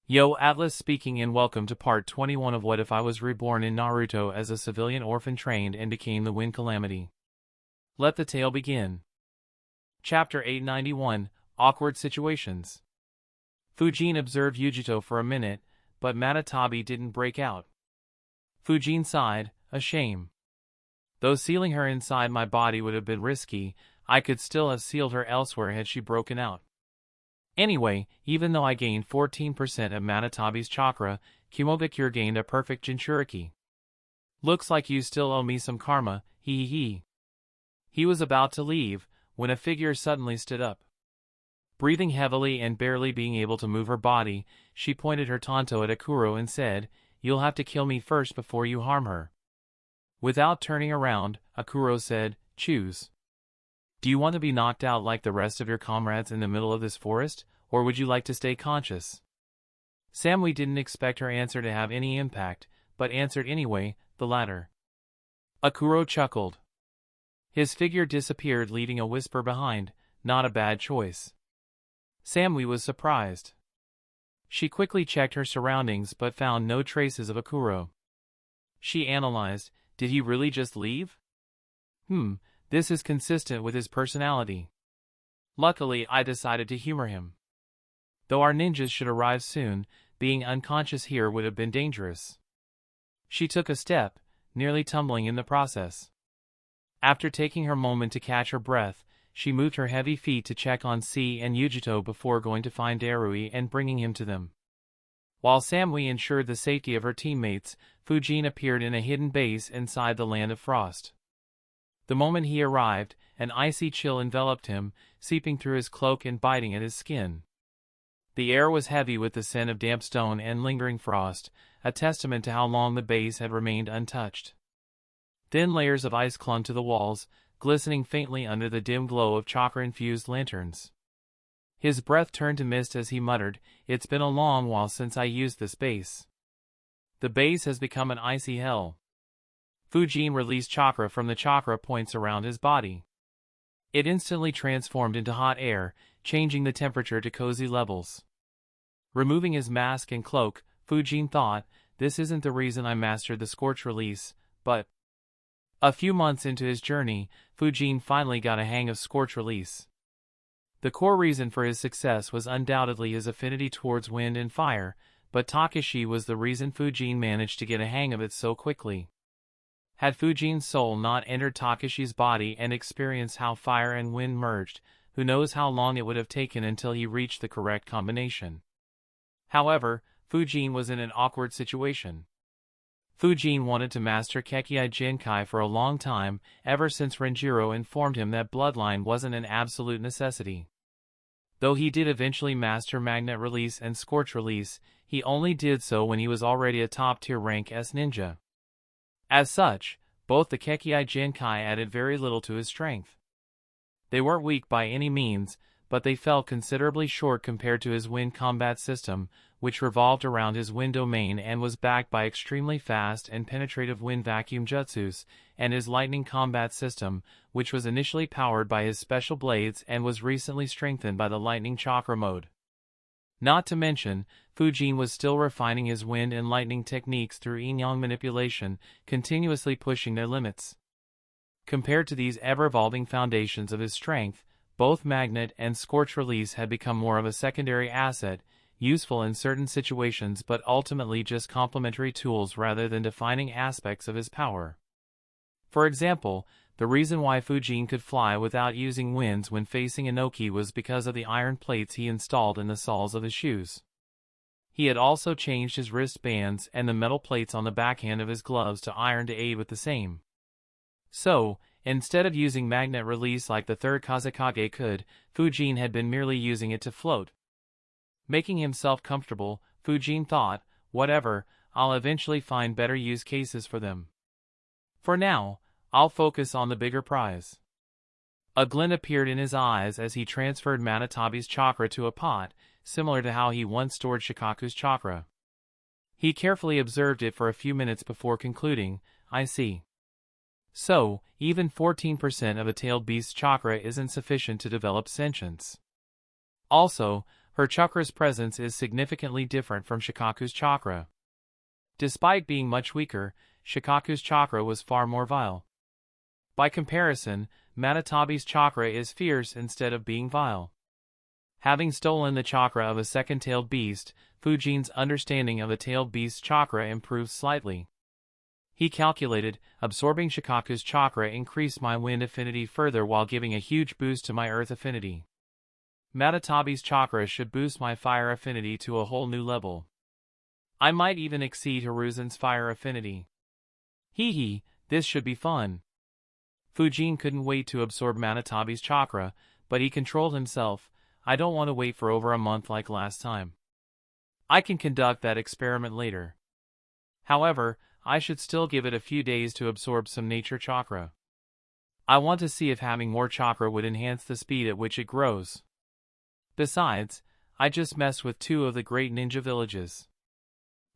Yo, Atlas speaking and welcome to part 21 of What If I Was Reborn in Naruto as a civilian orphan trained and became the Wind Calamity. Let the tale begin. Chapter 891, Awkward Situations. Fujene observed Yujito for a minute, but Matatabi didn't break out. Fujene sighed, a shame. Though sealing her inside my body would have been risky, I could still have sealed her elsewhere had she broken out. Anyway, even though I gained 14% of Matatabi's chakra, Iwagakure gained a perfect Jinchuriki. Looks like you still owe me some karma, hee. He was about to leave, when a figure suddenly stood up. Breathing heavily and barely being able to move her body, she pointed her tanto at Akuro and said, "You'll have to kill me first before you harm her." Without turning around, Akuro said, "Choose. Do you want to be knocked out like the rest of your comrades in the middle of this forest, or would you like to stay conscious?" Samui didn't expect her answer to have any impact, but answered anyway, the latter. Akuro chuckled. His figure disappeared, leaving a whisper behind, "Not a bad choice." Samui was surprised. She quickly checked her surroundings but found no traces of Akuro. She analyzed, did he really just leave? This is consistent with his personality. Luckily, I decided to humor him. Though our ninjas should arrive soon, being unconscious here would have been dangerous. She took a step, nearly tumbling in the process. After taking her moment to catch her breath, she moved her heavy feet to check on C and Yujito before going to find Darui and bringing him to them. While Samui ensured the safety of her teammates, Fujene appeared in a hidden base inside the Land of Frost. The moment he arrived, an icy chill enveloped him, seeping through his cloak and biting at his skin. The air was heavy with the scent of damp stone and lingering frost, a testament to how long the base had remained untouched. Thin layers of ice clung to the walls, glistening faintly under the dim glow of chakra-infused lanterns. His breath turned to mist as he muttered, "It's been a long while since I used this base. The base has become an icy hell." Fujene released chakra from the chakra points around his body. It instantly transformed into hot air, changing the temperature to cozy levels. Removing his mask and cloak, Fujene thought, this isn't the reason I mastered the scorch release, but... A few months into his journey, Fujene finally got a hang of scorch release. The core reason for his success was undoubtedly his affinity towards wind and fire, but Kakashi was the reason Fujene managed to get a hang of it so quickly. Had Fujine's soul not entered Takashi's body and experienced how fire and wind merged, who knows how long it would have taken until he reached the correct combination. However, Fujene was in an awkward situation. Fujene wanted to master Kekkai Jinkai for a long time, ever since Renjiro informed him that bloodline wasn't an absolute necessity. Though he did eventually master Magnet Release and Scorch Release, he only did so when he was already a top-tier rank S ninja. As such, both the Kekkai Jinkai added very little to his strength. They weren't weak by any means, but they fell considerably short compared to his wind combat system, which revolved around his wind domain and was backed by extremely fast and penetrative wind vacuum jutsus, and his lightning combat system, which was initially powered by his special blades and was recently strengthened by the lightning chakra mode. Not to mention, Fujene was still refining his wind and lightning techniques through yin-yang manipulation, continuously pushing their limits. Compared to these ever-evolving foundations of his strength, both Magnet and Scorch Release had become more of a secondary asset, useful in certain situations but ultimately just complementary tools rather than defining aspects of his power. For example, the reason why Fujene could fly without using winds when facing Inoki was because of the iron plates he installed in the soles of his shoes. He had also changed his wristbands and the metal plates on the backhand of his gloves to iron to aid with the same. So, instead of using Magnet Release like the third Kazekage could, Fujene had been merely using it to float. Making himself comfortable, Fujene thought, whatever, I'll eventually find better use cases for them. For now, I'll focus on the bigger prize. A glint appeared in his eyes as he transferred Matatabi's chakra to a pot, similar to how he once stored Shikaku's chakra. He carefully observed it for a few minutes before concluding, I see. So, even 14% of a tailed beast's chakra isn't sufficient to develop sentience. Also, Her chakra's presence is significantly different from Shikaku's chakra. Despite being much weaker, Shikaku's chakra was far more vile. By comparison, Manatabi's chakra is fierce instead of being vile. Having stolen the chakra of a second-tailed beast, Fujine's understanding of a tailed beast's chakra improved slightly. He calculated, absorbing Shikaku's chakra increased my wind affinity further while giving a huge boost to my earth affinity. Manatabi's chakra should boost my fire affinity to a whole new level. I might even exceed Hiruzen's fire affinity. Hee, this should be fun. Fujine couldn't wait to absorb Manatabi's chakra, but he controlled himself. I don't want to wait for over a month like last time. I can conduct that experiment later. However, I should still give it a few days to absorb some nature chakra. I want to see if having more chakra would enhance the speed at which it grows. Besides, I just messed with 2 of the great ninja villages.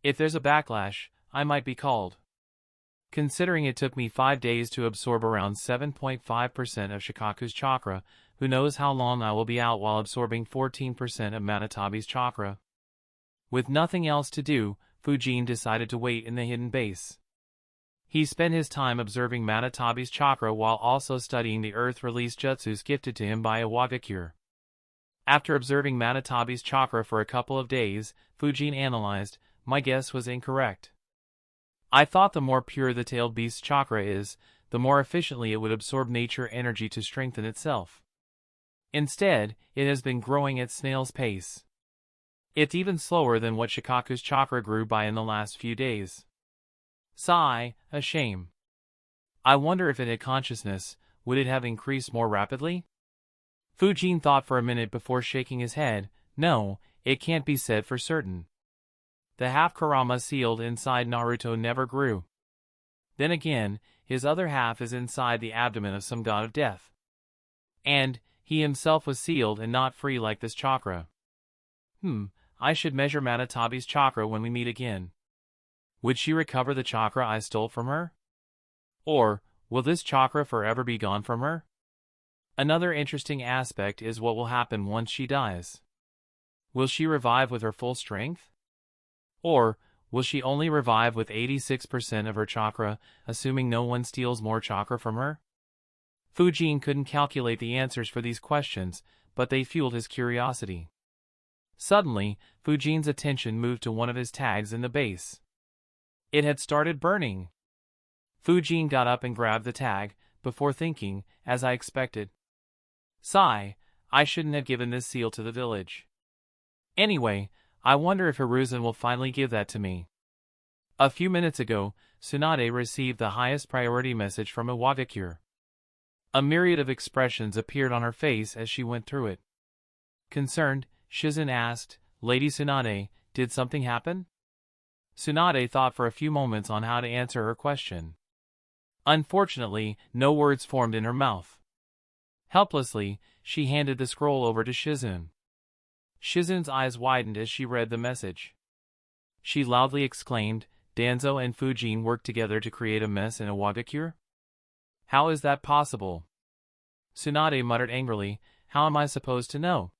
If there's a backlash, I might be called. Considering it took me 5 days to absorb around 7.5% of Shikaku's chakra, who knows how long I will be out while absorbing 14% of Manatabi's chakra. With nothing else to do, Fujine decided to wait in the hidden base. He spent his time observing Manatabi's chakra while also studying the earth-release jutsus gifted to him by Iwagakure. After observing Manatabi's chakra for a couple of days, Fujine analyzed, my guess was incorrect. I thought the more pure the tailed beast's chakra is, the more efficiently it would absorb nature energy to strengthen itself. Instead, it has been growing at snail's pace. It's even slower than what Shikaku's chakra grew by in the last few days. Sigh, a shame. I wonder if it had consciousness, would it have increased more rapidly? Fujine thought for a minute before shaking his head. No, it can't be said for certain. The half-Kurama sealed inside Naruto never grew. Then again, his other half is inside the abdomen of some god of death. And he himself was sealed and not free like this chakra. I should measure Manatabi's chakra when we meet again. Would she recover the chakra I stole from her? Or, will this chakra forever be gone from her? Another interesting aspect is what will happen once she dies. Will she revive with her full strength? Or, will she only revive with 86% of her chakra, assuming no one steals more chakra from her? Fujine couldn't calculate the answers for these questions, but they fueled his curiosity. Suddenly, Fujine's attention moved to one of his tags in the base. It had started burning. Fujine got up and grabbed the tag, before thinking, as I expected. Sigh, I shouldn't have given this seal to the village. Anyway, I wonder if Hiruzen will finally give that to me. A few minutes ago, Tsunade received the highest priority message from Iwagakure. A myriad of expressions appeared on her face as she went through it. Concerned, Hiruzen asked, Lady Tsunade, did something happen? Tsunade thought for a few moments on how to answer her question. Unfortunately, no words formed in her mouth. Helplessly, she handed the scroll over to Hiruzen. Hiruzen's eyes widened as she read the message. She loudly exclaimed, Danzo and Fujine worked together to create a mess in Iwagakure? How is that possible? Tsunade muttered angrily, how am I supposed to know?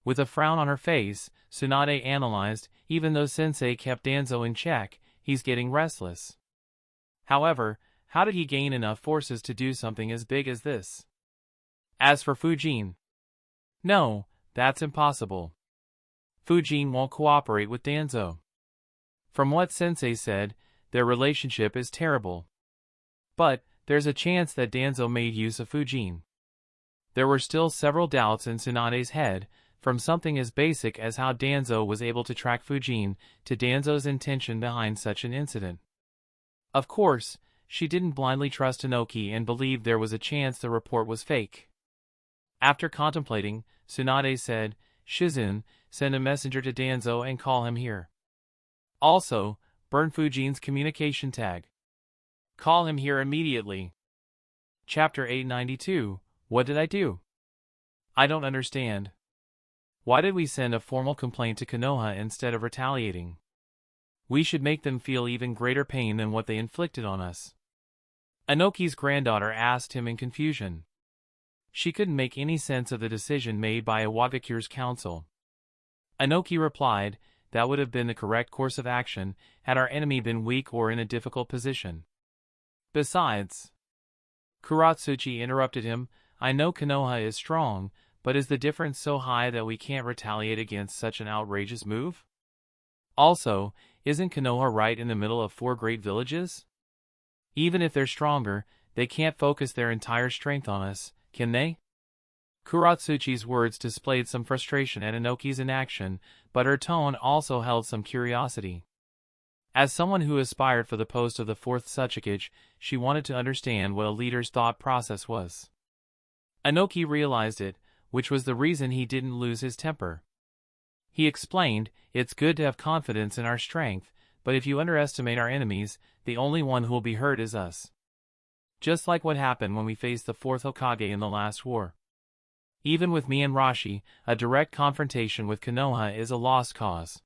With a frown on her face, Tsunade analyzed, even though Sensei kept Danzo in check, he's getting restless. However, how did he gain enough forces to do something as big as this? As for Fujine, no, that's impossible. Fujine won't cooperate with Danzo. From what Sensei said, their relationship is terrible. But, there's a chance that Danzo made use of Fujine. There were still several doubts in Tsunade's head, from something as basic as how Danzo was able to track Fujine, to Danzo's intention behind such an incident. Of course, she didn't blindly trust Inoki and believed there was a chance the report was fake. After contemplating, Tsunade said, Hiruzen, send a messenger to Danzo and call him here. Also, burn Fujine's communication tag. Call him here immediately. Chapter 892, What did I do? I don't understand. Why did we send a formal complaint to Konoha instead of retaliating? We should make them feel even greater pain than what they inflicted on us. Inoki's granddaughter asked him in confusion. She couldn't make any sense of the decision made by Iwagakure's council. Inoki replied, that would have been the correct course of action had our enemy been weak or in a difficult position. Besides, Kuratsuchi interrupted him, I know Konoha is strong, but is the difference so high that we can't retaliate against such an outrageous move? Also, isn't Konoha right in the middle of 4 great villages? Even if they're stronger, they can't focus their entire strength on us, can they? Kuratsuchi's words displayed some frustration at Inoki's inaction, but her tone also held some curiosity. As someone who aspired for the post of the 4th Tsuchikage, she wanted to understand what a leader's thought process was. Inoki realized it, which was the reason he didn't lose his temper. He explained, it's good to have confidence in our strength, but if you underestimate our enemies, the only one who will be hurt is us. Just like what happened when we faced the 4th Hokage in the last war. Even with me and Rashi, a direct confrontation with Konoha is a lost cause.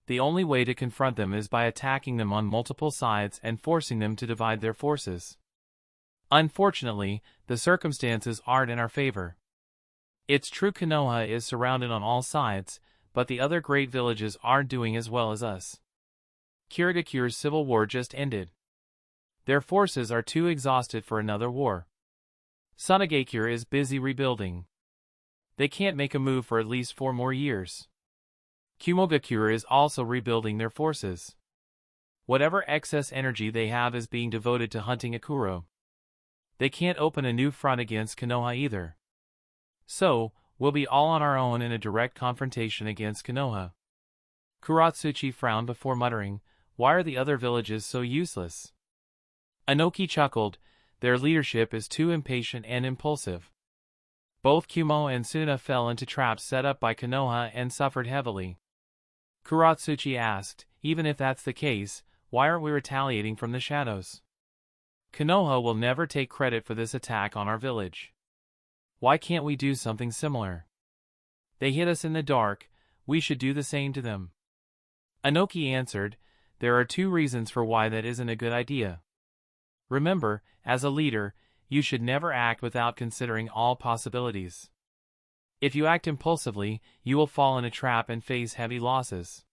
The only way to confront them is by attacking them on multiple sides and forcing them to divide their forces. Unfortunately, the circumstances aren't in our favor. It's true Konoha is surrounded on all sides, but the other great villages aren't doing as well as us. Iwagakure's civil war just ended. Their forces are too exhausted for another war. Tsunade is busy rebuilding. They can't make a move for at least 4 more years. Iwagakure is also rebuilding their forces. Whatever excess energy they have is being devoted to hunting Akuro. They can't open a new front against Konoha either. So, we'll be all on our own in a direct confrontation against Konoha. Kuratsuchi frowned before muttering, why are the other villages so useless? Inoki chuckled, their leadership is too impatient and impulsive. Both Kumo and Tsunade fell into traps set up by Konoha and suffered heavily. Kuratsuchi asked, even if that's the case, why aren't we retaliating from the shadows? Konoha will never take credit for this attack on our village. Why can't we do something similar? They hit us in the dark, we should do the same to them. Inoki answered, there are 2 reasons for why that isn't a good idea. Remember, as a leader, you should never act without considering all possibilities. If you act impulsively, you will fall in a trap and face heavy losses.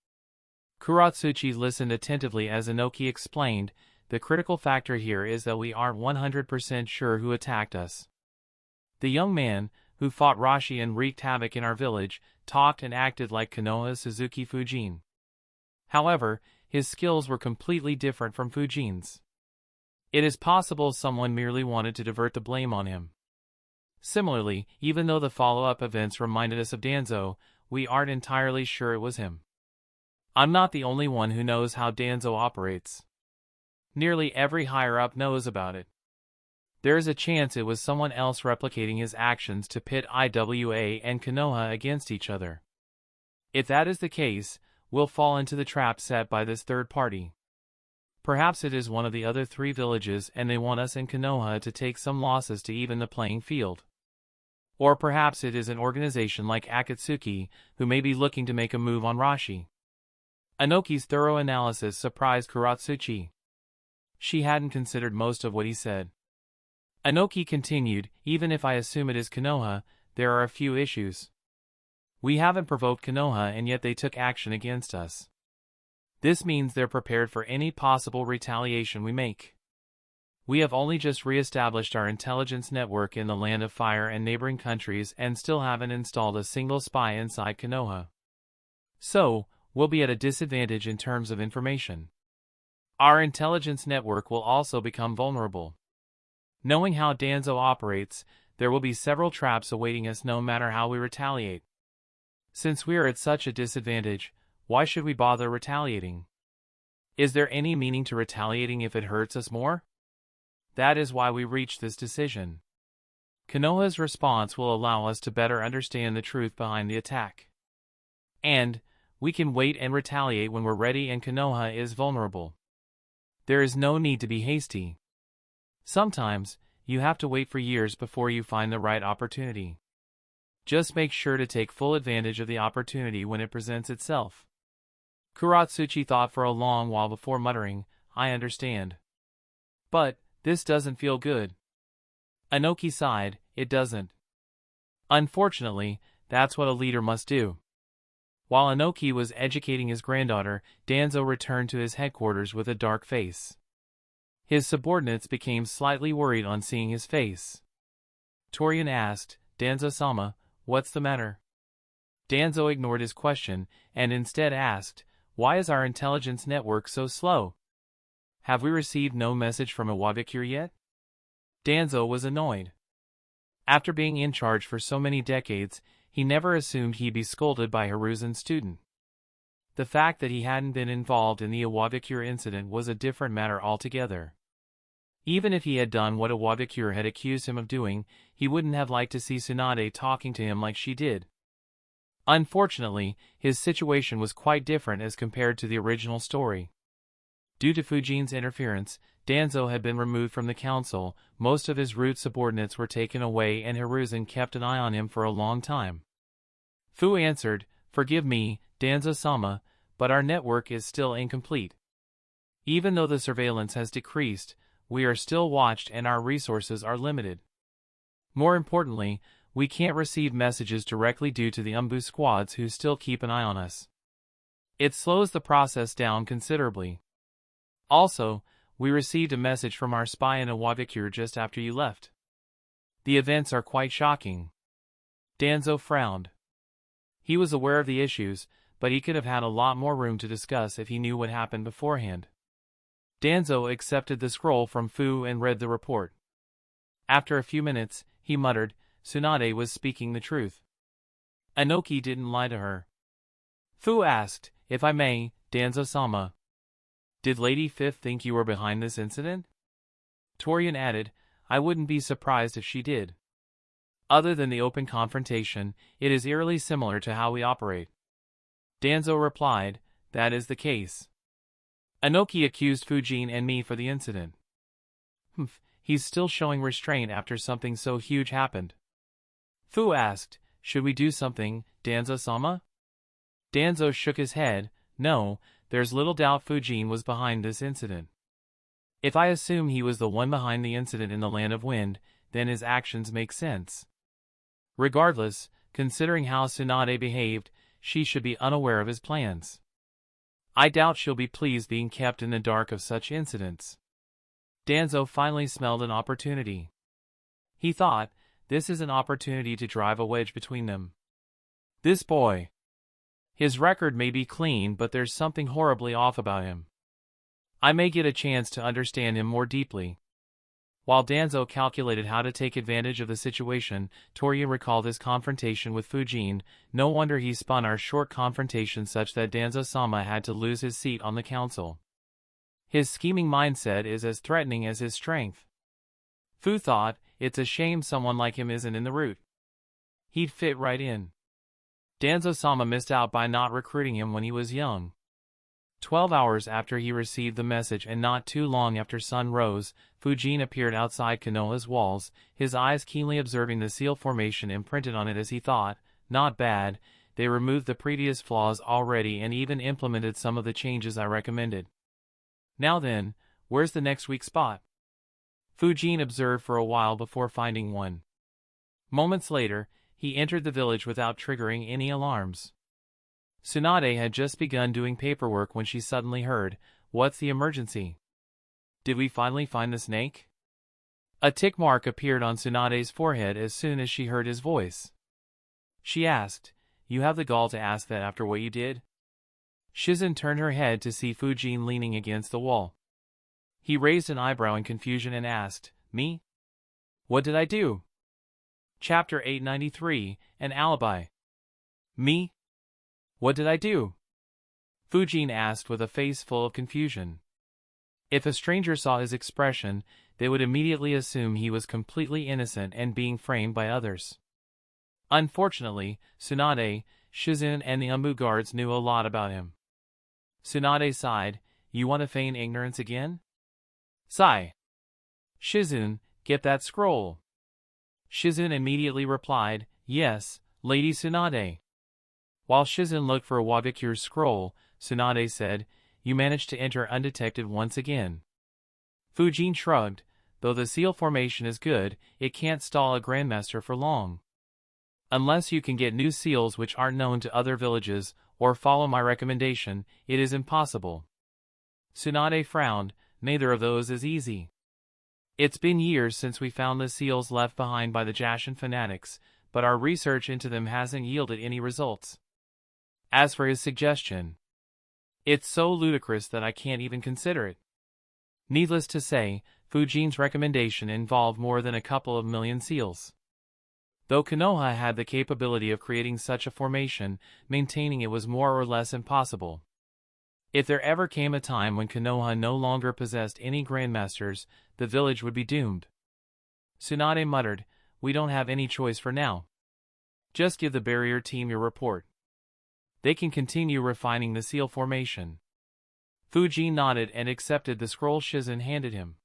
Kuratsuchi listened attentively as Inoki explained, the critical factor here is that we aren't 100% sure who attacked us. The young man, who fought Rashi and wreaked havoc in our village, talked and acted like Konoha's Suzuki Fujene. However, his skills were completely different from Fujine's. It is possible someone merely wanted to divert the blame on him. Similarly, even though the follow-up events reminded us of Danzo, we aren't entirely sure it was him. I'm not the only one who knows how Danzo operates. Nearly every higher-up knows about it. There is a chance it was someone else replicating his actions to pit Iwa and Konoha against each other. If that is the case, we'll fall into the trap set by this third party. Perhaps it is one of the other 3 villages and they want us and Konoha to take some losses to even the playing field. Or perhaps it is an organization like Akatsuki, who may be looking to make a move on Rashi. Inoki's thorough analysis surprised Kuratsuchi. She hadn't considered most of what he said. Inoki continued, even if I assume it is Konoha, there are a few issues. We haven't provoked Konoha and yet they took action against us. This means they're prepared for any possible retaliation we make. We have only just re-established our intelligence network in the Land of Fire and neighboring countries and still haven't installed a single spy inside Konoha. So, we'll be at a disadvantage in terms of information. Our intelligence network will also become vulnerable. Knowing how Danzo operates, there will be several traps awaiting us no matter how we retaliate. Since we are at such a disadvantage, why should we bother retaliating? Is there any meaning to retaliating if it hurts us more? That is why we reached this decision. Konoha's response will allow us to better understand the truth behind the attack. And, we can wait and retaliate when we're ready and Konoha is vulnerable. There is no need to be hasty. Sometimes, you have to wait for years before you find the right opportunity. Just make sure to take full advantage of the opportunity when it presents itself. Kuratsuchi thought for a long while before muttering, I understand. But, this doesn't feel good. Inoki sighed, it doesn't. Unfortunately, that's what a leader must do. While Inoki was educating his granddaughter, Danzo returned to his headquarters with a dark face. His subordinates became slightly worried on seeing his face. Torian asked, "Danzo-sama, what's the matter?" Danzo ignored his question, and instead asked, "Why is our intelligence network so slow? Have we received no message from Iwagakure yet?" Danzo was annoyed. After being in charge for so many decades, he never assumed he'd be scolded by Hiruzen's student. The fact that he hadn't been involved in the Iwagakure incident was a different matter altogether. Even if he had done what Iwagakure had accused him of doing, he wouldn't have liked to see Tsunade talking to him like she did. Unfortunately, his situation was quite different as compared to the original story. Due to Fujine's interference, Danzo had been removed from the council, most of his root subordinates were taken away, and Hiruzen kept an eye on him for a long time. Fu answered, "Forgive me, Danzo-sama, but our network is still incomplete. Even though the surveillance has decreased, we are still watched and our resources are limited. More importantly, we can't receive messages directly due to the Umbu squads who still keep an eye on us. It slows the process down considerably. Also, we received a message from our spy in Iwagakure just after you left. The events are quite shocking." Danzo frowned. He was aware of the issues, but he could have had a lot more room to discuss if he knew what happened beforehand. Danzo accepted the scroll from Fu and read the report. After a few minutes, he muttered, "Tsunade was speaking the truth. Inoki didn't lie to her." Fu asked, "If I may, Danzo-sama, did Lady Fifth think you were behind this incident?" Torian added, "I wouldn't be surprised if she did. Other than the open confrontation, it is eerily similar to how we operate." Danzo replied, "That is the case. Inoki accused Fujene and me for the incident. He's still showing restraint after something so huge happened." Fu asked, "Should we do something, Danzo-sama?" Danzo shook his head, "No, there's little doubt Fujene was behind this incident. If I assume he was the one behind the incident in the Land of Wind, then his actions make sense. Regardless, considering how Tsunade behaved, she should be unaware of his plans. I doubt she'll be pleased being kept in the dark of such incidents." Danzo finally smelled an opportunity. He thought, this is an opportunity to drive a wedge between them. This boy. His record may be clean, but there's something horribly off about him. I may get a chance to understand him more deeply. While Danzo calculated how to take advantage of the situation, Torian recalled his confrontation with Fujene. No wonder he spun our short confrontation such that Danzo-sama had to lose his seat on the council. His scheming mindset is as threatening as his strength. Fu thought, it's a shame someone like him isn't in the route. He'd fit right in. Danzo-sama missed out by not recruiting him when he was young. 12 hours after he received the message and not too long after sun rose, Fujene appeared outside Konoha's walls, his eyes keenly observing the seal formation imprinted on it as he thought, "Not bad, they removed the previous flaws already and even implemented some of the changes I recommended. Now then, where's the next weak spot?" Fujene observed for a while before finding one. Moments later, he entered the village without triggering any alarms. Tsunade had just begun doing paperwork when she suddenly heard, "What's the emergency? Did we finally find the snake?" A tick mark appeared on Tsunade's forehead as soon as she heard his voice. She asked, "You have the gall to ask that after what you did?" Hiruzen turned her head to see Fujene leaning against the wall. He raised an eyebrow in confusion and asked, "Me? What did I do?" Chapter 893, An Alibi. "Me? What did I do?" Fujene asked with a face full of confusion. If a stranger saw his expression, they would immediately assume he was completely innocent and being framed by others. Unfortunately, Tsunade, Hiruzen and the Umbu guards knew a lot about him. Tsunade sighed, "You want to feign ignorance again?" Sigh. "Hiruzen, get that scroll." Hiruzen immediately replied, "Yes, Lady Tsunade." While Hiruzen looked for Iwagakure's scroll, Tsunade said, "You managed to enter undetected once again." Fujene shrugged, "Though the seal formation is good, it can't stall a grandmaster for long. Unless you can get new seals which aren't known to other villages, or follow my recommendation, it is impossible. Tsunade frowned. Neither of those is easy. It's been years since we found the seals left behind by the Jashin fanatics, but our research into them hasn't yielded any results. As for his suggestion, it's so ludicrous that I can't even consider it. Needless to say, Fujine's recommendation involved more than a couple of million seals. Though Konoha had the capability of creating such a formation, maintaining it was more or less impossible. If there ever came a time when Konoha no longer possessed any grandmasters, the village would be doomed. Tsunade muttered, "We don't have any choice for now. Just give the barrier team your report. They can continue refining the seal formation." Fujine nodded and accepted the scroll Shizen handed him.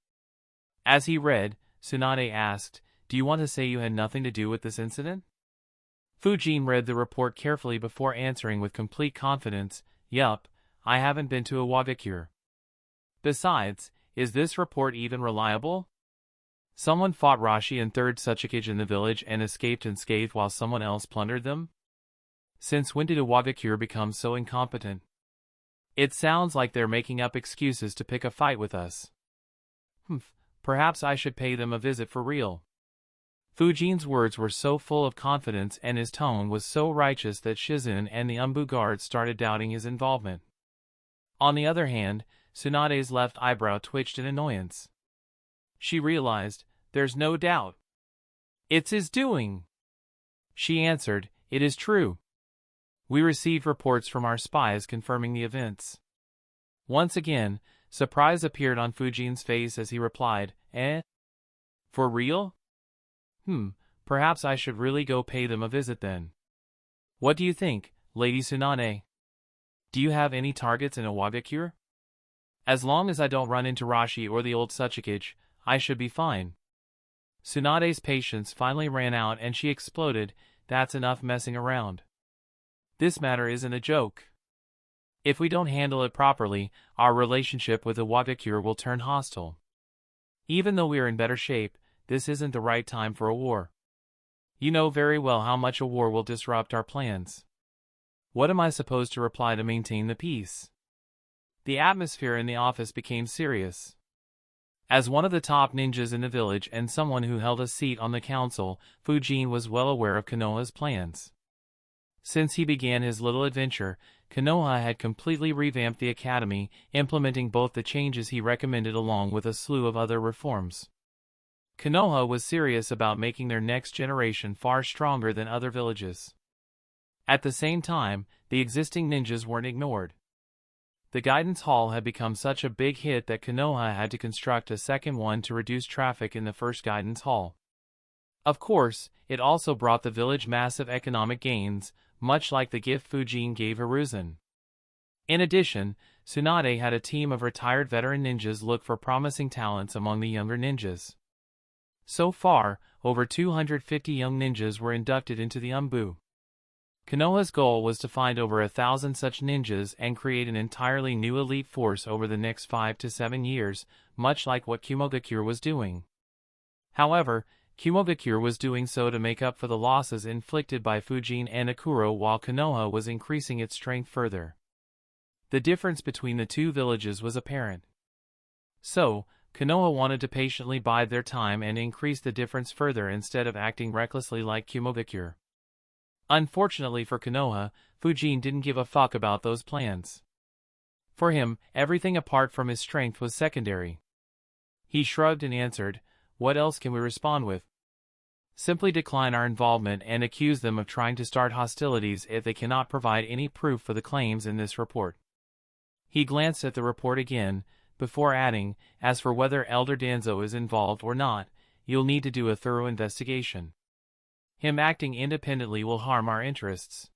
As he read, Tsunade asked, "Do you want to say you had nothing to do with this incident?" Fujine read the report carefully before answering with complete confidence, "Yup, I haven't been to Iwagakure. Besides, is this report even reliable? Someone fought Rashi and third Tsuchikage in the village and escaped unscathed while someone else plundered them? Since when did Iwagakure become so incompetent? It sounds like they're making up excuses to pick a fight with us. Perhaps I should pay them a visit for real." Fujine's words were so full of confidence and his tone was so righteous that Shizen and the Umbu guards started doubting his involvement. On the other hand, Tsunade's left eyebrow twitched in annoyance. She realized, there's no doubt. It's his doing. She answered, "It is true. We received reports from our spies confirming the events." Once again, surprise appeared on Fujine's face as he replied, "Eh? For real? Perhaps I should really go pay them a visit then. What do you think, Lady Tsunade? Do you have any targets in Iwagakure? As long as I don't run into Rashi or the old Tsuchikage, I should be fine." Tsunade's patience finally ran out and she exploded, "That's enough messing around. This matter isn't a joke. If we don't handle it properly, our relationship with Iwagakure will turn hostile. Even though we are in better shape, this isn't the right time for a war. You know very well how much a war will disrupt our plans. What am I supposed to reply to maintain the peace?" The atmosphere in the office became serious. As one of the top ninjas in the village and someone who held a seat on the council, Fujine was well aware of Konoha's plans. Since he began his little adventure, Konoha had completely revamped the academy, implementing both the changes he recommended along with a slew of other reforms. Konoha was serious about making their next generation far stronger than other villages. At the same time, the existing ninjas weren't ignored. The guidance hall had become such a big hit that Konoha had to construct a second one to reduce traffic in the first guidance hall. Of course, it also brought the village massive economic gains, much like the gift Fujine gave Hiruzen. In addition, Tsunade had a team of retired veteran ninjas look for promising talents among the younger ninjas. So far, over 250 young ninjas were inducted into the Umbu. Konoha's goal was to find over 1,000 such ninjas and create an entirely new elite force over the next 5 to 7 years, much like what Kumogakure was doing. However, Kumogakure was doing so to make up for the losses inflicted by Fujine and Akuro while Konoha was increasing its strength further. The difference between the two villages was apparent. So, Konoha wanted to patiently bide their time and increase the difference further instead of acting recklessly like Kumogakure. Unfortunately for Konoha, Fujine didn't give a fuck about those plans. For him, everything apart from his strength was secondary. He shrugged and answered, "What else can we respond with? Simply decline our involvement and accuse them of trying to start hostilities if they cannot provide any proof for the claims in this report." He glanced at the report again, before adding, "As for whether Elder Danzo is involved or not, you'll need to do a thorough investigation. Him acting independently will harm our interests.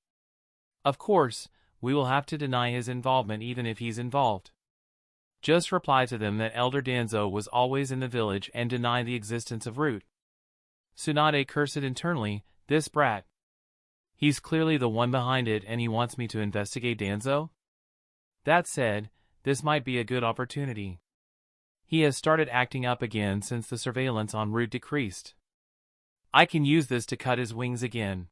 Of course, we will have to deny his involvement even if he's involved. Just reply to them that Elder Danzo was always in the village and deny the existence of Root." Tsunade cursed internally, "This brat. He's clearly the one behind it and he wants me to investigate Danzo? That said, this might be a good opportunity. He has started acting up again since the surveillance on Root decreased. I can use this to cut his wings again."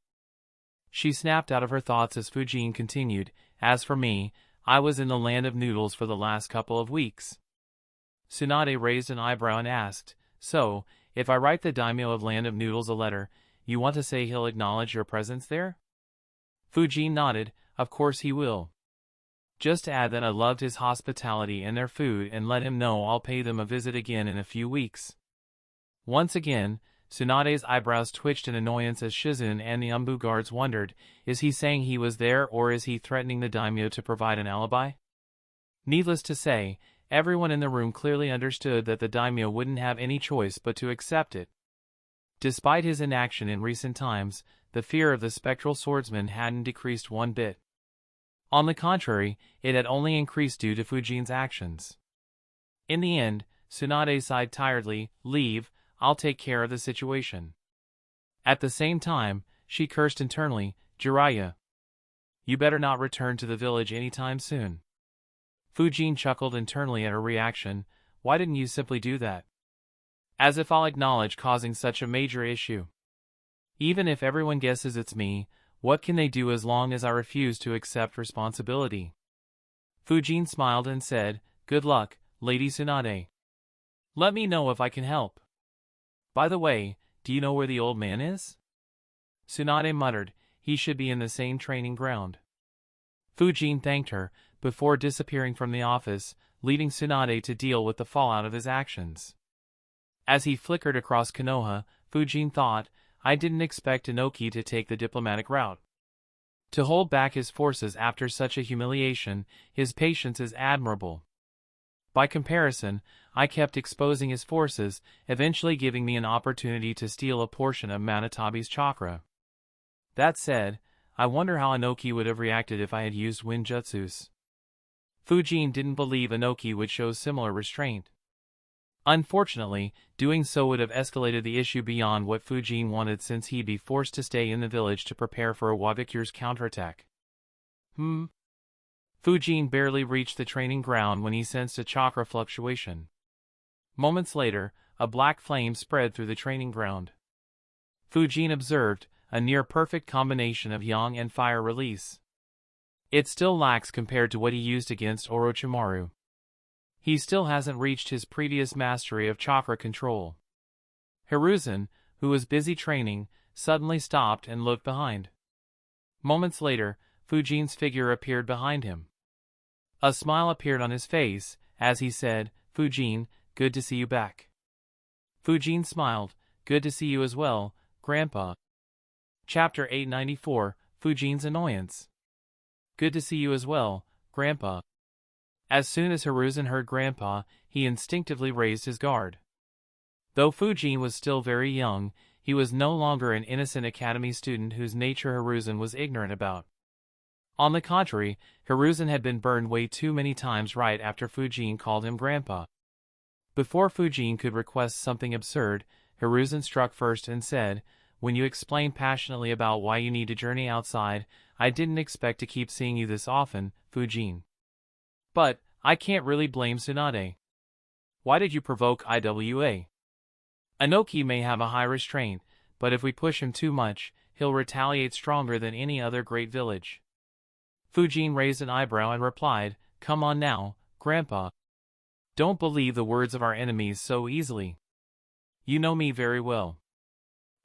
She snapped out of her thoughts as Fujine continued, As for me, I was in the land of noodles for the last couple of weeks. Tsunade raised an eyebrow and asked, so, if I write the daimyo of Land of Noodles a letter, you want to say he'll acknowledge your presence there? Fujene nodded, of course he will. Just add that I loved his hospitality and their food and let him know I'll pay them a visit again in a few weeks. Once again, Tsunade's eyebrows twitched in annoyance as Hiruzen and the Umbu guards wondered, is he saying he was there or is he threatening the daimyo to provide an alibi? Needless to say, everyone in the room clearly understood that the daimyo wouldn't have any choice but to accept it. Despite his inaction in recent times, the fear of the spectral swordsman hadn't decreased one bit. On the contrary, it had only increased due to Fujine's actions. In the end, Tsunade sighed tiredly, leave, I'll take care of the situation. At the same time, she cursed internally, Jiraiya. You better not return to the village anytime soon. Fujene chuckled internally at her reaction, why didn't you simply do that? As if I'll acknowledge causing such a major issue. Even if everyone guesses it's me, what can they do as long as I refuse to accept responsibility? Fujene smiled and said, good luck, Lady Tsunade. Let me know if I can help. By the way, do you know where the old man is? Tsunade muttered, he should be in the same training ground. Fujene thanked her, before disappearing from the office, leaving Tsunade to deal with the fallout of his actions. As he flickered across Konoha, Fujene thought, I didn't expect Inoki to take the diplomatic route. To hold back his forces after such a humiliation, his patience is admirable. By comparison, I kept exposing his forces, eventually giving me an opportunity to steal a portion of Manitabi's chakra. That said, I wonder how Inoki would have reacted if I had used wind jutsus. Fujene didn't believe Inoki would show similar restraint. Unfortunately, doing so would have escalated the issue beyond what Fujene wanted since he'd be forced to stay in the village to prepare for Iwagakure's counterattack. Fujene barely reached the training ground when he sensed a chakra fluctuation. Moments later, a black flame spread through the training ground. Fujene observed, a near-perfect combination of yang and fire release. It still lacks compared to what he used against Orochimaru. He still hasn't reached his previous mastery of chakra control. Hiruzen, who was busy training, suddenly stopped and looked behind. Moments later, Fujine's figure appeared behind him. A smile appeared on his face, as he said, Fujene, good to see you back. Fujene smiled, good to see you as well, Grandpa. Chapter 894, Fujine's Annoyance. Good to see you as well, Grandpa. As soon as Hiruzen heard Grandpa, he instinctively raised his guard. Though Fujene was still very young, he was no longer an innocent academy student whose nature Hiruzen was ignorant about. On the contrary, Hiruzen had been burned way too many times right after Fujene called him Grandpa. Before Fujene could request something absurd, Hiruzen struck first and said, when you explained passionately about why you need to journey outside, I didn't expect to keep seeing you this often, Fujene. But, I can't really blame Tsunade. Why did you provoke Iwa? Inoki may have a high restraint, but if we push him too much, he'll retaliate stronger than any other great village. Fujene raised an eyebrow and replied, come on now, Grandpa. Don't believe the words of our enemies so easily. You know me very well.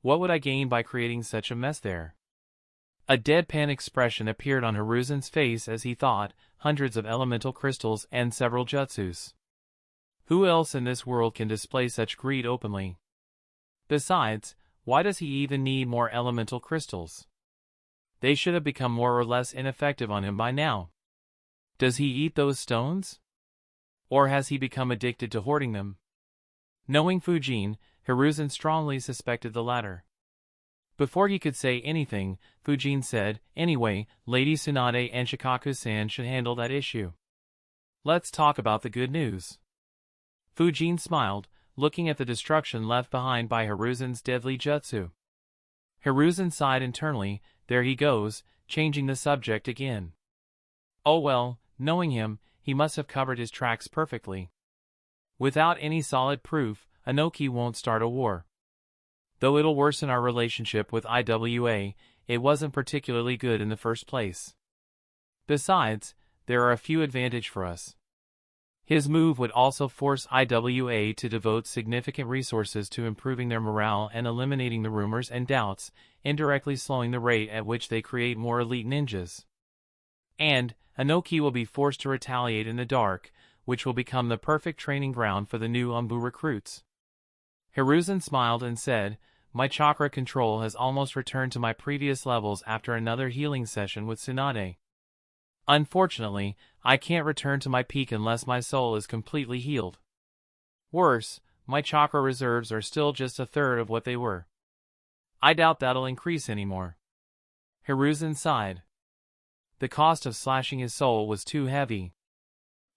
What would I gain by creating such a mess there? A deadpan expression appeared on Hiruzen's face as he thought, hundreds of elemental crystals and several jutsus. Who else in this world can display such greed openly? Besides, why does he even need more elemental crystals? They should have become more or less ineffective on him by now. Does he eat those stones? Or has he become addicted to hoarding them? Knowing Fujene, Hiruzen strongly suspected the latter. Before he could say anything, Fujene said, anyway, Lady Tsunade and Shikaku-san should handle that issue. Let's talk about the good news. Fujene smiled, looking at the destruction left behind by Hiruzen's deadly jutsu. Hiruzen sighed internally, there he goes, changing the subject again. Oh well, knowing him, he must have covered his tracks perfectly. Without any solid proof, Inoki won't start a war. Though it'll worsen our relationship with Iwa, it wasn't particularly good in the first place. Besides, there are a few advantages for us. His move would also force IWA to devote significant resources to improving their morale and eliminating the rumors and doubts, indirectly slowing the rate at which they create more elite ninjas. And, Inoki will be forced to retaliate in the dark, which will become the perfect training ground for the new Umbu recruits. Hiruzen smiled and said, "My chakra control has almost returned to my previous levels after another healing session with Tsunade. Unfortunately, I can't return to my peak unless my soul is completely healed. Worse, my chakra reserves are still just a third of what they were. I doubt that'll increase anymore." Hiruzen sighed. The cost of slashing his soul was too heavy.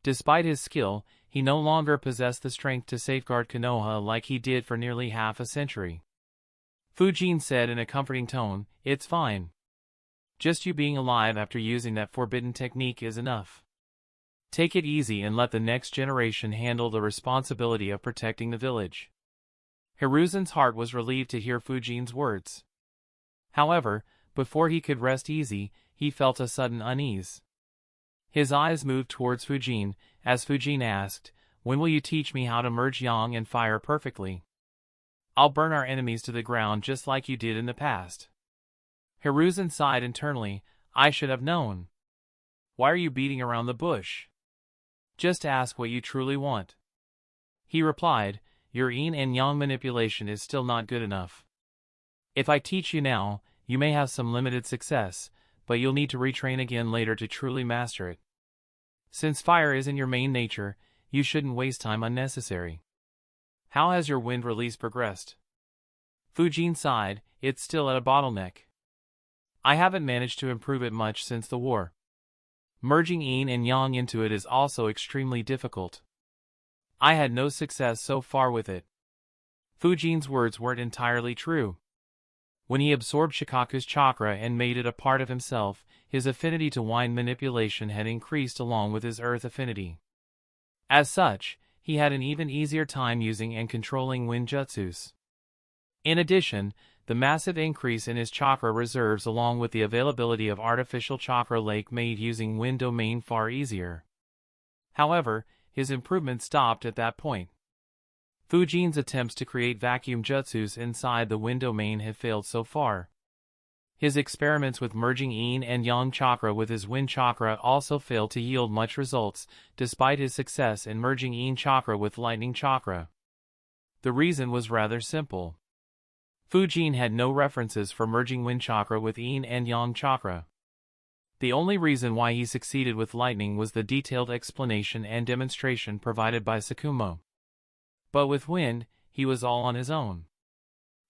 Despite his skill, he no longer possessed the strength to safeguard Konoha like he did for nearly half a century. Fujene said in a comforting tone, "It's fine. Just you being alive after using that forbidden technique is enough. Take it easy and let the next generation handle the responsibility of protecting the village." Hiruzen's heart was relieved to hear Fujine's words. However, before he could rest easy, he felt a sudden unease. His eyes moved towards Fujene, as Fujene asked, "When will you teach me how to merge yang and fire perfectly? I'll burn our enemies to the ground just like you did in the past." Hiruzen sighed internally, "I should have known. Why are you beating around the bush? Just ask what you truly want." He replied, "Your yin and yang manipulation is still not good enough. If I teach you now, you may have some limited success, but you'll need to retrain again later to truly master it. Since fire isn't your main nature, you shouldn't waste time unnecessary. How has your wind release progressed?" Fujene sighed, "It's still at a bottleneck. I haven't managed to improve it much since the war. Merging yin and yang into it is also extremely difficult. I had no success so far with it." Fujine's words weren't entirely true. When he absorbed Shikaku's chakra and made it a part of himself, his affinity to wind manipulation had increased along with his earth affinity. As such, he had an even easier time using and controlling wind jutsus. In addition, the massive increase in his chakra reserves along with the availability of artificial chakra lake made using wind domain far easier. However, his improvement stopped at that point. Fujine's attempts to create vacuum jutsus inside the wind domain had failed so far. His experiments with merging yin and yang chakra with his wind chakra also failed to yield much results, despite his success in merging yin chakra with lightning chakra. The reason was rather simple. Fujene had no references for merging wind chakra with yin and yang chakra. The only reason why he succeeded with lightning was the detailed explanation and demonstration provided by Tsukumo. But with wind, he was all on his own.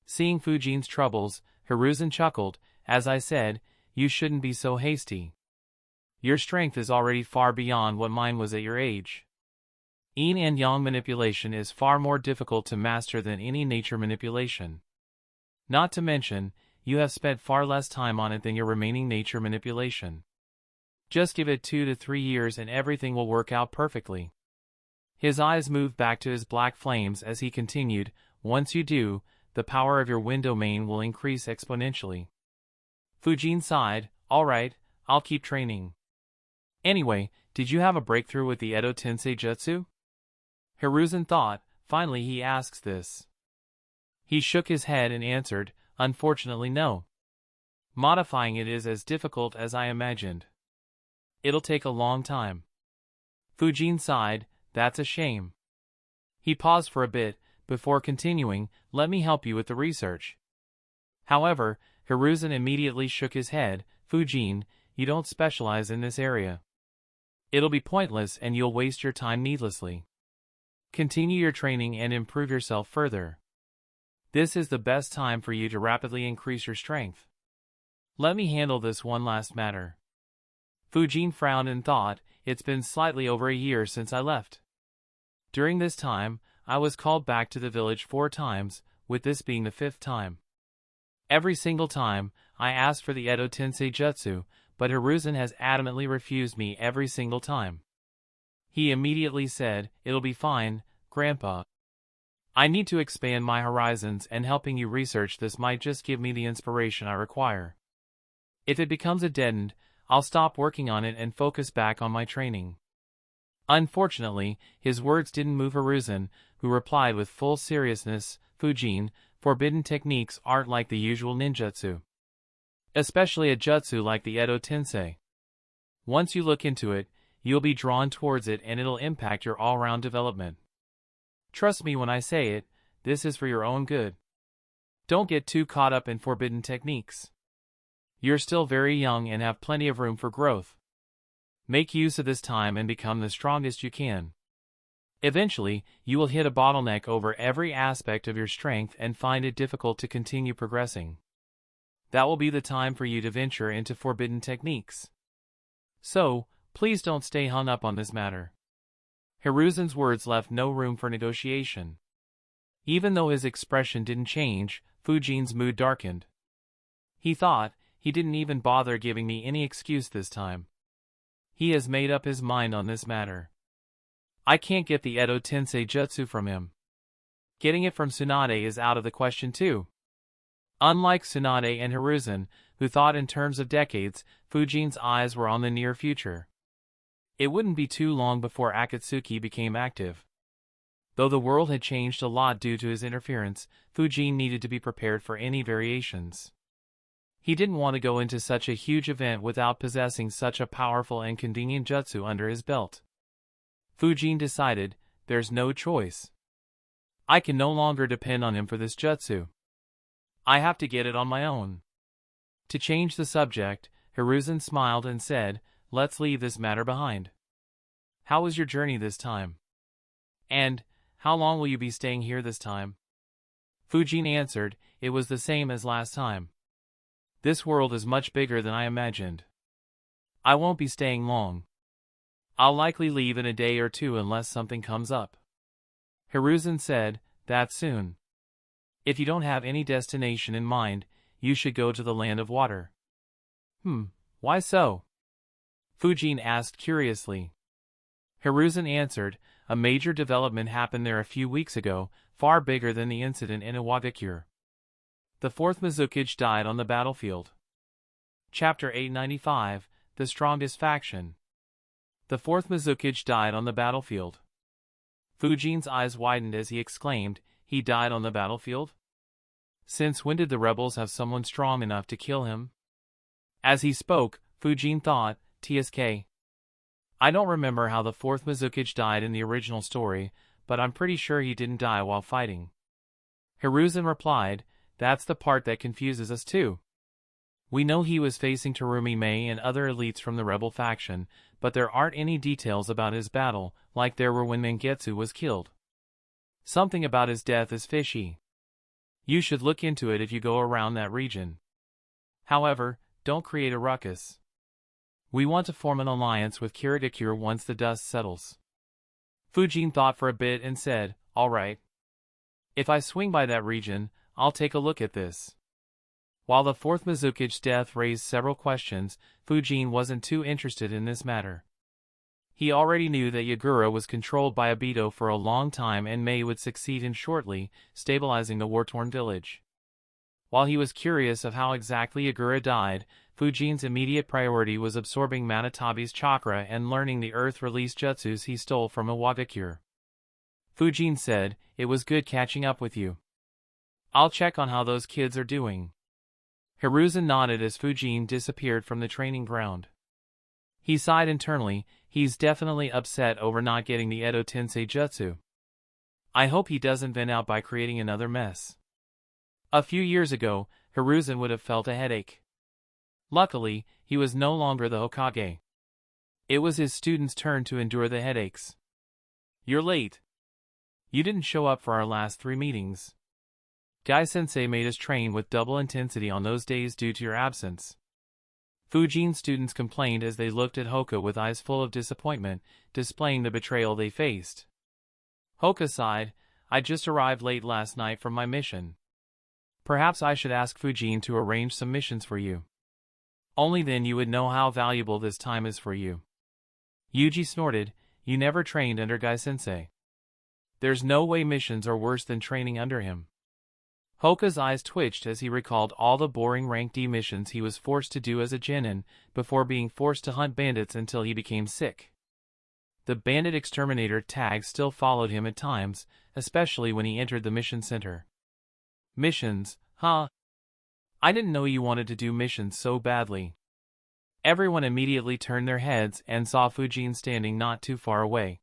Seeing Fujine's troubles, Hiruzen chuckled, "As I said, you shouldn't be so hasty. Your strength is already far beyond what mine was at your age. Yin and yang manipulation is far more difficult to master than any nature manipulation. Not to mention, you have spent far less time on it than your remaining nature manipulation. Just give it 2 to 3 years and everything will work out perfectly." His eyes moved back to his black flames as he continued, "Once you do, the power of your wind domain will increase exponentially." Fujene sighed, "All right, I'll keep training. Anyway, did you have a breakthrough with the Edo Tensei Jutsu?" Hiruzen thought, finally he asks this. He shook his head and answered, "Unfortunately no. Modifying it is as difficult as I imagined. It'll take a long time." Fujene sighed, "That's a shame." He paused for a bit, before continuing, "Let me help you with the research." However, Hiruzen immediately shook his head, "Fujene, you don't specialize in this area. It'll be pointless and you'll waste your time needlessly. Continue your training and improve yourself further. This is the best time for you to rapidly increase your strength. Let me handle this one last matter." Fujene frowned and thought, "It's been slightly over a year since I left. During this time, I was called back to the village 4 times, with this being the 5th time. Every single time, I asked for the Edo Tensei Jutsu, but Hiruzen has adamantly refused me every single time. He immediately said, 'It'll be fine, Grandpa. I need to expand my horizons and helping you research this might just give me the inspiration I require. If it becomes a dead end, I'll stop working on it and focus back on my training." Unfortunately, his words didn't move Hiruzen, who replied with full seriousness, "Fujene, forbidden techniques aren't like the usual ninjutsu. Especially a jutsu like the Edo Tensei. Once you look into it, you'll be drawn towards it and it'll impact your all-round development. Trust me when I say it, this is for your own good. Don't get too caught up in forbidden techniques. You're still very young and have plenty of room for growth. Make use of this time and become the strongest you can. Eventually, you will hit a bottleneck over every aspect of your strength and find it difficult to continue progressing. That will be the time for you to venture into forbidden techniques. So, please don't stay hung up on this matter." Hiruzen's words left no room for negotiation. Even though his expression didn't change, Fujine's mood darkened. He thought, he didn't even bother giving me any excuse this time. He has made up his mind on this matter. I can't get the Edo Tensei jutsu from him. Getting it from Tsunade is out of the question too. Unlike Tsunade and Hiruzen, who thought in terms of decades, Fujine's eyes were on the near future. It wouldn't be too long before Akatsuki became active. Though the world had changed a lot due to his interference, Fujene needed to be prepared for any variations. He didn't want to go into such a huge event without possessing such a powerful and convenient jutsu under his belt. Fujene decided, there's no choice. I can no longer depend on him for this jutsu. I have to get it on my own. To change the subject, Hiruzen smiled and said, "Let's leave this matter behind. How was your journey this time? And, how long will you be staying here this time?" Fujene answered, "It was the same as last time. This world is much bigger than I imagined. I won't be staying long. I'll likely leave in a day or two unless something comes up." Hiruzen said, "That soon? If you don't have any destination in mind, you should go to the land of water." Why so?" Fujene asked curiously. Hiruzen answered, "A major development happened there a few weeks ago, far bigger than the incident in Iwagakure. The fourth Mizukage died on the battlefield." Chapter 895, The Strongest Faction. The fourth Mizukage died on the battlefield. Fujine's eyes widened as he exclaimed, "He died on the battlefield? Since when did the rebels have someone strong enough to kill him?" As he spoke, Fujene thought, "TSK. I don't remember how the fourth Mizukage died in the original story, but I'm pretty sure he didn't die while fighting." Hiruzen replied, "That's the part that confuses us too. We know he was facing Terumi Mei and other elites from the rebel faction, but there aren't any details about his battle, like there were when Mangetsu was killed. Something about his death is fishy. You should look into it if you go around that region. However, don't create a ruckus. We want to form an alliance with Iwagakure once the dust settles." Fujene thought for a bit and said, "All right. If I swing by that region, I'll take a look at this." While the fourth Mizukage's death raised several questions, Fujene wasn't too interested in this matter. He already knew that Yagura was controlled by Obito for a long time and Mei would succeed him shortly, stabilizing the war-torn village. While he was curious of how exactly Yagura died, Fujine's immediate priority was absorbing Manitabi's chakra and learning the earth-released jutsus he stole from Iwagakure. Fujene said, "It was good catching up with you. I'll check on how those kids are doing." Hiruzen nodded as Fujene disappeared from the training ground. He sighed internally, he's definitely upset over not getting the Edo Tensei jutsu. I hope he doesn't vent out by creating another mess. A few years ago, Hiruzen would have felt a headache. Luckily, he was no longer the Hokage. It was his students' turn to endure the headaches. "You're late. You didn't show up for our last 3 meetings. Gai-sensei made us train with double intensity on those days due to your absence." Fujine's students complained as they looked at Hoka with eyes full of disappointment, displaying the betrayal they faced. Hoka sighed, "I just arrived late last night from my mission. Perhaps I should ask Fujene to arrange some missions for you. Only then you would know how valuable this time is for you." Yuji snorted, "You never trained under Gai-sensei. There's no way missions are worse than training under him." Hoka's eyes twitched as he recalled all the boring rank D missions he was forced to do as a genin, before being forced to hunt bandits until he became sick. The bandit exterminator tag still followed him at times, especially when he entered the mission center. Missions, huh? I didn't know you wanted to do missions so badly. Everyone immediately turned their heads and saw Fujene standing not too far away.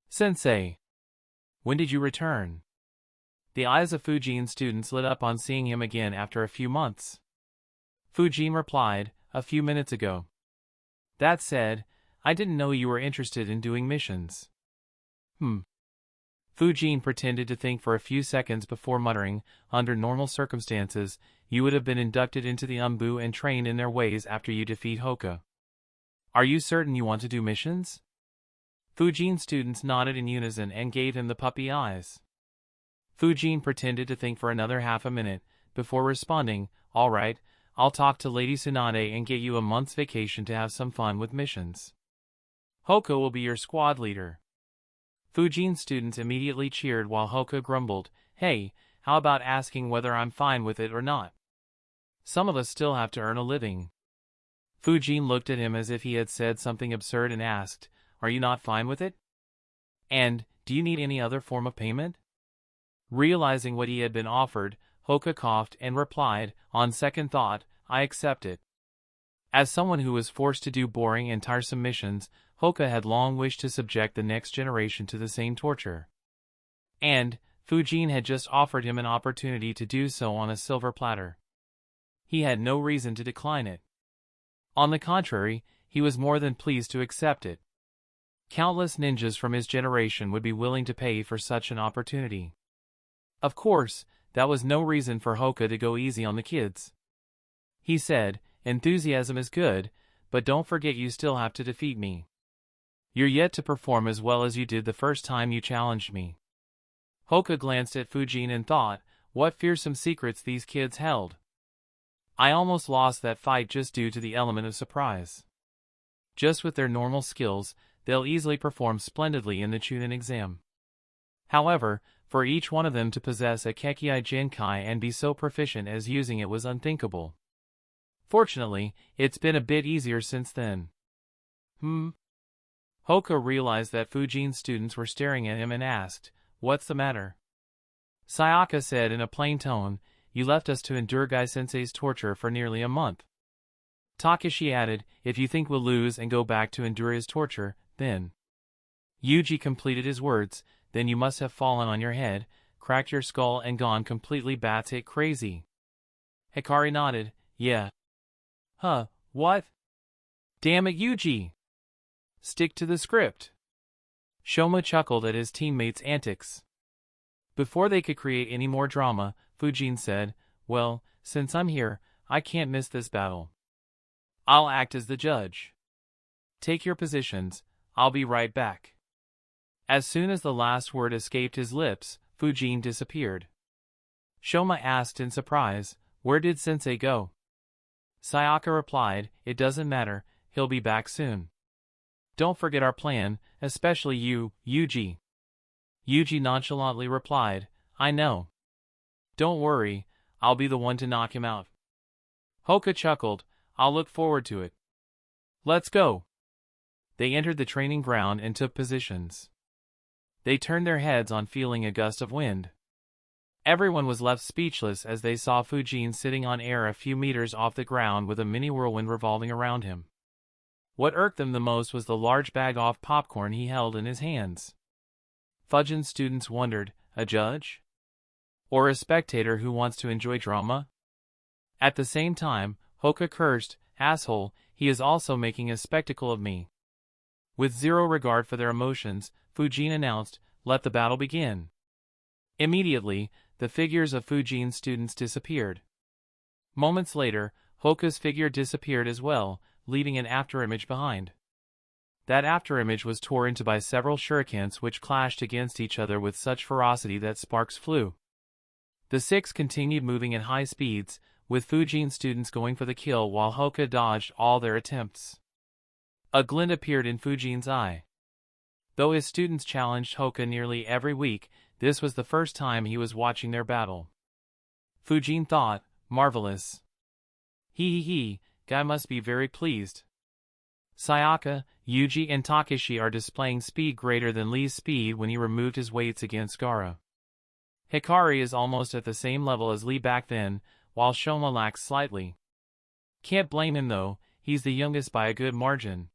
Sensei, when did you return? The eyes of Fujene's students lit up on seeing him again after a few months. Fujene replied, a few minutes ago. That said, I didn't know you were interested in doing missions. Fujene pretended to think for a few seconds before muttering, under normal circumstances, you would have been inducted into the Umbu and trained in their ways after you defeat Hoka. Are you certain you want to do missions? Fujene's students nodded in unison and gave him the puppy eyes. Fujene pretended to think for another half a minute, before responding, all right, I'll talk to Lady Tsunade and get you a month's vacation to have some fun with missions. Hoka will be your squad leader. Fujene's students immediately cheered while Hoka grumbled, hey, how about asking whether I'm fine with it or not? Some of us still have to earn a living. Fujene looked at him as if he had said something absurd and asked, are you not fine with it? And, do you need any other form of payment? Realizing what he had been offered, Hoka coughed and replied, on second thought, I accept it. As someone who was forced to do boring and tiresome missions, Hoka had long wished to subject the next generation to the same torture. And, Fujene had just offered him an opportunity to do so on a silver platter. He had no reason to decline it. On the contrary, he was more than pleased to accept it. Countless ninjas from his generation would be willing to pay for such an opportunity. Of course, that was no reason for Hoka to go easy on the kids. He said, enthusiasm is good, but don't forget you still have to defeat me. You're yet to perform as well as you did the first time you challenged me. Hoka glanced at Fujene and thought, what fearsome secrets these kids held. I almost lost that fight just due to the element of surprise. Just with their normal skills, they'll easily perform splendidly in the Chunin exam. However, for each one of them to possess a Kekei Genkai and be so proficient as using it was unthinkable. Fortunately, it's been a bit easier since then. Hoka realized that Fujene's students were staring at him and asked, what's the matter? Sayaka said in a plain tone, you left us to endure Gai-sensei's torture for nearly a month. Takashi added, if you think we'll lose and go back to endure his torture, then. Yuji completed his words, then you must have fallen on your head, cracked your skull and gone completely bat-hit crazy. Hikari nodded, yeah. Huh, what? Damn it, Yuji! Stick to the script. Shoma chuckled at his teammates' antics. Before they could create any more drama, Fujene said, well, since I'm here, I can't miss this battle. I'll act as the judge. Take your positions, I'll be right back. As soon as the last word escaped his lips, Fujene disappeared. Shoma asked in surprise, where did Sensei go? Sayaka replied, it doesn't matter, he'll be back soon. Don't forget our plan, especially you, Yuji. Yuji nonchalantly replied, I know. Don't worry, I'll be the one to knock him out. Hoka chuckled, I'll look forward to it. Let's go. They entered the training ground and took positions. They turned their heads on feeling a gust of wind. Everyone was left speechless as they saw Fujene sitting on air a few meters off the ground with a mini whirlwind revolving around him. What irked them the most was the large bag of popcorn he held in his hands. Fujene's students wondered, a judge? Or a spectator who wants to enjoy drama? At the same time, Hoka cursed, asshole, he is also making a spectacle of me. With zero regard for their emotions, Fujene announced, let the battle begin. Immediately, the figures of Fujene's students disappeared. Moments later, Hoka's figure disappeared as well, leaving an afterimage behind. That afterimage was torn into by several shurikens which clashed against each other with such ferocity that sparks flew. The six continued moving at high speeds, with Fujene's students going for the kill while Hoka dodged all their attempts. A glint appeared in Fujene's eye. Though his students challenged Hoka nearly every week, this was the first time he was watching their battle. Fujene thought, marvelous. He, guy must be very pleased. Sayaka, Yuji and Takashi are displaying speed greater than Lee's speed when he removed his weights against Gaara. Hikari is almost at the same level as Lee back then, while Shoma lacks slightly. Can't blame him though, he's the youngest by a good margin.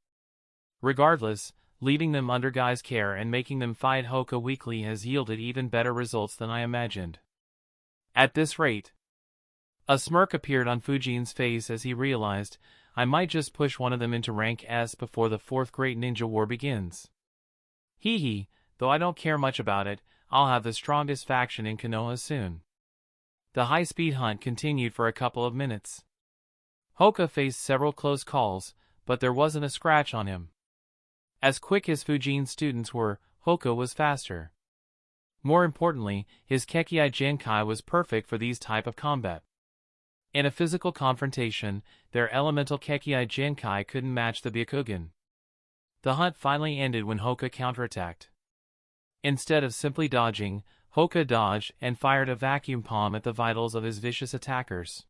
Regardless, leaving them under Guy's care and making them fight Hoka weekly has yielded even better results than I imagined. At this rate. A smirk appeared on Fujine's face as he realized, I might just push one of them into rank S before the 4th Great Ninja War begins. Hee, though I don't care much about it, I'll have the strongest faction in Konoha soon. The high-speed hunt continued for a couple of minutes. Hoka faced several close calls, but there wasn't a scratch on him. As quick as Fujine's students were, Hoka was faster. More importantly, his Kekkei Genkai was perfect for these type of combat. In a physical confrontation, their elemental Kekkei Genkai couldn't match the Byakugan. The hunt finally ended when Hoka counterattacked. Instead of simply dodging, Hoka dodged and fired a vacuum palm at the vitals of his vicious attackers.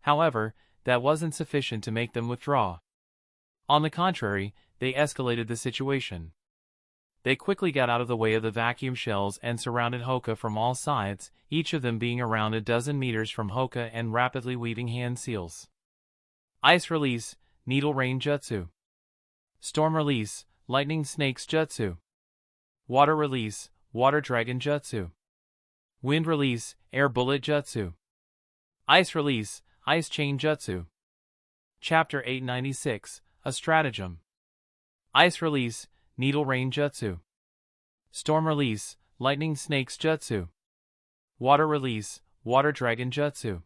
However, that wasn't sufficient to make them withdraw. On the contrary, they escalated the situation. They quickly got out of the way of the vacuum shells and surrounded Hoka from all sides, each of them being around a dozen meters from Hoka and rapidly weaving hand seals. Ice Release, Needle Rain Jutsu. Storm Release, Lightning Snakes Jutsu. Water Release, Water Dragon Jutsu. Wind Release, Air Bullet Jutsu. Ice Release, Ice Chain Jutsu. Chapter 896, A Stratagem. Ice Release, Needle Rain Jutsu. Storm Release, Lightning Snakes Jutsu. Water Release, Water Dragon Jutsu.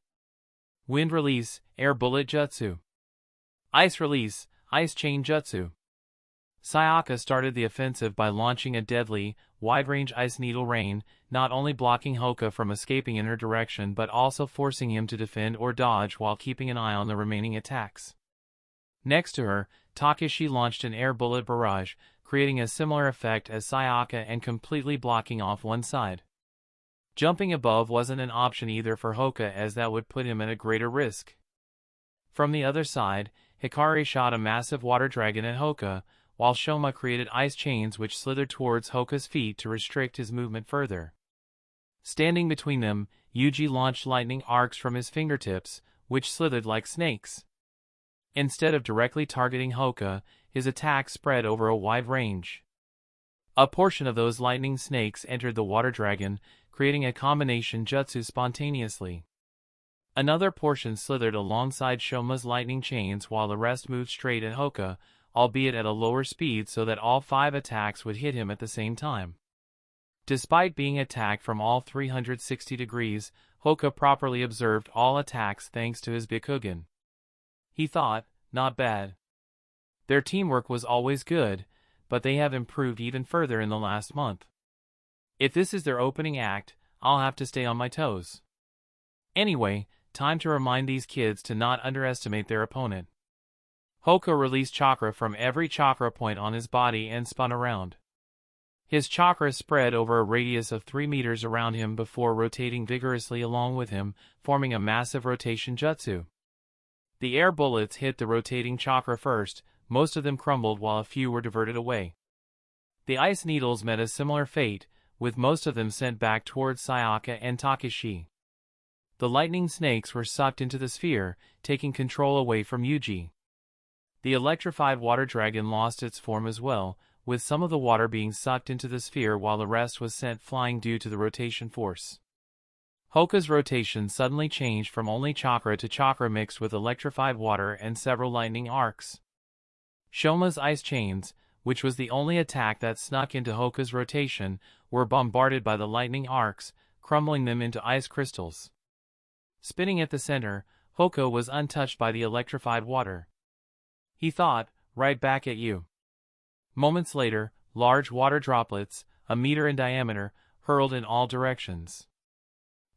Wind Release, Air Bullet Jutsu. Ice Release, Ice Chain Jutsu. Sayaka started the offensive by launching a deadly, wide-range Ice Needle Rain, not only blocking Hoka from escaping in her direction but also forcing him to defend or dodge while keeping an eye on the remaining attacks. Next to her, Takashi launched an Air Bullet Barrage, creating a similar effect as Sayaka and completely blocking off one side. Jumping above wasn't an option either for Hoka as that would put him at a greater risk. From the other side, Hikari shot a massive water dragon at Hoka, while Shoma created ice chains which slithered towards Hoka's feet to restrict his movement further. Standing between them, Yuji launched lightning arcs from his fingertips, which slithered like snakes. Instead of directly targeting Hoka, his attack spread over a wide range. A portion of those lightning snakes entered the water dragon, creating a combination jutsu spontaneously. Another portion slithered alongside Shoma's lightning chains while the rest moved straight at Hoka, albeit at a lower speed so that all 5 attacks would hit him at the same time. Despite being attacked from all 360 degrees, Hoka properly observed all attacks thanks to his Byakugan. He thought, not bad. Their teamwork was always good, but they have improved even further in the last month. If this is their opening act, I'll have to stay on my toes. Anyway, time to remind these kids to not underestimate their opponent. Hoka released chakra from every chakra point on his body and spun around. His chakra spread over a radius of 3 meters around him before rotating vigorously along with him, forming a massive rotation jutsu. The air bullets hit the rotating chakra first, most of them crumbled while a few were diverted away. The ice needles met a similar fate, with most of them sent back towards Sayaka and Takashi. The lightning snakes were sucked into the sphere, taking control away from Yuji. The electrified water dragon lost its form as well, with some of the water being sucked into the sphere while the rest was sent flying due to the rotation force. Hoka's rotation suddenly changed from only chakra to chakra mixed with electrified water and several lightning arcs. Shoma's ice chains, which was the only attack that snuck into Hoka's rotation, were bombarded by the lightning arcs, crumbling them into ice crystals. Spinning at the center, Hoka was untouched by the electrified water. He thought, right back at you. Moments later, large water droplets, a meter in diameter, hurled in all directions.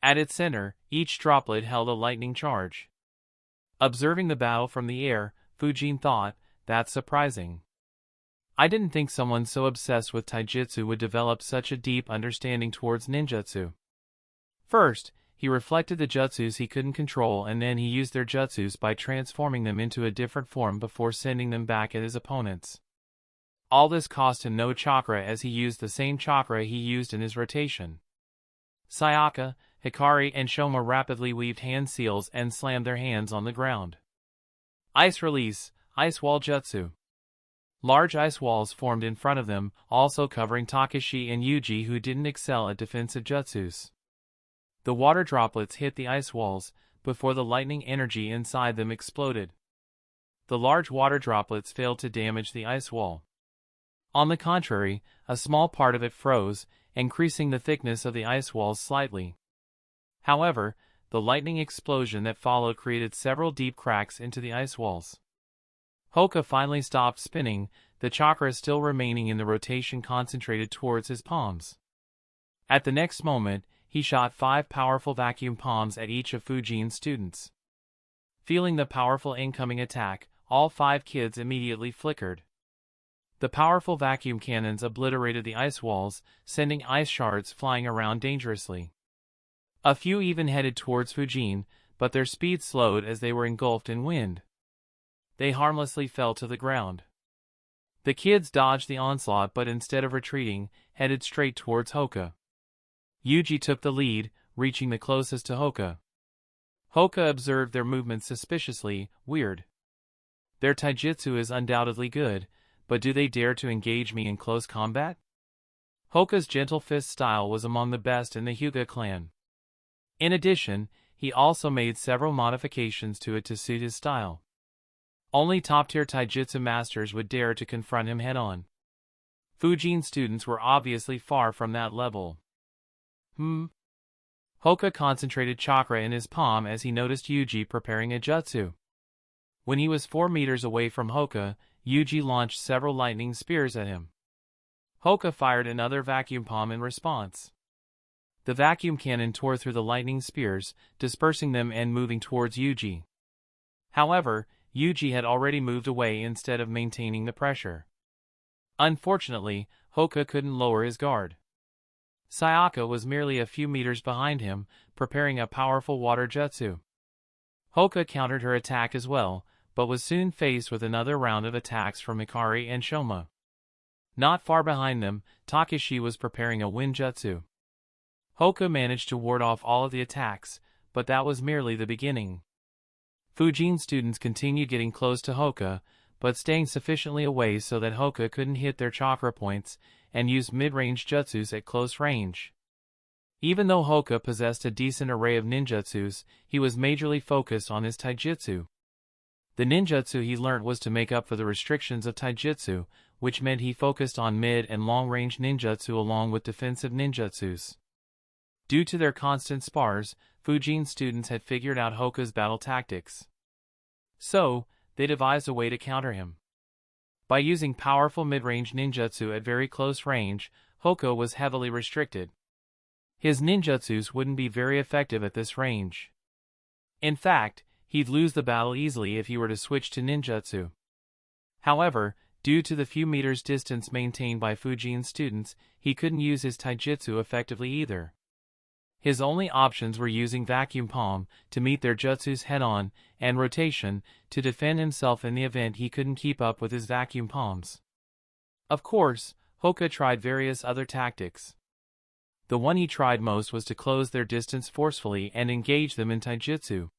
At its center, each droplet held a lightning charge. Observing the battle from the air, Fujene thought, that's surprising. I didn't think someone so obsessed with taijutsu would develop such a deep understanding towards ninjutsu. First, He reflected the jutsus he couldn't control, and then he used their jutsus by transforming them into a different form before sending them back at his opponents. All this cost him no chakra, as he used the same chakra he used in his rotation. Sayaka, Hikari, and Shoma rapidly weaved hand seals and slammed their hands on the ground. Ice release, ice wall jutsu. Large ice walls formed in front of them, also covering Kakashi and Yuji, who didn't excel at defensive jutsus. The water droplets hit the ice walls before the lightning energy inside them exploded. The large water droplets failed to damage the ice wall. On the contrary, a small part of it froze, increasing the thickness of the ice walls slightly. However, the lightning explosion that followed created several deep cracks into the ice walls. Hoka finally stopped spinning, the chakra still remaining in the rotation concentrated towards his palms. At the next moment, he shot 5 powerful vacuum palms at each of Fujine's students. Feeling the powerful incoming attack, all 5 kids immediately flickered. The powerful vacuum cannons obliterated the ice walls, sending ice shards flying around dangerously. A few even headed towards Fujine, but their speed slowed as they were engulfed in wind. They harmlessly fell to the ground. The kids dodged the onslaught, but instead of retreating, headed straight towards Hoka. Yuji took the lead, reaching the closest to Hoka. Hoka observed their movements suspiciously. Weird. Their taijutsu is undoubtedly good, but do they dare to engage me in close combat? Hoka's gentle fist style was among the best in the Hyuga clan. In addition, he also made several modifications to it to suit his style. Only top-tier taijutsu masters would dare to confront him head-on. Fujine's students were obviously far from that level. Hoka concentrated chakra in his palm as he noticed Yuji preparing a jutsu. When he was 4 meters away from Hoka, Yuji launched several lightning spears at him. Hoka fired another vacuum palm in response. The vacuum cannon tore through the lightning spears, dispersing them and moving towards Yuji. However, Yuji had already moved away instead of maintaining the pressure. Unfortunately, Hoka couldn't lower his guard. Sayaka was merely a few meters behind him, preparing a powerful water jutsu. Hoka countered her attack as well, but was soon faced with another round of attacks from Hikari and Shoma. Not far behind them, Kakashi was preparing a wind jutsu. Hoka managed to ward off all of the attacks, but that was merely the beginning. Fujine's students continued getting close to Hoka, but staying sufficiently away so that Hoka couldn't hit their chakra points, and used mid-range jutsus at close range. Even though Hoka possessed a decent array of ninjutsus, he was majorly focused on his taijutsu. The ninjutsu he learnt was to make up for the restrictions of taijutsu, which meant he focused on mid and long-range ninjutsu along with defensive ninjutsus. Due to their constant spars, Fujine's students had figured out Hoka's battle tactics. So, they devised a way to counter him. By using powerful mid-range ninjutsu at very close range, Hoka was heavily restricted. His ninjutsus wouldn't be very effective at this range. In fact, he'd lose the battle easily if he were to switch to ninjutsu. However, due to the few meters distance maintained by Fujine's students, he couldn't use his taijutsu effectively either. His only options were using vacuum palm to meet their jutsus head-on, and rotation to defend himself in the event he couldn't keep up with his vacuum palms. Of course, Hoka tried various other tactics. The one he tried most was to close their distance forcefully and engage them in taijutsu.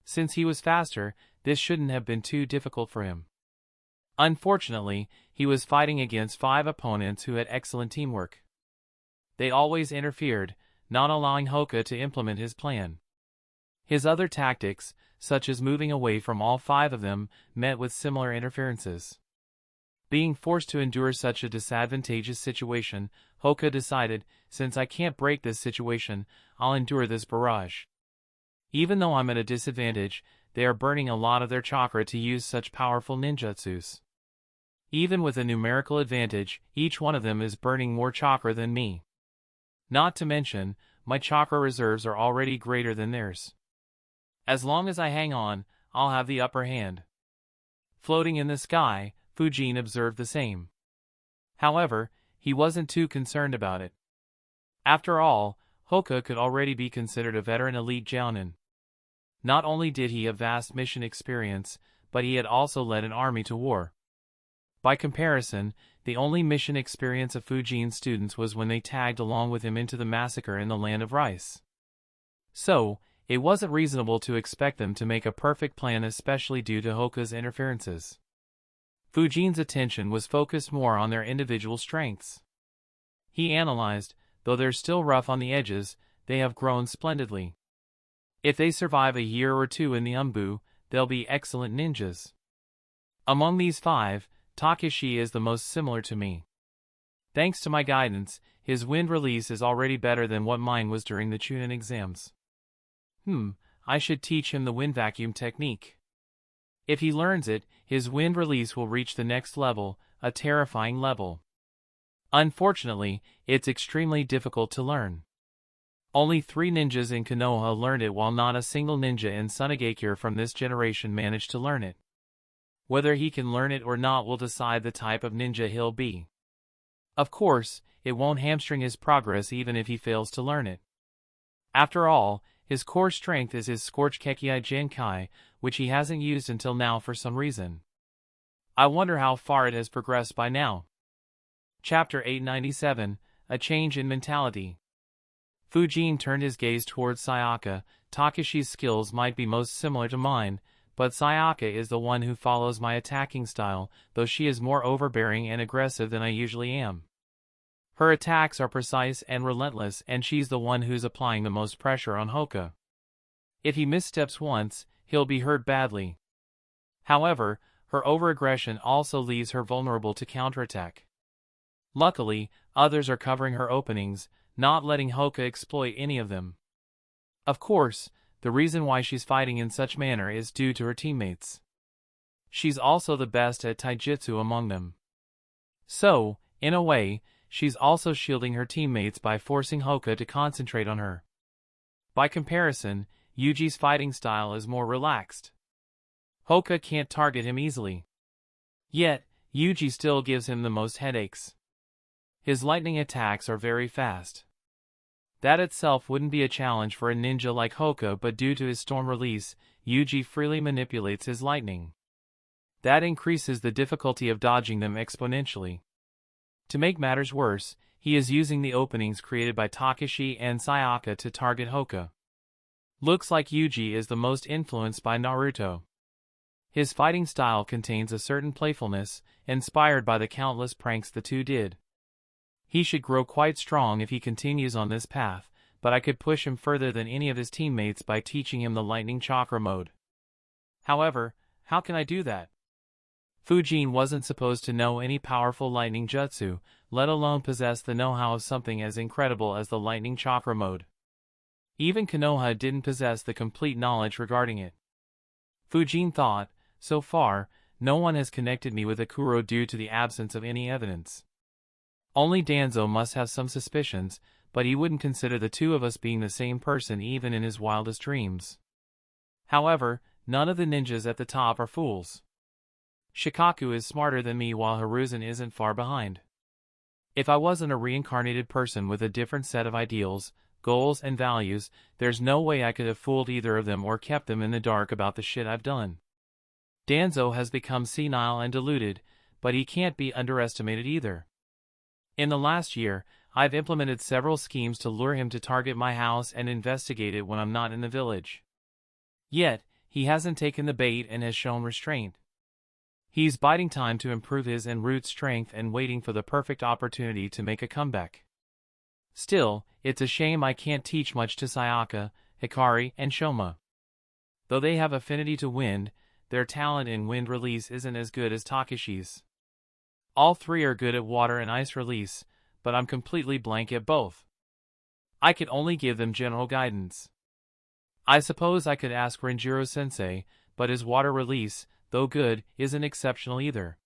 Since he was faster, this shouldn't have been too difficult for him. Unfortunately, he was fighting against 5 opponents who had excellent teamwork. They always interfered, not allowing Hoka to implement his plan. His other tactics, such as moving away from all 5 of them, met with similar interferences. Being forced to endure such a disadvantageous situation, Hoka decided, since I can't break this situation, I'll endure this barrage. Even though I'm at a disadvantage, they are burning a lot of their chakra to use such powerful ninjutsus. Even with a numerical advantage, each one of them is burning more chakra than me. Not to mention, my chakra reserves are already greater than theirs. As long as I hang on, I'll have the upper hand. Floating in the sky, Fujine observed the same. However, he wasn't too concerned about it. After all, Hoka could already be considered a veteran elite Genin. Not only did he have vast mission experience, but he had also led an army to war. By comparison, the only mission experience of Fujine's students was when they tagged along with him into the massacre in the Land of Rice. So, it wasn't reasonable to expect them to make a perfect plan, especially due to Hoka's interferences. Fujine's attention was focused more on their individual strengths. He analyzed, though they're still rough on the edges, they have grown splendidly. If they survive a year or two in the Umbu, they'll be excellent ninjas. Among these 5, Kakashi is the most similar to me. Thanks to my guidance, his wind release is already better than what mine was during the Chunin exams. I should teach him the wind vacuum technique. If he learns it, his wind release will reach the next level, a terrifying level. Unfortunately, it's extremely difficult to learn. Only 3 ninjas in Konoha learned it, while not a single ninja in Tsunade from this generation managed to learn it. Whether he can learn it or not will decide the type of ninja he'll be. Of course, it won't hamstring his progress even if he fails to learn it. After all, his core strength is his Scorch Kekkei Genkai, which he hasn't used until now for some reason. I wonder how far it has progressed by now. Chapter 897, A Change in Mentality. Fujine turned his gaze towards Sayaka. Takashi's skills might be most similar to mine, but Sayaka is the one who follows my attacking style, though she is more overbearing and aggressive than I usually am. Her attacks are precise and relentless, and she's the one who's applying the most pressure on Hoka. If he missteps once, he'll be hurt badly. However, her overaggression also leaves her vulnerable to counterattack. Luckily, others are covering her openings, not letting Hoka exploit any of them. Of course, the reason why she's fighting in such manner is due to her teammates. She's also the best at taijutsu among them. So, in a way, she's also shielding her teammates by forcing Hoka to concentrate on her. By comparison, Yuji's fighting style is more relaxed. Hoka can't target him easily. Yet, Yuji still gives him the most headaches. His lightning attacks are very fast. That itself wouldn't be a challenge for a ninja like Hoka, but due to his storm release, Yuji freely manipulates his lightning. That increases the difficulty of dodging them exponentially. To make matters worse, he is using the openings created by Kakashi and Sayaka to target Hoka. Looks like Yuji is the most influenced by Naruto. His fighting style contains a certain playfulness, inspired by the countless pranks the two did. He should grow quite strong if he continues on this path, but I could push him further than any of his teammates by teaching him the lightning chakra mode. However, how can I do that? Fujine wasn't supposed to know any powerful lightning jutsu, let alone possess the know-how of something as incredible as the lightning chakra mode. Even Konoha didn't possess the complete knowledge regarding it. Fujine thought, so far, no one has connected me with Akuro due to the absence of any evidence. Only Danzo must have some suspicions, but he wouldn't consider the two of us being the same person even in his wildest dreams. However, none of the ninjas at the top are fools. Shikaku is smarter than me, while Hiruzen isn't far behind. If I wasn't a reincarnated person with a different set of ideals, goals and values, there's no way I could have fooled either of them or kept them in the dark about the shit I've done. Danzo has become senile and deluded, but he can't be underestimated either. In the last year, I've implemented several schemes to lure him to target my house and investigate it when I'm not in the village. Yet, he hasn't taken the bait and has shown restraint. He's biding time to improve his en route strength and waiting for the perfect opportunity to make a comeback. Still, it's a shame I can't teach much to Sayaka, Hikari, and Shoma. Though they have affinity to wind, their talent in wind release isn't as good as Takashi's. All 3 are good at water and ice release, but I'm completely blank at both. I can only give them general guidance. I suppose I could ask Renjiro-sensei, but his water release, though good, isn't exceptional either.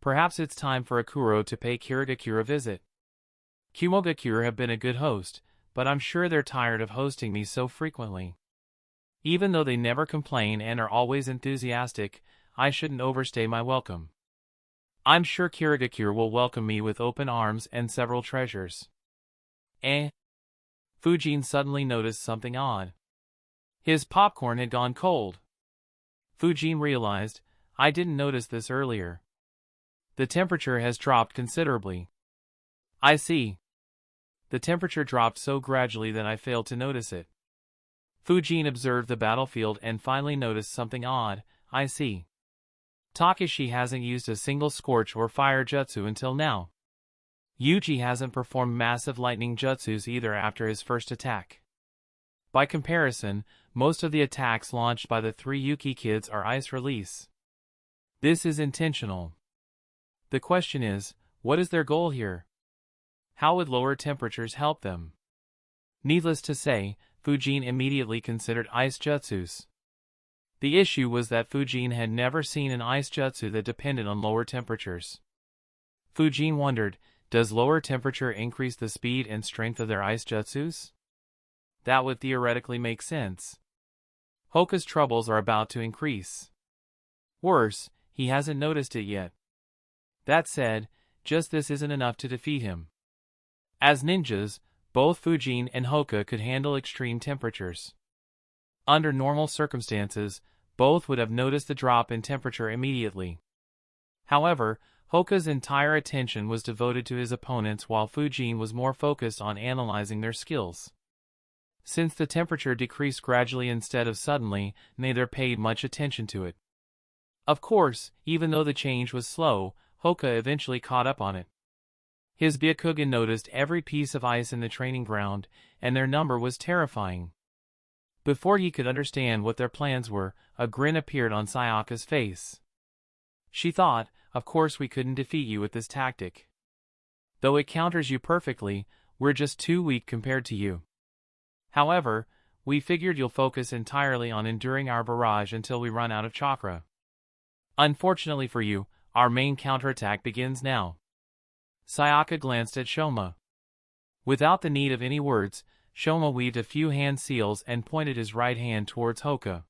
Perhaps it's time for Akuro to pay Kirigakure a visit. Kumogakure have been a good host, but I'm sure they're tired of hosting me so frequently. Even though they never complain and are always enthusiastic, I shouldn't overstay my welcome. I'm sure Kirigakure will welcome me with open arms and several treasures. Fujene suddenly noticed something odd. His popcorn had gone cold. Fujene realized, I didn't notice this earlier. The temperature has dropped considerably. I see. The temperature dropped so gradually that I failed to notice it. Fujene observed the battlefield and finally noticed something odd. I see. Kakashi hasn't used a single scorch or fire jutsu until now. Yuji hasn't performed massive lightning jutsus either after his first attack. By comparison, most of the attacks launched by the three Yuki kids are ice release. This is intentional. The question is, what is their goal here? How would lower temperatures help them? Needless to say, Fujene immediately considered ice jutsus. The issue was that Fujene had never seen an ice jutsu that depended on lower temperatures. Fujene wondered, does lower temperature increase the speed and strength of their ice jutsus? That would theoretically make sense. Hoka's troubles are about to increase. Worse, he hasn't noticed it yet. That said, just this isn't enough to defeat him. As ninjas, both Fujene and Hoka could handle extreme temperatures. Under normal circumstances, both would have noticed the drop in temperature immediately. However, Hoka's entire attention was devoted to his opponents while Fujene was more focused on analyzing their skills. Since the temperature decreased gradually instead of suddenly, neither paid much attention to it. Of course, even though the change was slow, Hoka eventually caught up on it. His Byakugan noticed every piece of ice in the training ground, and their number was terrifying. Before he could understand what their plans were, a grin appeared on Sayaka's face. She thought, of course we couldn't defeat you with this tactic. Though it counters you perfectly, we're just too weak compared to you. However, we figured you'll focus entirely on enduring our barrage until we run out of chakra. Unfortunately for you, our main counterattack begins now. Sayaka glanced at Shoma. Without the need of any words, Shoma weaved a few hand seals and pointed his right hand towards Hoka.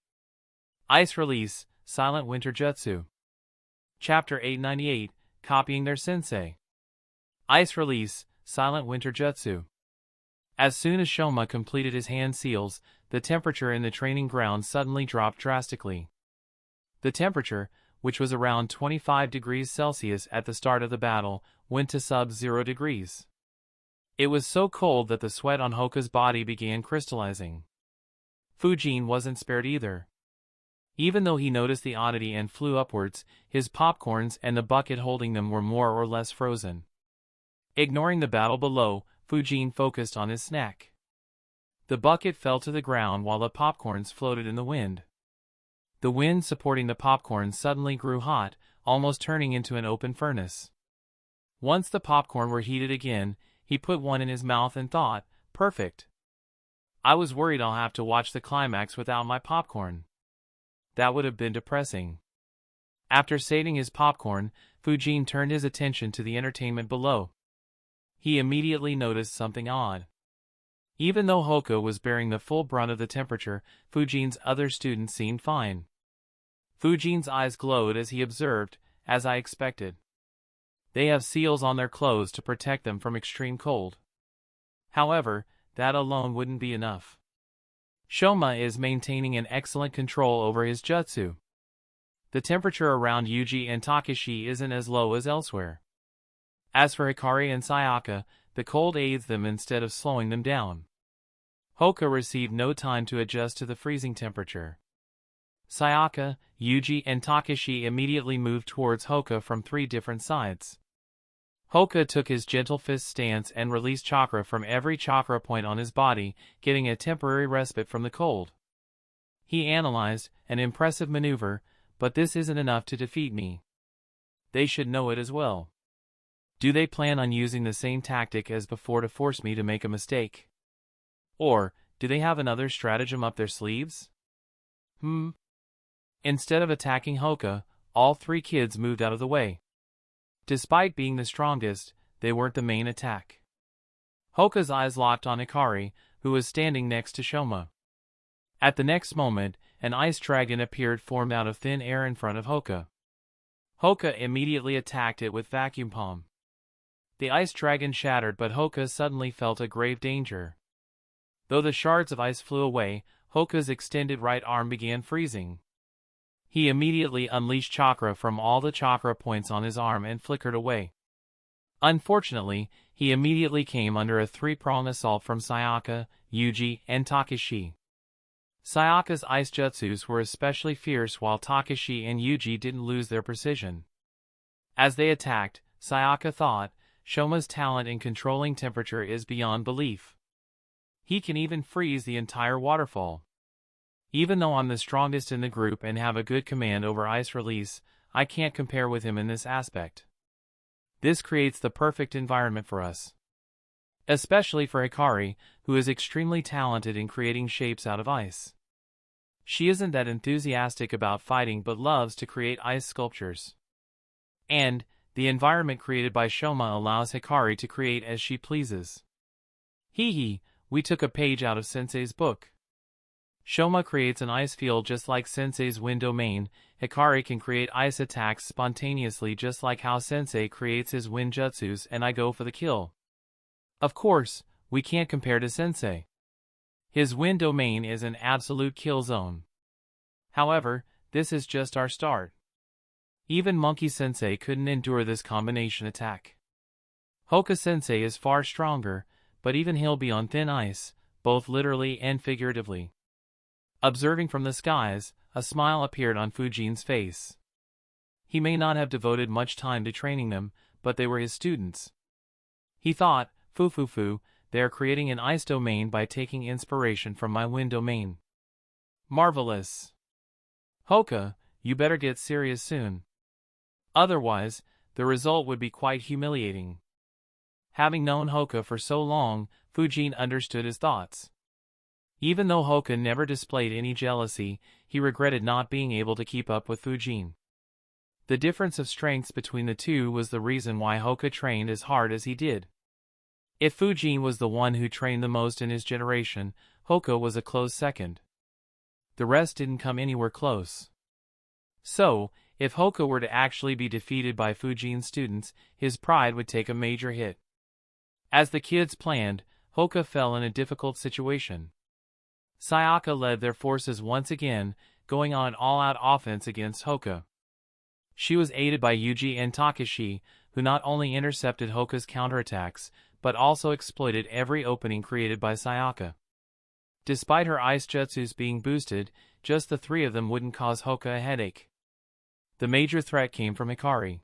Ice Release, Silent Winter Jutsu. Chapter 898, Copying Their Sensei. Ice Release, Silent Winter Jutsu. As soon as Shoma completed his hand seals, the temperature in the training ground suddenly dropped drastically. The temperature, which was around 25 degrees Celsius at the start of the battle, went to sub-0 degrees. It was so cold that the sweat on Hoka's body began crystallizing. Fujene wasn't spared either. Even though he noticed the oddity and flew upwards, his popcorns and the bucket holding them were more or less frozen. Ignoring the battle below, Fujene focused on his snack. The bucket fell to the ground while the popcorns floated in the wind. The wind supporting the popcorn suddenly grew hot, almost turning into an open furnace. Once the popcorn were heated again, he put one in his mouth and thought, perfect. I was worried I'll have to watch the climax without my popcorn. That would have been depressing. After sating his popcorn, Fujene turned his attention to the entertainment below. He immediately noticed something odd. Even though Hoka was bearing the full brunt of the temperature, Fujine's other students seemed fine. Fujine's eyes glowed as he observed, as I expected. They have seals on their clothes to protect them from extreme cold. However, that alone wouldn't be enough. Shoma is maintaining an excellent control over his jutsu. The temperature around Yuji and Kakashi isn't as low as elsewhere. As for Hikari and Sayaka, the cold aids them instead of slowing them down. Hoka received no time to adjust to the freezing temperature. Sayaka, Yuji, and Kakashi immediately moved towards Hoka from 3 different sides. Hoka took his gentle fist stance and released chakra from every chakra point on his body, getting a temporary respite from the cold. He analyzed, an impressive maneuver, but this isn't enough to defeat me. They should know it as well. Do they plan on using the same tactic as before to force me to make a mistake? Or, do they have another stratagem up their sleeves? Instead of attacking Hoka, all 3 kids moved out of the way. Despite being the strongest, they weren't the main attack. Hoka's eyes locked on Hikari, who was standing next to Shoma. At the next moment, an ice dragon appeared formed out of thin air in front of Hoka. Hoka immediately attacked it with vacuum palm. The ice dragon shattered, but Hoka suddenly felt a grave danger. Though the shards of ice flew away, Hoka's extended right arm began freezing. He immediately unleashed chakra from all the chakra points on his arm and flickered away. Unfortunately, he immediately came under a three-pronged assault from Sayaka, Yuji, and Takashi. Sayaka's ice jutsus were especially fierce while Takashi and Yuji didn't lose their precision. As they attacked, Sayaka thought, Shoma's talent in controlling temperature is beyond belief. He can even freeze the entire waterfall. Even though I'm the strongest in the group and have a good command over ice release, I can't compare with him in this aspect. This creates the perfect environment for us. Especially for Hikari, who is extremely talented in creating shapes out of ice. She isn't that enthusiastic about fighting but loves to create ice sculptures. And, the environment created by Shoma allows Hikari to create as she pleases. Hee, we took a page out of Sensei's book. Shoma creates an ice field just like Sensei's wind domain. Hikari can create ice attacks spontaneously just like how Sensei creates his wind jutsus, and I go for the kill. Of course, we can't compare to Sensei. His wind domain is an absolute kill zone. However, this is just our start. Even Monkey Sensei couldn't endure this combination attack. Hoka Sensei is far stronger, but even he'll be on thin ice, both literally and figuratively. Observing from the skies, a smile appeared on Fujine's face. He may not have devoted much time to training them, but they were his students. He thought, Fu, they are creating an ice domain by taking inspiration from my wind domain. Marvelous. Hoka, you better get serious soon. Otherwise, the result would be quite humiliating. Having known Hoka for so long, Fujine understood his thoughts. Even though Hoka never displayed any jealousy, he regretted not being able to keep up with Fujine. The difference of strengths between the two was the reason why Hoka trained as hard as he did. If Fujine was the one who trained the most in his generation, Hoka was a close second. The rest didn't come anywhere close. So, if Hoka were to actually be defeated by Fujine's students, his pride would take a major hit. As the kids planned, Hoka fell in a difficult situation. Sayaka led their forces once again, going on an all-out offense against Hoka. She was aided by Yuji and Takashi, who not only intercepted Hoka's counterattacks, but also exploited every opening created by Sayaka. Despite her ice jutsus being boosted, just the three of them wouldn't cause Hoka a headache. The major threat came from Hikari.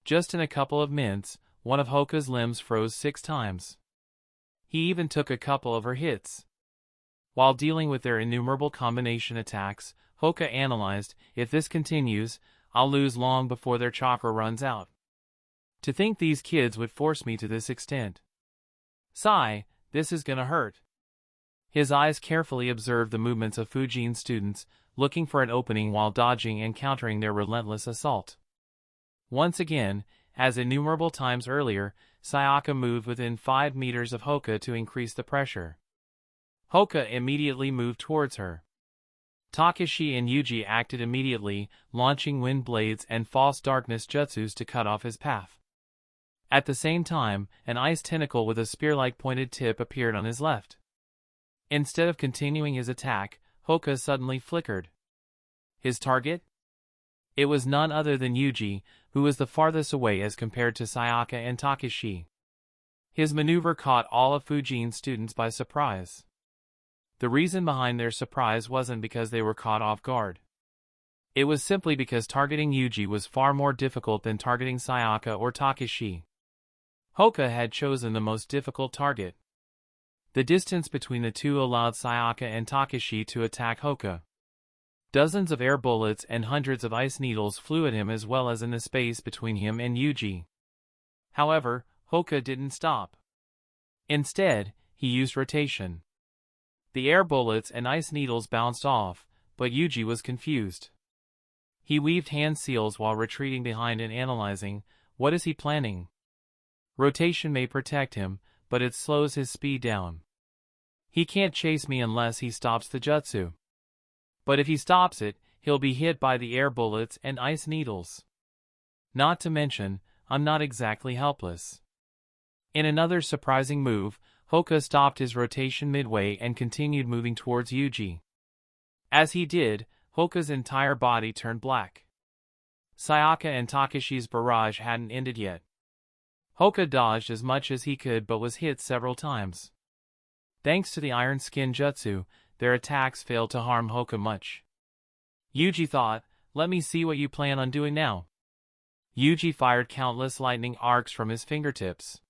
Just in a couple of minutes, one of Hoka's limbs froze 6 times. He even took a couple of her hits. While dealing with their innumerable combination attacks, Hoka analyzed, if this continues, I'll lose long before their chakra runs out. To think these kids would force me to this extent. Sigh, this is gonna hurt. His eyes carefully observed the movements of Fujine's students, looking for an opening while dodging and countering their relentless assault. Once again, as innumerable times earlier, Sayaka moved within 5 meters of Hoka to increase the pressure. Hoka immediately moved towards her. Takashi and Yuji acted immediately, launching wind blades and false darkness jutsus to cut off his path. At the same time, an ice tentacle with a spear-like pointed tip appeared on his left. Instead of continuing his attack, Hoka suddenly flickered. His target? It was none other than Yuji, who was the farthest away as compared to Sayaka and Takashi. His maneuver caught all of Fujine's students by surprise. The reason behind their surprise wasn't because they were caught off guard. It was simply because targeting Yuji was far more difficult than targeting Sayaka or Takashi. Hoka had chosen the most difficult target. The distance between the two allowed Sayaka and Takashi to attack Hoka. Dozens of air bullets and hundreds of ice needles flew at him as well as in the space between him and Yuji. However, Hoka didn't stop. Instead, he used rotation. The air bullets and ice needles bounced off, but Yuji was confused. He weaved hand seals while retreating behind and analyzing, what is he planning? Rotation may protect him, but it slows his speed down. He can't chase me unless he stops the jutsu. But if he stops it, he'll be hit by the air bullets and ice needles. Not to mention, I'm not exactly helpless. In another surprising move, Hoka stopped his rotation midway and continued moving towards Yuji. As he did, Hoka's entire body turned black. Sayaka and Takashi's barrage hadn't ended yet. Hoka dodged as much as he could but was hit several times. Thanks to the Iron Skin Jutsu, their attacks failed to harm Hoka much. Yuji thought, "Let me see what you plan on doing now." Yuji fired countless lightning arcs from his fingertips.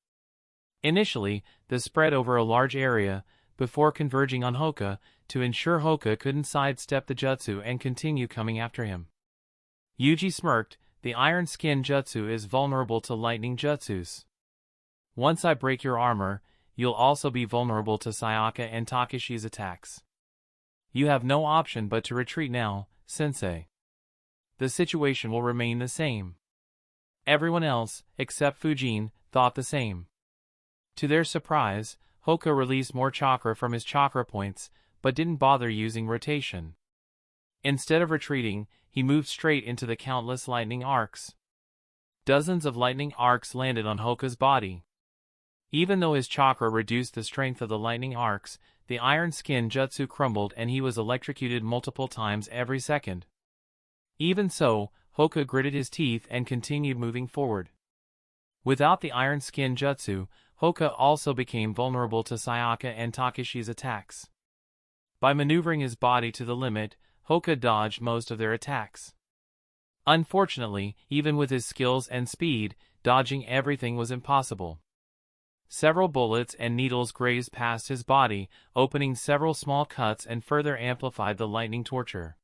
Initially, they spread over a large area, before converging on Hoka, to ensure Hoka couldn't sidestep the jutsu and continue coming after him. Yuji smirked, "The Iron Skin Jutsu is vulnerable to lightning jutsus. Once I break your armor, you'll also be vulnerable to Sayaka and Takashi's attacks. You have no option but to retreat now, sensei. The situation will remain the same." Everyone else, except Fujene, thought the same. To their surprise, Hoka released more chakra from his chakra points, but didn't bother using rotation. Instead of retreating, he moved straight into the countless lightning arcs. Dozens of lightning arcs landed on Hoka's body. Even though his chakra reduced the strength of the lightning arcs, the Iron Skin Jutsu crumbled and he was electrocuted multiple times every second. Even so, Hoka gritted his teeth and continued moving forward. Without the Iron Skin Jutsu, Hoka also became vulnerable to Sayaka and Takashi's attacks. By maneuvering his body to the limit, Hoka dodged most of their attacks. Unfortunately, even with his skills and speed, dodging everything was impossible. Several bullets and needles grazed past his body, opening several small cuts and further amplified the lightning torture.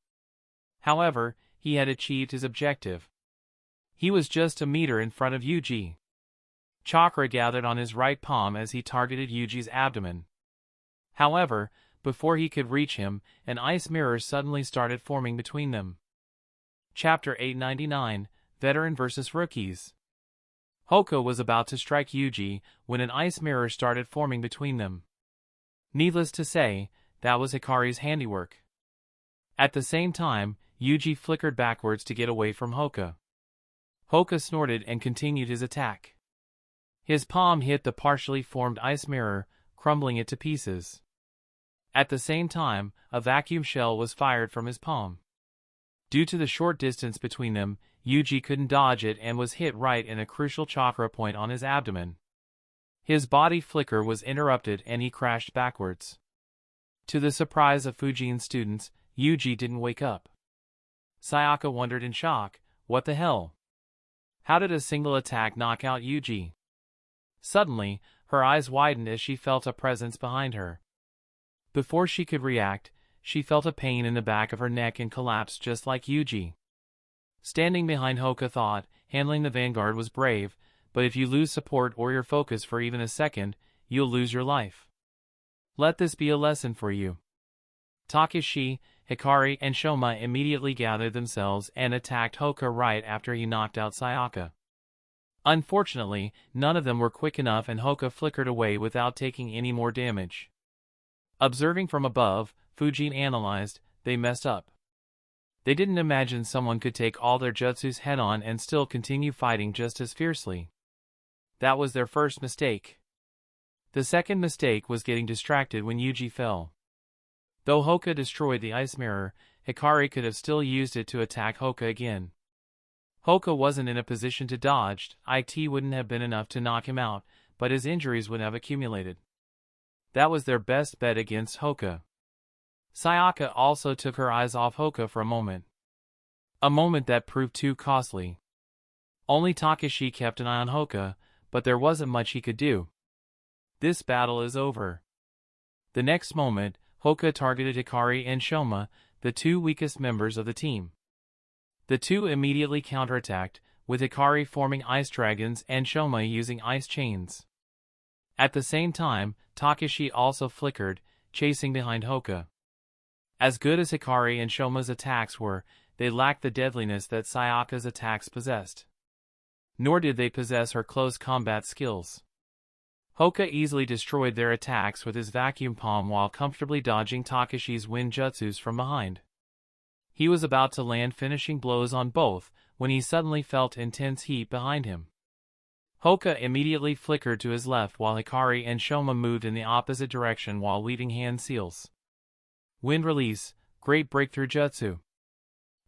However, he had achieved his objective. He was just a meter in front of Yuji. Chakra gathered on his right palm as he targeted Yuji's abdomen. However, before he could reach him, an ice mirror suddenly started forming between them. Chapter 899, Veteran vs. Rookies. Hoka was about to strike Yuji when an ice mirror started forming between them. Needless to say, that was Hikari's handiwork. At the same time, Yuji flickered backwards to get away from Hoka. Hoka snorted and continued his attack. His palm hit the partially formed ice mirror, crumbling it to pieces. At the same time, a vacuum shell was fired from his palm. Due to the short distance between them, Yuji couldn't dodge it and was hit right in a crucial chakra point on his abdomen. His body flicker was interrupted and he crashed backwards. To the surprise of Fujine's students, Yuji didn't wake up. Sayaka wondered in shock, "What the hell? How did a single attack knock out Yuji?" Suddenly, her eyes widened as she felt a presence behind her. Before she could react, she felt a pain in the back of her neck and collapsed just like Yuji. Standing behind Hoka thought, handling the vanguard was brave, but if you lose support or your focus for even a second, you'll lose your life. Let this be a lesson for you. Takashi, Hikari, and Shoma immediately gathered themselves and attacked Hoka right after he knocked out Sayaka. Unfortunately, none of them were quick enough and Hoka flickered away without taking any more damage. Observing from above, Fujene analyzed, they messed up. They didn't imagine someone could take all their jutsus head-on and still continue fighting just as fiercely. That was their first mistake. The second mistake was getting distracted when Yuji fell. Though Hoka destroyed the ice mirror, Hikari could have still used it to attack Hoka again. Hoka wasn't in a position to dodge, it wouldn't have been enough to knock him out, but his injuries would have accumulated. That was their best bet against Hoka. Sayaka also took her eyes off Hoka for a moment. A moment that proved too costly. Only Takashi kept an eye on Hoka, but there wasn't much he could do. This battle is over. The next moment, Hoka targeted Hikari and Shoma, the two weakest members of the team. The two immediately counterattacked, with Hikari forming ice dragons and Shoma using ice chains. At the same time, Takashi also flickered, chasing behind Hoka. As good as Hikari and Shoma's attacks were, they lacked the deadliness that Sayaka's attacks possessed. Nor did they possess her close combat skills. Hoka easily destroyed their attacks with his vacuum palm while comfortably dodging Takashi's wind jutsus from behind. He was about to land finishing blows on both, when he suddenly felt intense heat behind him. Hoka immediately flickered to his left while Hikari and Shoma moved in the opposite direction while leading hand seals. Wind release, great breakthrough jutsu.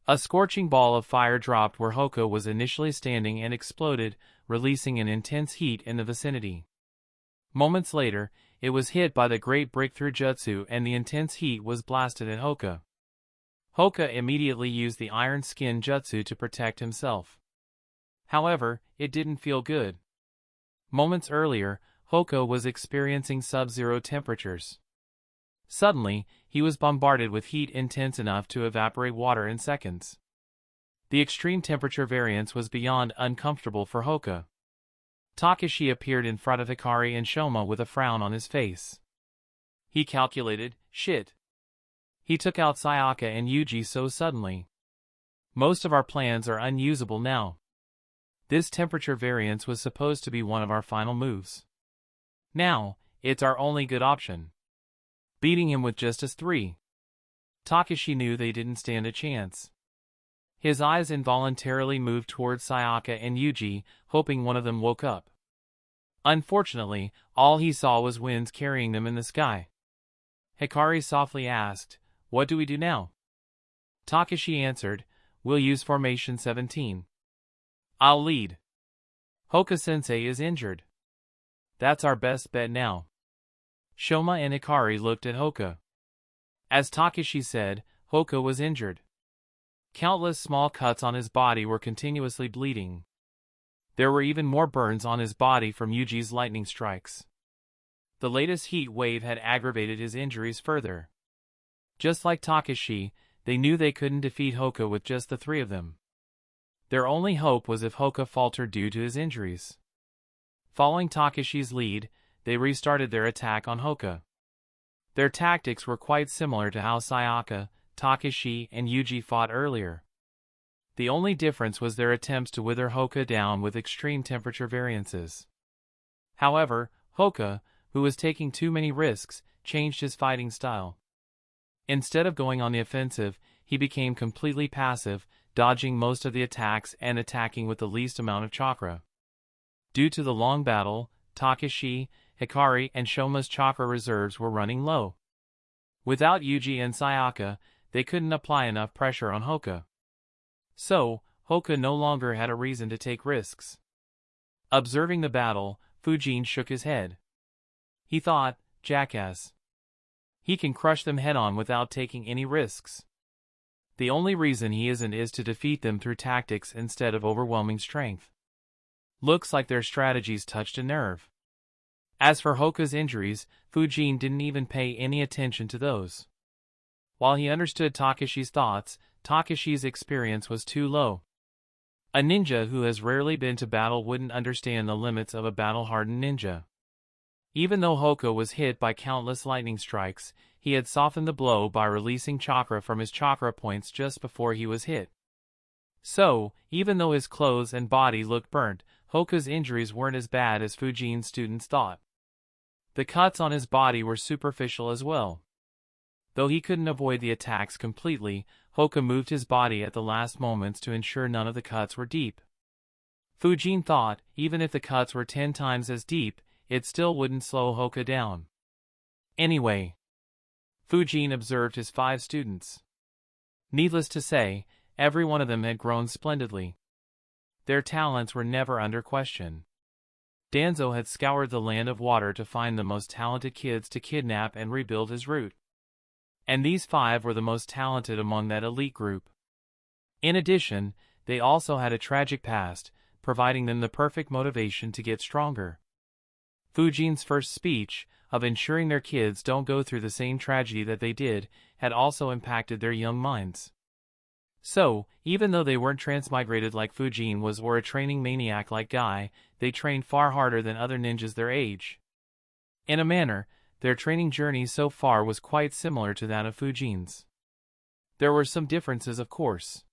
A scorching ball of fire dropped where Hoka was initially standing and exploded, releasing an intense heat in the vicinity. Moments later, it was hit by the great breakthrough jutsu and the intense heat was blasted at Hoka. Hoka immediately used the iron skin jutsu to protect himself. However, it didn't feel good. Moments earlier, Hoka was experiencing sub-zero temperatures. Suddenly, he was bombarded with heat intense enough to evaporate water in seconds. The extreme temperature variance was beyond uncomfortable for Hoka. Kakashi appeared in front of Hikari and Shoma with a frown on his face. He calculated, shit. He took out Sayaka and Yuji so suddenly. Most of our plans are unusable now. This temperature variance was supposed to be one of our final moves. Now, it's our only good option. Beating him with just as 3. Kakashi knew they didn't stand a chance. His eyes involuntarily moved towards Sayaka and Yuji, hoping one of them woke up. Unfortunately, all he saw was winds carrying them in the sky. Hikari softly asked, "What do we do now?" Kakashi answered, "We'll use Formation 17. I'll lead. Hoka-sensei is injured. That's our best bet now." Shoma and Hikari looked at Hoka. As Kakashi said, Hoka was injured. Countless small cuts on his body were continuously bleeding. There were even more burns on his body from Yuji's lightning strikes. The latest heat wave had aggravated his injuries further. Just like Kakashi, they knew they couldn't defeat Hoka with just the 3 of them. Their only hope was if Hoka faltered due to his injuries. Following Takashi's lead, they restarted their attack on Hoka. Their tactics were quite similar to how Sayaka, Kakashi, and Yuji fought earlier. The only difference was their attempts to wither Hoka down with extreme temperature variances. However, Hoka, who was taking too many risks, changed his fighting style. Instead of going on the offensive, he became completely passive, dodging most of the attacks and attacking with the least amount of chakra. Due to the long battle, Kakashi, Hikari, and Shoma's chakra reserves were running low. Without Yuji and Sayaka, they couldn't apply enough pressure on Hoka. So, Hoka no longer had a reason to take risks. Observing the battle, Fujene shook his head. He thought, jackass. He can crush them head-on without taking any risks. The only reason he isn't is to defeat them through tactics instead of overwhelming strength. Looks like their strategies touched a nerve. As for Hoka's injuries, Fujene didn't even pay any attention to those. While he understood Takashi's thoughts, Takashi's experience was too low. A ninja who has rarely been to battle wouldn't understand the limits of a battle-hardened ninja. Even though Hoka was hit by countless lightning strikes, he had softened the blow by releasing chakra from his chakra points just before he was hit. So, even though his clothes and body looked burnt, Hoka's injuries weren't as bad as Fujine's students thought. The cuts on his body were superficial as well. Though he couldn't avoid the attacks completely, Hoka moved his body at the last moments to ensure none of the cuts were deep. Fujene thought, even if the cuts were 10 times as deep, it still wouldn't slow Hoka down. Anyway, Fujene observed his 5 students. Needless to say, every one of them had grown splendidly. Their talents were never under question. Danzo had scoured the land of water to find the most talented kids to kidnap and rebuild his route. And these 5 were the most talented among that elite group. In addition, they also had a tragic past, providing them the perfect motivation to get stronger. Fujine's first speech, of ensuring their kids don't go through the same tragedy that they did, had also impacted their young minds. So, even though they weren't transmigrated like Fujene was or a training maniac like Guy, they trained far harder than other ninjas their age. In a manner, their training journey so far was quite similar to that of Fujine's. There were some differences, of course.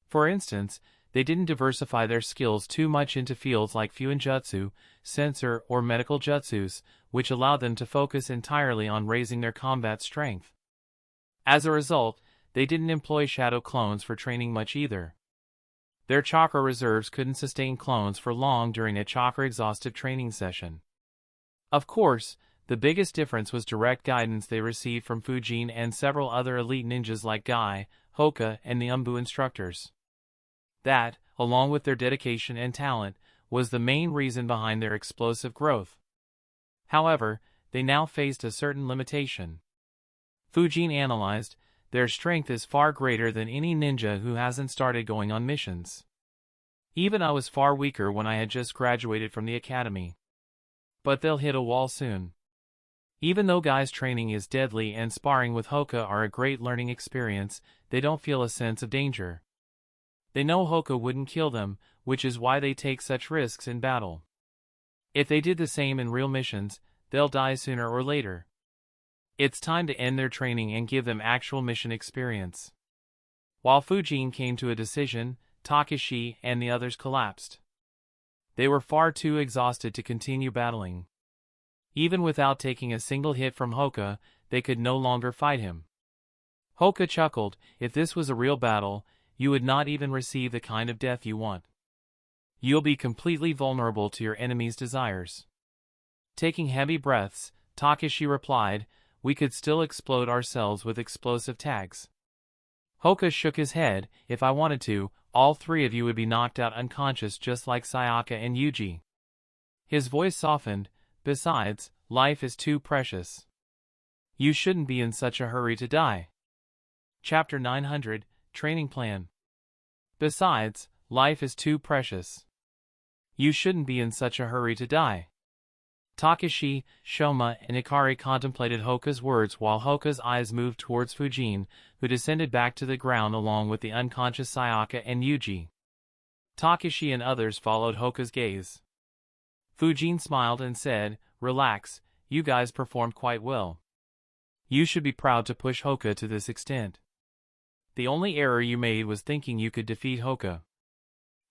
For instance, they didn't diversify their skills too much into fields like Fuinjutsu, Sensor, or Medical Jutsus, which allowed them to focus entirely on raising their combat strength. As a result, they didn't employ shadow clones for training much either. Their chakra reserves couldn't sustain clones for long during a chakra-exhaustive training session. Of course, the biggest difference was direct guidance they received from Fujene and several other elite ninjas like Guy, Hoka, and the Umbu instructors. That, along with their dedication and talent, was the main reason behind their explosive growth. However, they now faced a certain limitation. Fujene analyzed, their strength is far greater than any ninja who hasn't started going on missions. Even I was far weaker when I had just graduated from the academy. But they'll hit a wall soon. Even though Guy's training is deadly and sparring with Hoka are a great learning experience, they don't feel a sense of danger. They know Hoka wouldn't kill them, which is why they take such risks in battle. If they did the same in real missions, they'll die sooner or later. It's time to end their training and give them actual mission experience. While Fujene came to a decision, Takashi and the others collapsed. They were far too exhausted to continue battling. Even without taking a single hit from Hoka, they could no longer fight him. Hoka chuckled, if this was a real battle, you would not even receive the kind of death you want. You'll be completely vulnerable to your enemy's desires. Taking heavy breaths, Takashi replied, we could still explode ourselves with explosive tags. Hoka shook his head, if I wanted to, all three of you would be knocked out unconscious just like Sayaka and Yuji. His voice softened, besides, life is too precious. You shouldn't be in such a hurry to die. Chapter 900, Training Plan. Besides, life is too precious. You shouldn't be in such a hurry to die. Takashi, Shoma, and Ikari contemplated Hoka's words while Hoka's eyes moved towards Fujene, who descended back to the ground along with the unconscious Sayaka and Yuji. Takashi and others followed Hoka's gaze. Fujene smiled and said, relax, you guys performed quite well. You should be proud to push Hoka to this extent. The only error you made was thinking you could defeat Hoka.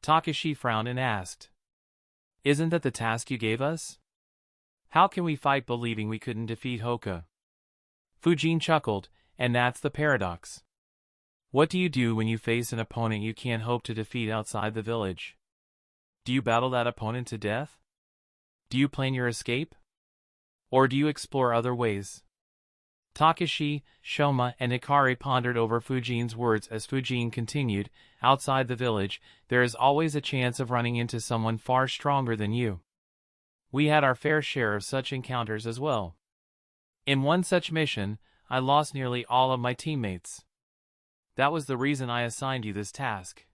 Takashi frowned and asked, isn't that the task you gave us? How can we fight believing we couldn't defeat Hoka? Fujene chuckled, and that's the paradox. What do you do when you face an opponent you can't hope to defeat outside the village? Do you battle that opponent to death? Do you plan your escape? Or do you explore other ways? Takashi, Shoma, and Ikari pondered over Fujine's words as Fujene continued, outside the village, there is always a chance of running into someone far stronger than you. We had our fair share of such encounters as well. In one such mission, I lost nearly all of my teammates. That was the reason I assigned you this task.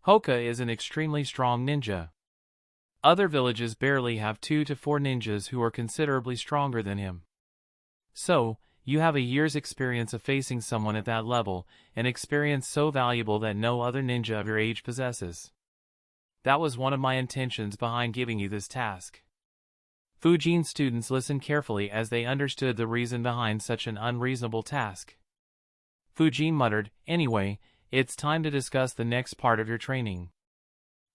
Hoka is an extremely strong ninja. Other villages barely have 2 to 4 ninjas who are considerably stronger than him. So, you have a year's experience of facing someone at that level, an experience so valuable that no other ninja of your age possesses. That was one of my intentions behind giving you this task. Fujine's students listened carefully as they understood the reason behind such an unreasonable task. Fujene muttered, anyway, it's time to discuss the next part of your training.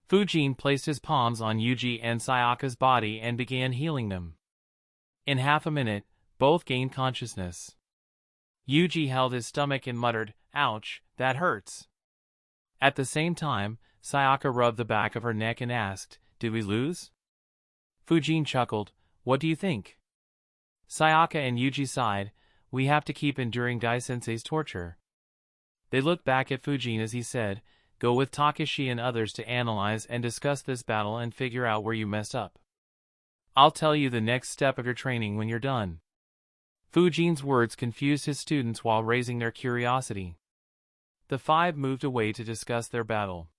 Fujene placed his palms on Yuji and Sayaka's body and began healing them. In half a minute, both gained consciousness. Yuji held his stomach and muttered, ouch, that hurts. At the same time, Sayaka rubbed the back of her neck and asked, did we lose? Fujene chuckled, what do you think? Sayaka and Yuji sighed, we have to keep enduring Guy-sensei's torture. They looked back at Fujene as he said, go with Takashi and others to analyze and discuss this battle and figure out where you messed up. I'll tell you the next step of your training when you're done. Fujine's words confused his students while raising their curiosity. The 5 moved away to discuss their battle.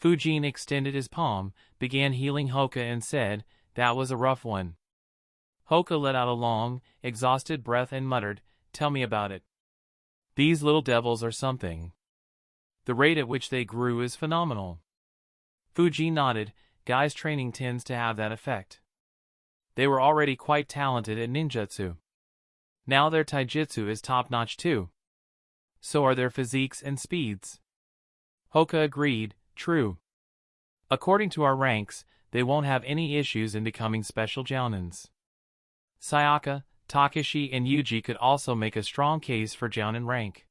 Fujene extended his palm, began healing Hoka and said, that was a rough one. Hoka let out a long, exhausted breath and muttered, tell me about it. These little devils are something. The rate at which they grew is phenomenal. Fujene nodded, Guy's training tends to have that effect. They were already quite talented at ninjutsu. Now their taijutsu is top-notch too. So are their physiques and speeds. Hoka agreed, true. According to our ranks, they won't have any issues in becoming special jounins. Sayaka, Takashi and Yuji could also make a strong case for jounin rank.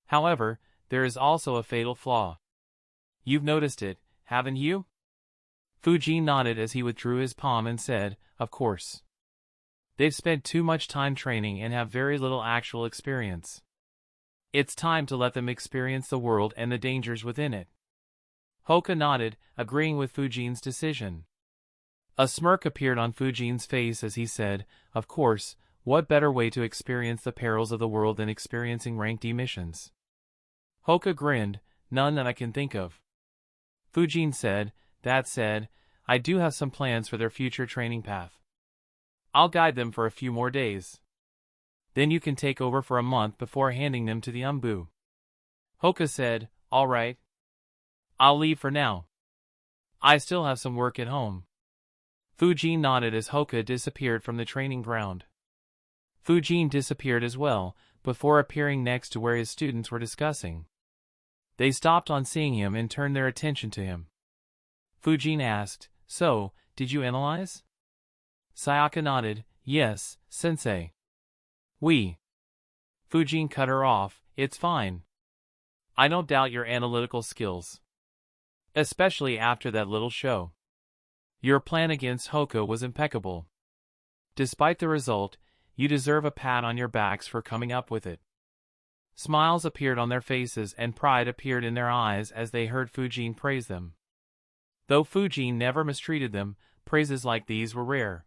However, there is also a fatal flaw. You've noticed it, haven't you? Fujene nodded as he withdrew his palm and said, of course. They've spent too much time training and have very little actual experience. It's time to let them experience the world and the dangers within it. Hoka nodded, agreeing with Fujine's decision. A smirk appeared on Fujine's face as he said, of course, what better way to experience the perils of the world than experiencing ranked D missions? Hoka grinned, none that I can think of. Fujene said, that said, I do have some plans for their future training path. I'll guide them for a few more days. Then you can take over for a month before handing them to the Umbu. Hoka said, all right. I'll leave for now. I still have some work at home. Fujene nodded as Hoka disappeared from the training ground. Fujene disappeared as well, before appearing next to where his students were discussing. They stopped on seeing him and turned their attention to him. Fujene asked, so, did you analyze? Sayaka nodded, yes, sensei. Fujene cut her off, it's fine. I don't doubt your analytical skills. Especially after that little show. Your plan against Hoka was impeccable. Despite the result, you deserve a pat on your backs for coming up with it. Smiles appeared on their faces and pride appeared in their eyes as they heard Fujene praise them. Though Fujene never mistreated them, praises like these were rare.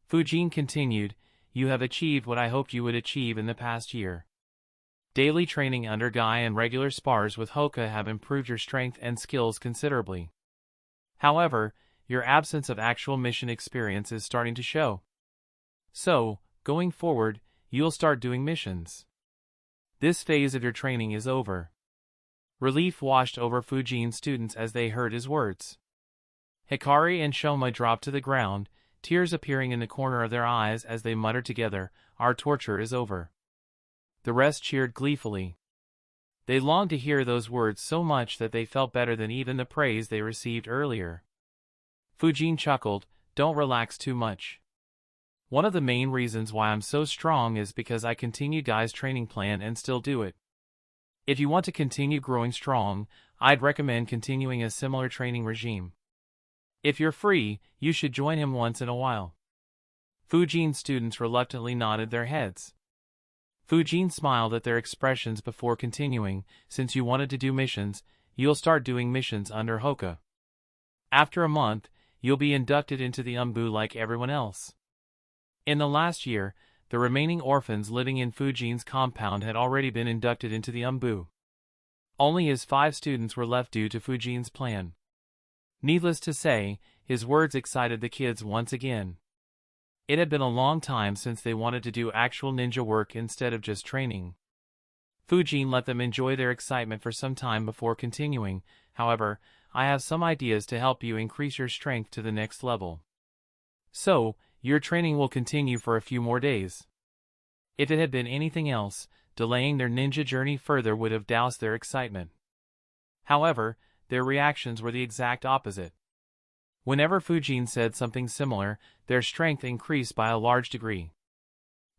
Fujene continued, you have achieved what I hoped you would achieve in the past year. Daily training under Guy and regular spars with Hoka have improved your strength and skills considerably. However, your absence of actual mission experience is starting to show. So, going forward, you'll start doing missions. This phase of your training is over. Relief washed over Fujine's students as they heard his words. Hikari and Shoma dropped to the ground, tears appearing in the corner of their eyes as they muttered together, our torture is over. The rest cheered gleefully. They longed to hear those words so much that they felt better than even the praise they received earlier. Fujene chuckled, don't relax too much. One of the main reasons why I'm so strong is because I continue Guy's training plan and still do it. If you want to continue growing strong, I'd recommend continuing a similar training regime. If you're free, you should join him once in a while. Fujine's students reluctantly nodded their heads. Fujene smiled at their expressions before continuing, since you wanted to do missions, you'll start doing missions under Hoka. After a month, you'll be inducted into the Umbu like everyone else. In the last year, the remaining orphans living in Fujine's compound had already been inducted into the Umbu. Only his 5 students were left due to Fujine's plan. Needless to say, his words excited the kids once again. It had been a long time since they wanted to do actual ninja work instead of just training. Fujene let them enjoy their excitement for some time before continuing, however, I have some ideas to help you increase your strength to the next level. So, your training will continue for a few more days. If it had been anything else, delaying their ninja journey further would have doused their excitement. However, their reactions were the exact opposite. Whenever Fujene said something similar, their strength increased by a large degree.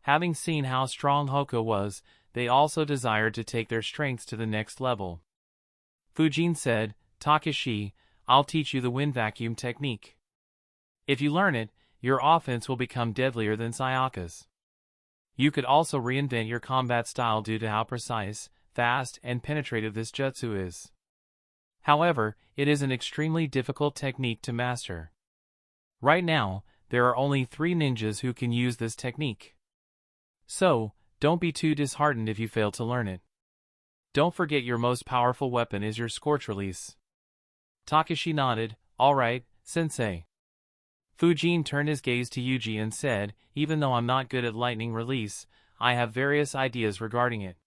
Having seen how strong Hoka was, they also desired to take their strengths to the next level. Fujene said, Takashi, I'll teach you the wind vacuum technique. If you learn it, your offense will become deadlier than Sayaka's. You could also reinvent your combat style due to how precise, fast, and penetrative this jutsu is. However, it is an extremely difficult technique to master. Right now, there are only 3 ninjas who can use this technique. So, don't be too disheartened if you fail to learn it. Don't forget your most powerful weapon is your Scorch Release. Takashi nodded, alright, sensei. Fujene turned his gaze to Yuji and said, even though I'm not good at lightning release, I have various ideas regarding it.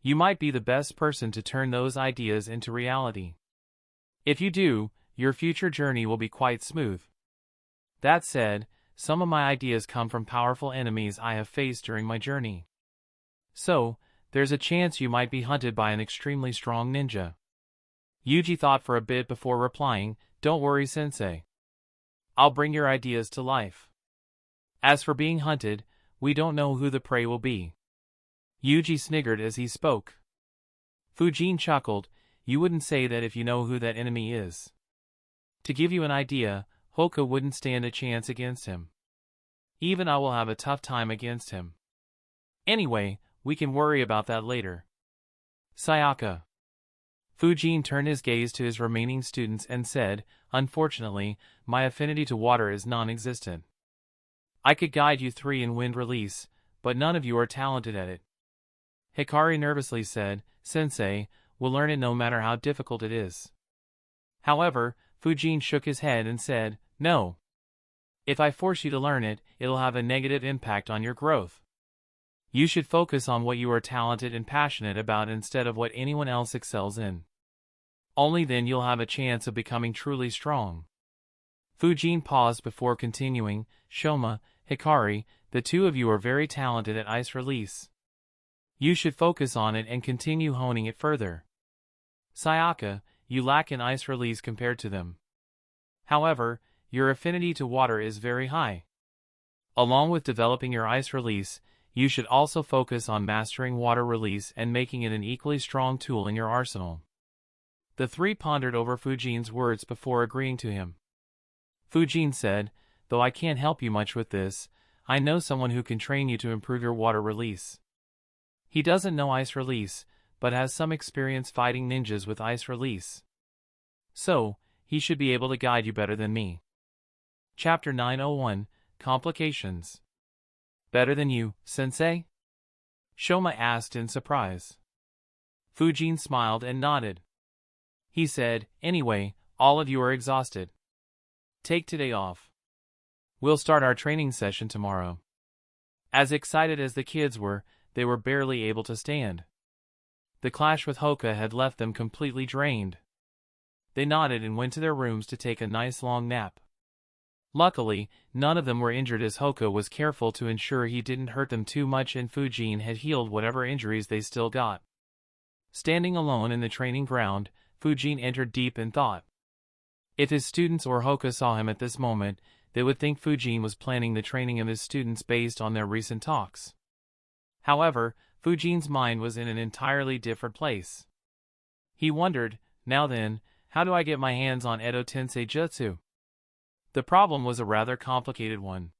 You might be the best person to turn those ideas into reality. If you do, your future journey will be quite smooth. That said, some of my ideas come from powerful enemies I have faced during my journey. So, there's a chance you might be hunted by an extremely strong ninja. Yuji thought for a bit before replying, don't worry sensei. I'll bring your ideas to life. As for being hunted, we don't know who the prey will be. Yuji sniggered as he spoke. Fujene chuckled, you wouldn't say that if you know who that enemy is. To give you an idea, Hoka wouldn't stand a chance against him. Even I will have a tough time against him. Anyway, we can worry about that later. Sayaka. Fujene turned his gaze to his remaining students and said, unfortunately, my affinity to water is non-existent. I could guide you three in wind release, but none of you are talented at it. Hikari nervously said, Sensei, we'll learn it no matter how difficult it is. However, Fujene shook his head and said, no. If I force you to learn it, it'll have a negative impact on your growth. You should focus on what you are talented and passionate about instead of what anyone else excels in. Only then you'll have a chance of becoming truly strong. Fujene paused before continuing, Shoma, Hikari, the two of you are very talented at ice release. You should focus on it and continue honing it further. Sayaka, you lack in ice release compared to them. However, your affinity to water is very high. Along with developing your ice release, you should also focus on mastering water release and making it an equally strong tool in your arsenal. The three pondered over Fujene's words before agreeing to him. Fujene said, though I can't help you much with this, I know someone who can train you to improve your water release. He doesn't know ice release, but has some experience fighting ninjas with ice release. So, he should be able to guide you better than me. Chapter 901, Complications. Better than you, Sensei? Shoma asked in surprise. Fujene smiled and nodded. He said, anyway, all of you are exhausted. Take today off. We'll start our training session tomorrow. As excited as the kids were, they were barely able to stand. The clash with Hoka had left them completely drained. They nodded and went to their rooms to take a nice long nap. Luckily, none of them were injured as Hoka was careful to ensure he didn't hurt them too much and Fujene had healed whatever injuries they still got. Standing alone in the training ground, Fujene entered deep in thought. If his students or Hoka saw him at this moment, they would think Fujene was planning the training of his students based on their recent talks. However, Fujene's mind was in an entirely different place. He wondered, now then, how do I get my hands on Edo Tensei Jutsu? The problem was a rather complicated one.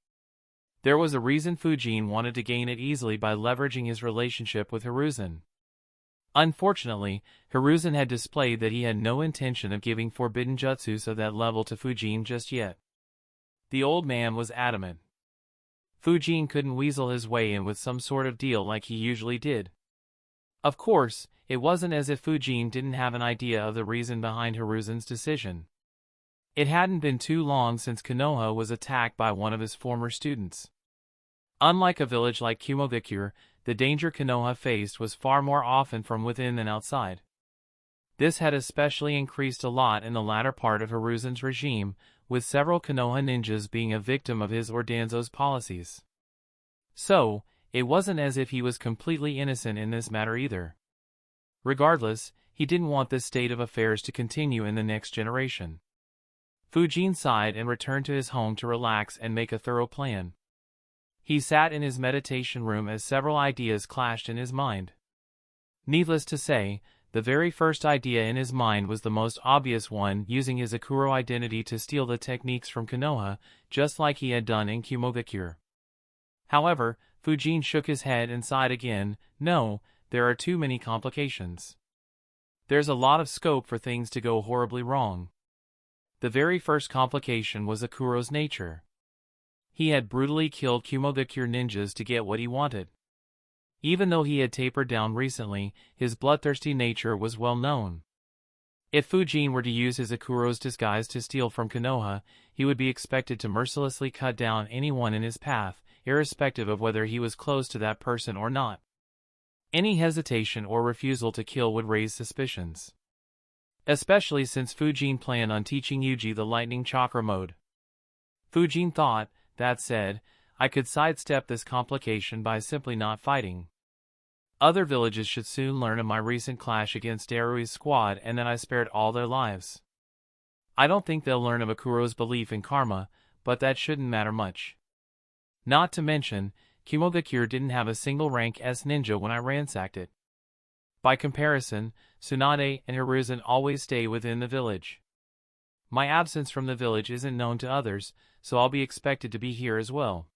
There was a reason Fujene wanted to gain it easily by leveraging his relationship with Hiruzen. Unfortunately, Hiruzen had displayed that he had no intention of giving forbidden jutsus of that level to Fujene just yet. The old man was adamant. Fujene couldn't weasel his way in with some sort of deal like he usually did. Of course, it wasn't as if Fujene didn't have an idea of the reason behind Hiruzen's decision. It hadn't been too long since Konoha was attacked by one of his former students. Unlike a village like Iwagakure, the danger Konoha faced was far more often from within than outside. This had especially increased a lot in the latter part of Hiruzen's regime, with several Konoha ninjas being a victim of his or Danzo's policies. So, it wasn't as if he was completely innocent in this matter either. Regardless, he didn't want this state of affairs to continue in the next generation. Fujene sighed and returned to his home to relax and make a thorough plan. He sat in his meditation room as several ideas clashed in his mind. Needless to say, the very first idea in his mind was the most obvious one, using his Akuro identity to steal the techniques from Konoha, just like he had done in Iwagakure. However, Fujene shook his head and sighed again, no, there are too many complications. There's a lot of scope for things to go horribly wrong. The very first complication was Akuro's nature. He had brutally killed Iwagakure ninjas to get what he wanted. Even though he had tapered down recently, his bloodthirsty nature was well known. If Fujene were to use his Akuro's disguise to steal from Konoha, he would be expected to mercilessly cut down anyone in his path, irrespective of whether he was close to that person or not. Any hesitation or refusal to kill would raise suspicions. Especially since Fujene planned on teaching Yuji the lightning chakra mode. Fujene thought, that said, I could sidestep this complication by simply not fighting. Other villages should soon learn of my recent clash against Darui's squad and that I spared all their lives. I don't think they'll learn of Akuro's belief in karma, but that shouldn't matter much. Not to mention, Iwagakure didn't have a single rank S ninja when I ransacked it. By comparison, Tsunade and Hiruzen always stay within the village. My absence from the village isn't known to others, so I'll be expected to be here as well.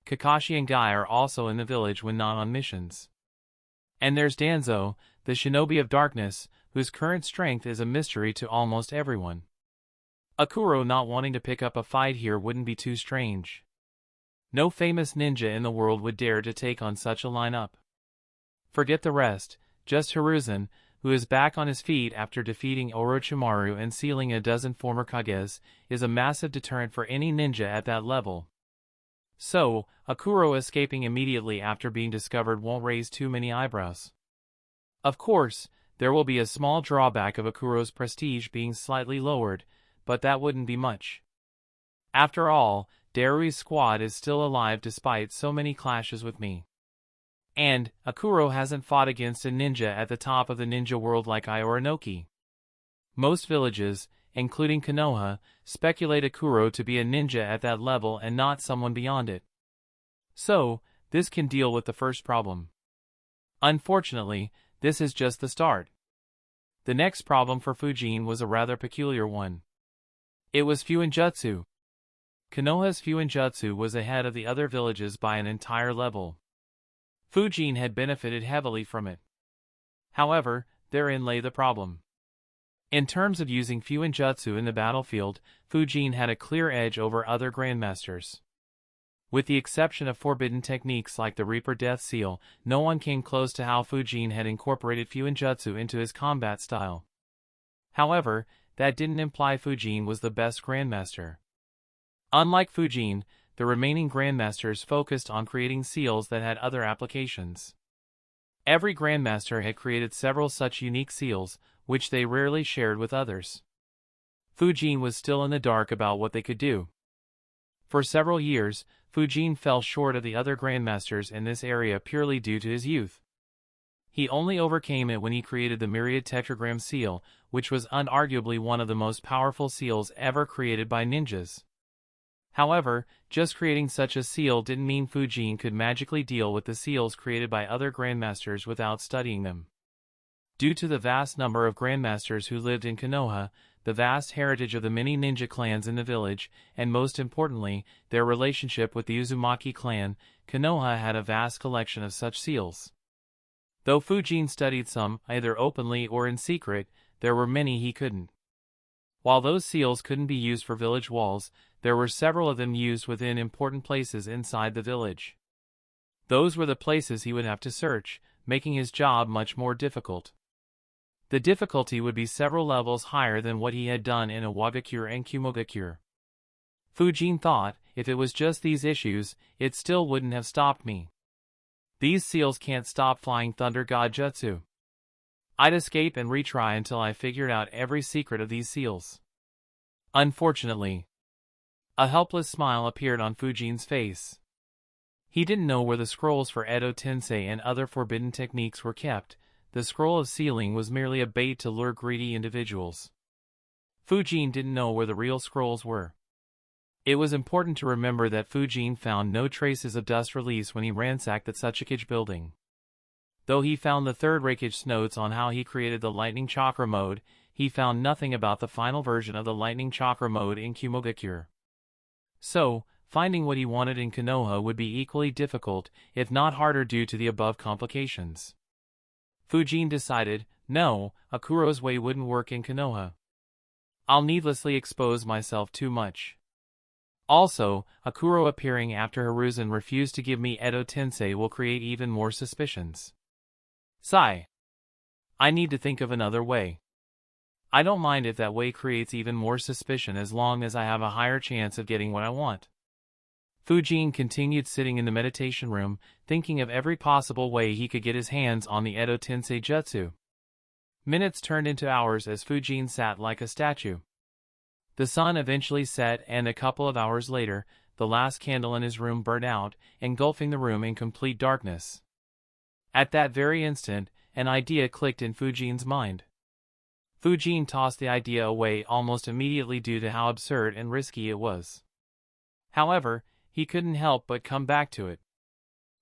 Kakashi and Guy are also in the village when not on missions. And there's Danzo, the shinobi of darkness, whose current strength is a mystery to almost everyone. Akuro not wanting to pick up a fight here wouldn't be too strange. No famous ninja in the world would dare to take on such a lineup. Forget the rest, just Hiruzen, who is back on his feet after defeating Orochimaru and sealing a dozen former Kages, is a massive deterrent for any ninja at that level. So, Akuro escaping immediately after being discovered won't raise too many eyebrows. Of course, there will be a small drawback of Akuro's prestige being slightly lowered, but that wouldn't be much. After all, Darui's squad is still alive despite so many clashes with me. And, Akuro hasn't fought against a ninja at the top of the ninja world like Iorinoki. Most villages, including Konoha, speculate Akuro to be a ninja at that level and not someone beyond it. So, this can deal with the first problem. Unfortunately, this is just the start. The next problem for Fujene was a rather peculiar one. It was Fuinjutsu. Konoha's Fuinjutsu was ahead of the other villages by an entire level. Fujene had benefited heavily from it. However, therein lay the problem. In terms of using Fuinjutsu in the battlefield, Fujene had a clear edge over other grandmasters. With the exception of forbidden techniques like the Reaper Death Seal, no one came close to how Fujene had incorporated Fuinjutsu into his combat style. However, that didn't imply Fujene was the best grandmaster. Unlike Fujene, the remaining grandmasters focused on creating seals that had other applications. Every grandmaster had created several such unique seals, which they rarely shared with others. Fujene was still in the dark about what they could do. For several years, Fujene fell short of the other grandmasters in this area purely due to his youth. He only overcame it when he created the Myriad Tetragram Seal, which was unarguably one of the most powerful seals ever created by ninjas. However, just creating such a seal didn't mean Fujene could magically deal with the seals created by other grandmasters without studying them. Due to the vast number of grandmasters who lived in Konoha, the vast heritage of the many ninja clans in the village, and most importantly, their relationship with the Uzumaki clan, Konoha had a vast collection of such seals. Though Fujene studied some, either openly or in secret, there were many he couldn't. While those seals couldn't be used for village walls, there were several of them used within important places inside the village. Those were the places he would have to search, making his job much more difficult. The difficulty would be several levels higher than what he had done in Iwagakure and Kumogakure. Fujene thought, if it was just these issues, it still wouldn't have stopped me. These seals can't stop flying Thunder God Jutsu. I'd escape and retry until I figured out every secret of these seals. Unfortunately, a helpless smile appeared on Fujine's face. He didn't know where the scrolls for Edo Tensei and other forbidden techniques were kept. The scroll of sealing was merely a bait to lure greedy individuals. Fujene didn't know where the real scrolls were. It was important to remember that Fujene found no traces of dust release when he ransacked the Tsuchikage building. Though he found the third Raikage notes on how he created the lightning chakra mode, he found nothing about the final version of the lightning chakra mode in Kumogakure. So, finding what he wanted in Konoha would be equally difficult, if not harder due to the above complications. Fujene decided, no, Akuro's way wouldn't work in Konoha. I'll needlessly expose myself too much. Also, Akuro appearing after Hiruzen refused to give me Edo Tensei will create even more suspicions. Sigh. I need to think of another way. I don't mind if that way creates even more suspicion as long as I have a higher chance of getting what I want. Fujene continued sitting in the meditation room, thinking of every possible way he could get his hands on the Edo Tensei Jutsu. Minutes turned into hours as Fujene sat like a statue. The sun eventually set and a couple of hours later, the last candle in his room burned out, engulfing the room in complete darkness. At that very instant, an idea clicked in Fujine's mind. Fujene tossed the idea away almost immediately due to how absurd and risky it was. However, he couldn't help but come back to it.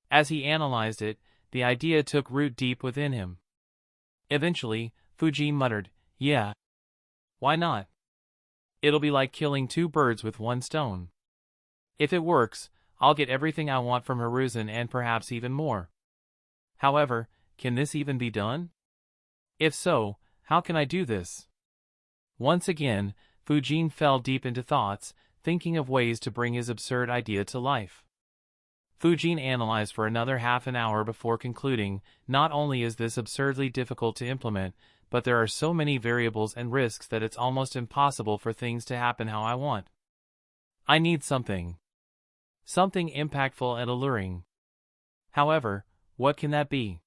As he analyzed it, the idea took root deep within him. Eventually, Fujene muttered, "Yeah. Why not? It'll be like killing two birds with one stone. If it works, I'll get everything I want from Hiruzen and perhaps even more. However, can this even be done? If so, how can I do this?" Once again, Fujene fell deep into thoughts, thinking of ways to bring his absurd idea to life. Fujene analyzed for another half an hour before concluding, not only is this absurdly difficult to implement, but there are so many variables and risks that it's almost impossible for things to happen how I want. I need something impactful and alluring. However, what can that be?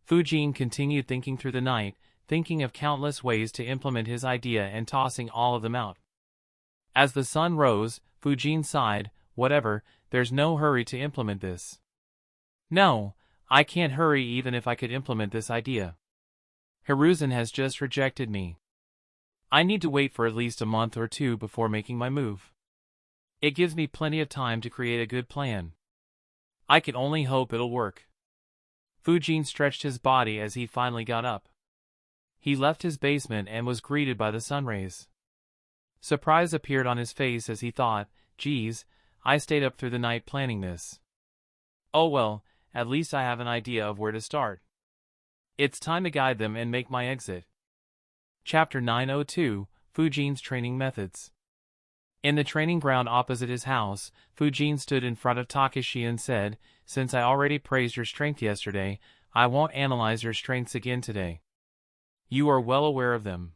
Fujene continued thinking through the night, thinking of countless ways to implement his idea and tossing all of them out. As the sun rose, Fujene sighed, "Whatever, there's no hurry to implement this. No, I can't hurry even if I could implement this idea. Hiruzen has just rejected me. I need to wait for at least a month or two before making my move. It gives me plenty of time to create a good plan. I can only hope it'll work." Fujene stretched his body as he finally got up. He left his basement and was greeted by the sunrays. Surprise appeared on his face as he thought, "Geez, I stayed up through the night planning this. Oh well, at least I have an idea of where to start. It's time to guide them and make my exit." Chapter 902, Fujene's Training Methods. In the training ground opposite his house, Fujene stood in front of Kakashi and said, "Since I already praised your strength yesterday, I won't analyze your strengths again today. You are well aware of them.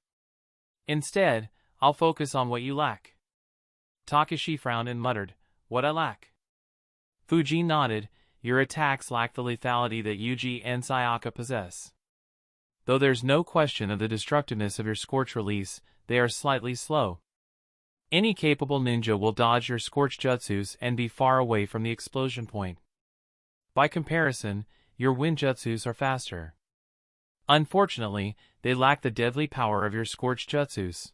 Instead, I'll focus on what you lack." Kakashi frowned and muttered, "What I lack?" Fujene nodded, "Your attacks lack the lethality that Yuji and Sayaka possess. Though there's no question of the destructiveness of your Scorch release, they are slightly slow. Any capable ninja will dodge your Scorch jutsus and be far away from the explosion point. By comparison, your wind jutsus are faster. Unfortunately, they lack the deadly power of your Scorch jutsus."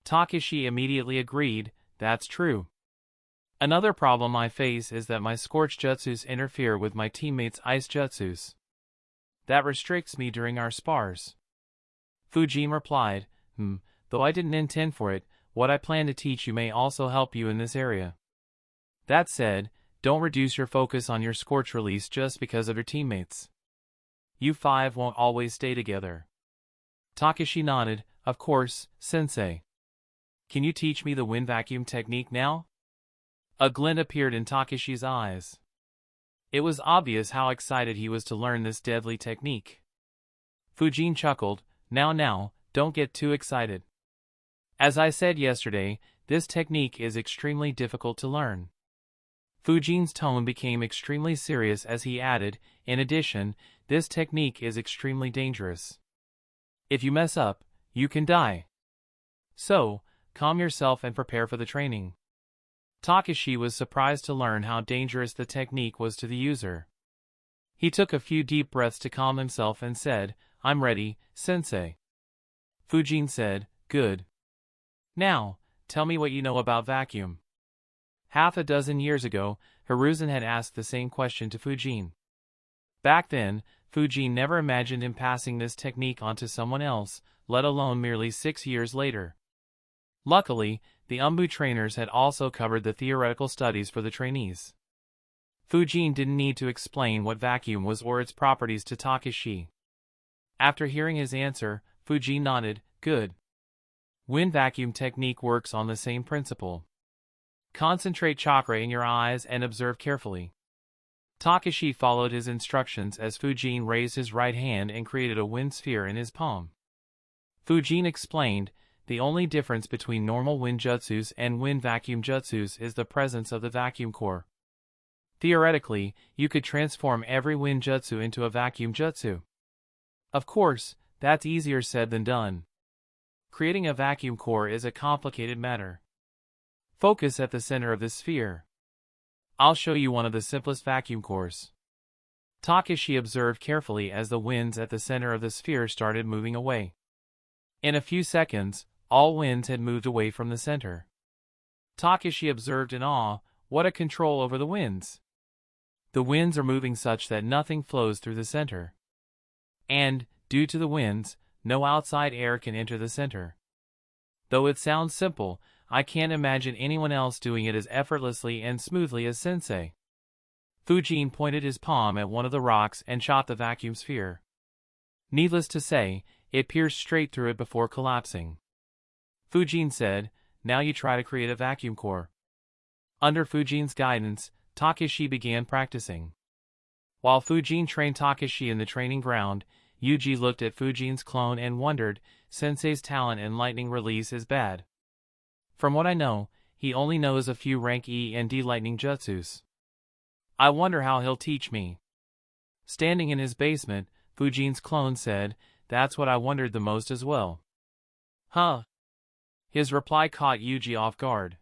Kakashi immediately agreed, "That's true. Another problem I face is that my Scorch jutsus interfere with my teammates' ice jutsus. That restricts me during our spars." Fujene replied, "Though I didn't intend for it, what I plan to teach you may also help you in this area. That said, don't reduce your focus on your Scorch release just because of your teammates. You five won't always stay together." Kakashi nodded, "Of course, sensei. Can you teach me the wind vacuum technique now?" A glint appeared in Takashi's eyes. It was obvious how excited he was to learn this deadly technique. Fujene chuckled, Now, don't get too excited. As I said yesterday, this technique is extremely difficult to learn." Fujene's tone became extremely serious as he added, "In addition, this technique is extremely dangerous. If you mess up, you can die. So, calm yourself and prepare for the training." Kakashi was surprised to learn how dangerous the technique was to the user. He took a few deep breaths to calm himself and said, "I'm ready, sensei." Fujene said, "Good. Now, tell me what you know about vacuum." Half a dozen years ago, Hiruzen had asked the same question to Fujene. Back then, Fujene never imagined him passing this technique on to someone else, let alone merely 6 years later. Luckily, the Umbu trainers had also covered the theoretical studies for the trainees. Fujene didn't need to explain what vacuum was or its properties to Kakashi. After hearing his answer, Fujene nodded, "Good. Wind vacuum technique works on the same principle. Concentrate chakra in your eyes and observe carefully." Kakashi followed his instructions as Fujene raised his right hand and created a wind sphere in his palm. Fujene explained, "The only difference between normal wind jutsus and wind vacuum jutsus is the presence of the vacuum core. Theoretically, you could transform every wind jutsu into a vacuum jutsu. Of course, that's easier said than done. Creating a vacuum core is a complicated matter. Focus at the center of the sphere. I'll show you one of the simplest vacuum cores." Kakashi observed carefully as the winds at the center of the sphere started moving away. In a few seconds, all winds had moved away from the center. Kakashi observed in awe, "What a control over the winds! The winds are moving such that nothing flows through the center. And, Due to the winds, no outside air can enter the center. Though it sounds simple, I can't imagine anyone else doing it as effortlessly and smoothly as Sensei. Fujene pointed his palm at one of the rocks and shot the vacuum sphere. Needless to say, it pierced straight through it before collapsing. Fujene said, "Now you try to create a vacuum core." Under Fujine's guidance, Takashi began practicing. While Fujene trained Takashi in the training ground, Yuji looked at Fujine's clone and wondered, Sensei's talent in lightning release is bad. From what I know, he only knows a few rank E and D lightning jutsus. I wonder how he'll teach me. Standing in his basement, Fujine's clone said, "That's what I wondered the most as well." Huh? His reply caught Yuji off guard.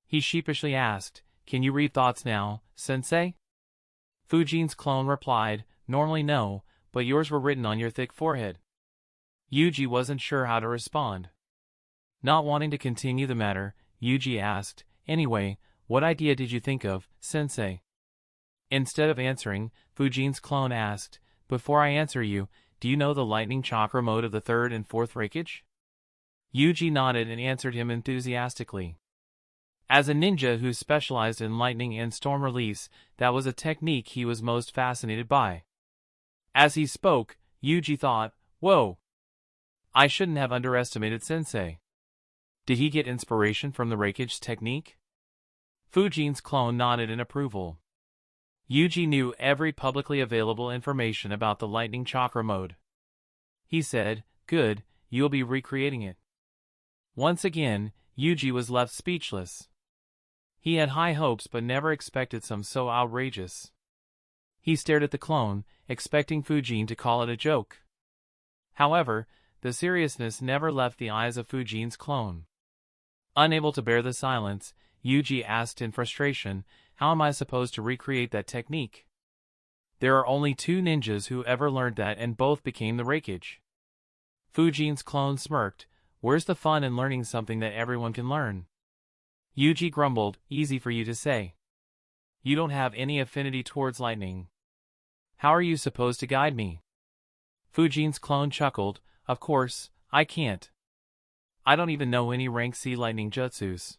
He sheepishly asked, "Can you read thoughts now, Sensei?" Fujine's clone replied, "Normally no, but yours were written on your thick forehead." Yuji wasn't sure how to respond. Not wanting to continue the matter, Yuji asked, "Anyway, what idea did you think of, Sensei?" Instead of answering, Fujine's clone asked, "Before I answer you, do you know the lightning chakra mode of the third and fourth Reikage?" Yuji nodded and answered him enthusiastically. As a ninja who specialized in lightning and storm release, that was a technique he was most fascinated by. As he spoke, Yuji thought, "Whoa! I shouldn't have underestimated Sensei. Did he get inspiration from the Reikage's technique?" Fujine's clone nodded in approval. Yuji knew every publicly available information about the lightning chakra mode. He said, "Good, you'll be recreating it." Once again, Yuji was left speechless. He had high hopes but never expected some so outrageous. He stared at the clone, expecting Fujene to call it a joke. However, the seriousness never left the eyes of Fujine's clone. Unable to bear the silence, Yuji asked in frustration, "How am I supposed to recreate that technique? There are only 2 ninjas who ever learned that and both became the Reikage." Fujine's clone smirked, "Where's the fun in learning something that everyone can learn?" Yuji grumbled, "Easy for you to say. You don't have any affinity towards lightning. How are you supposed to guide me?" Fujine's clone chuckled, "Of course, I can't. I don't even know any rank C lightning jutsus.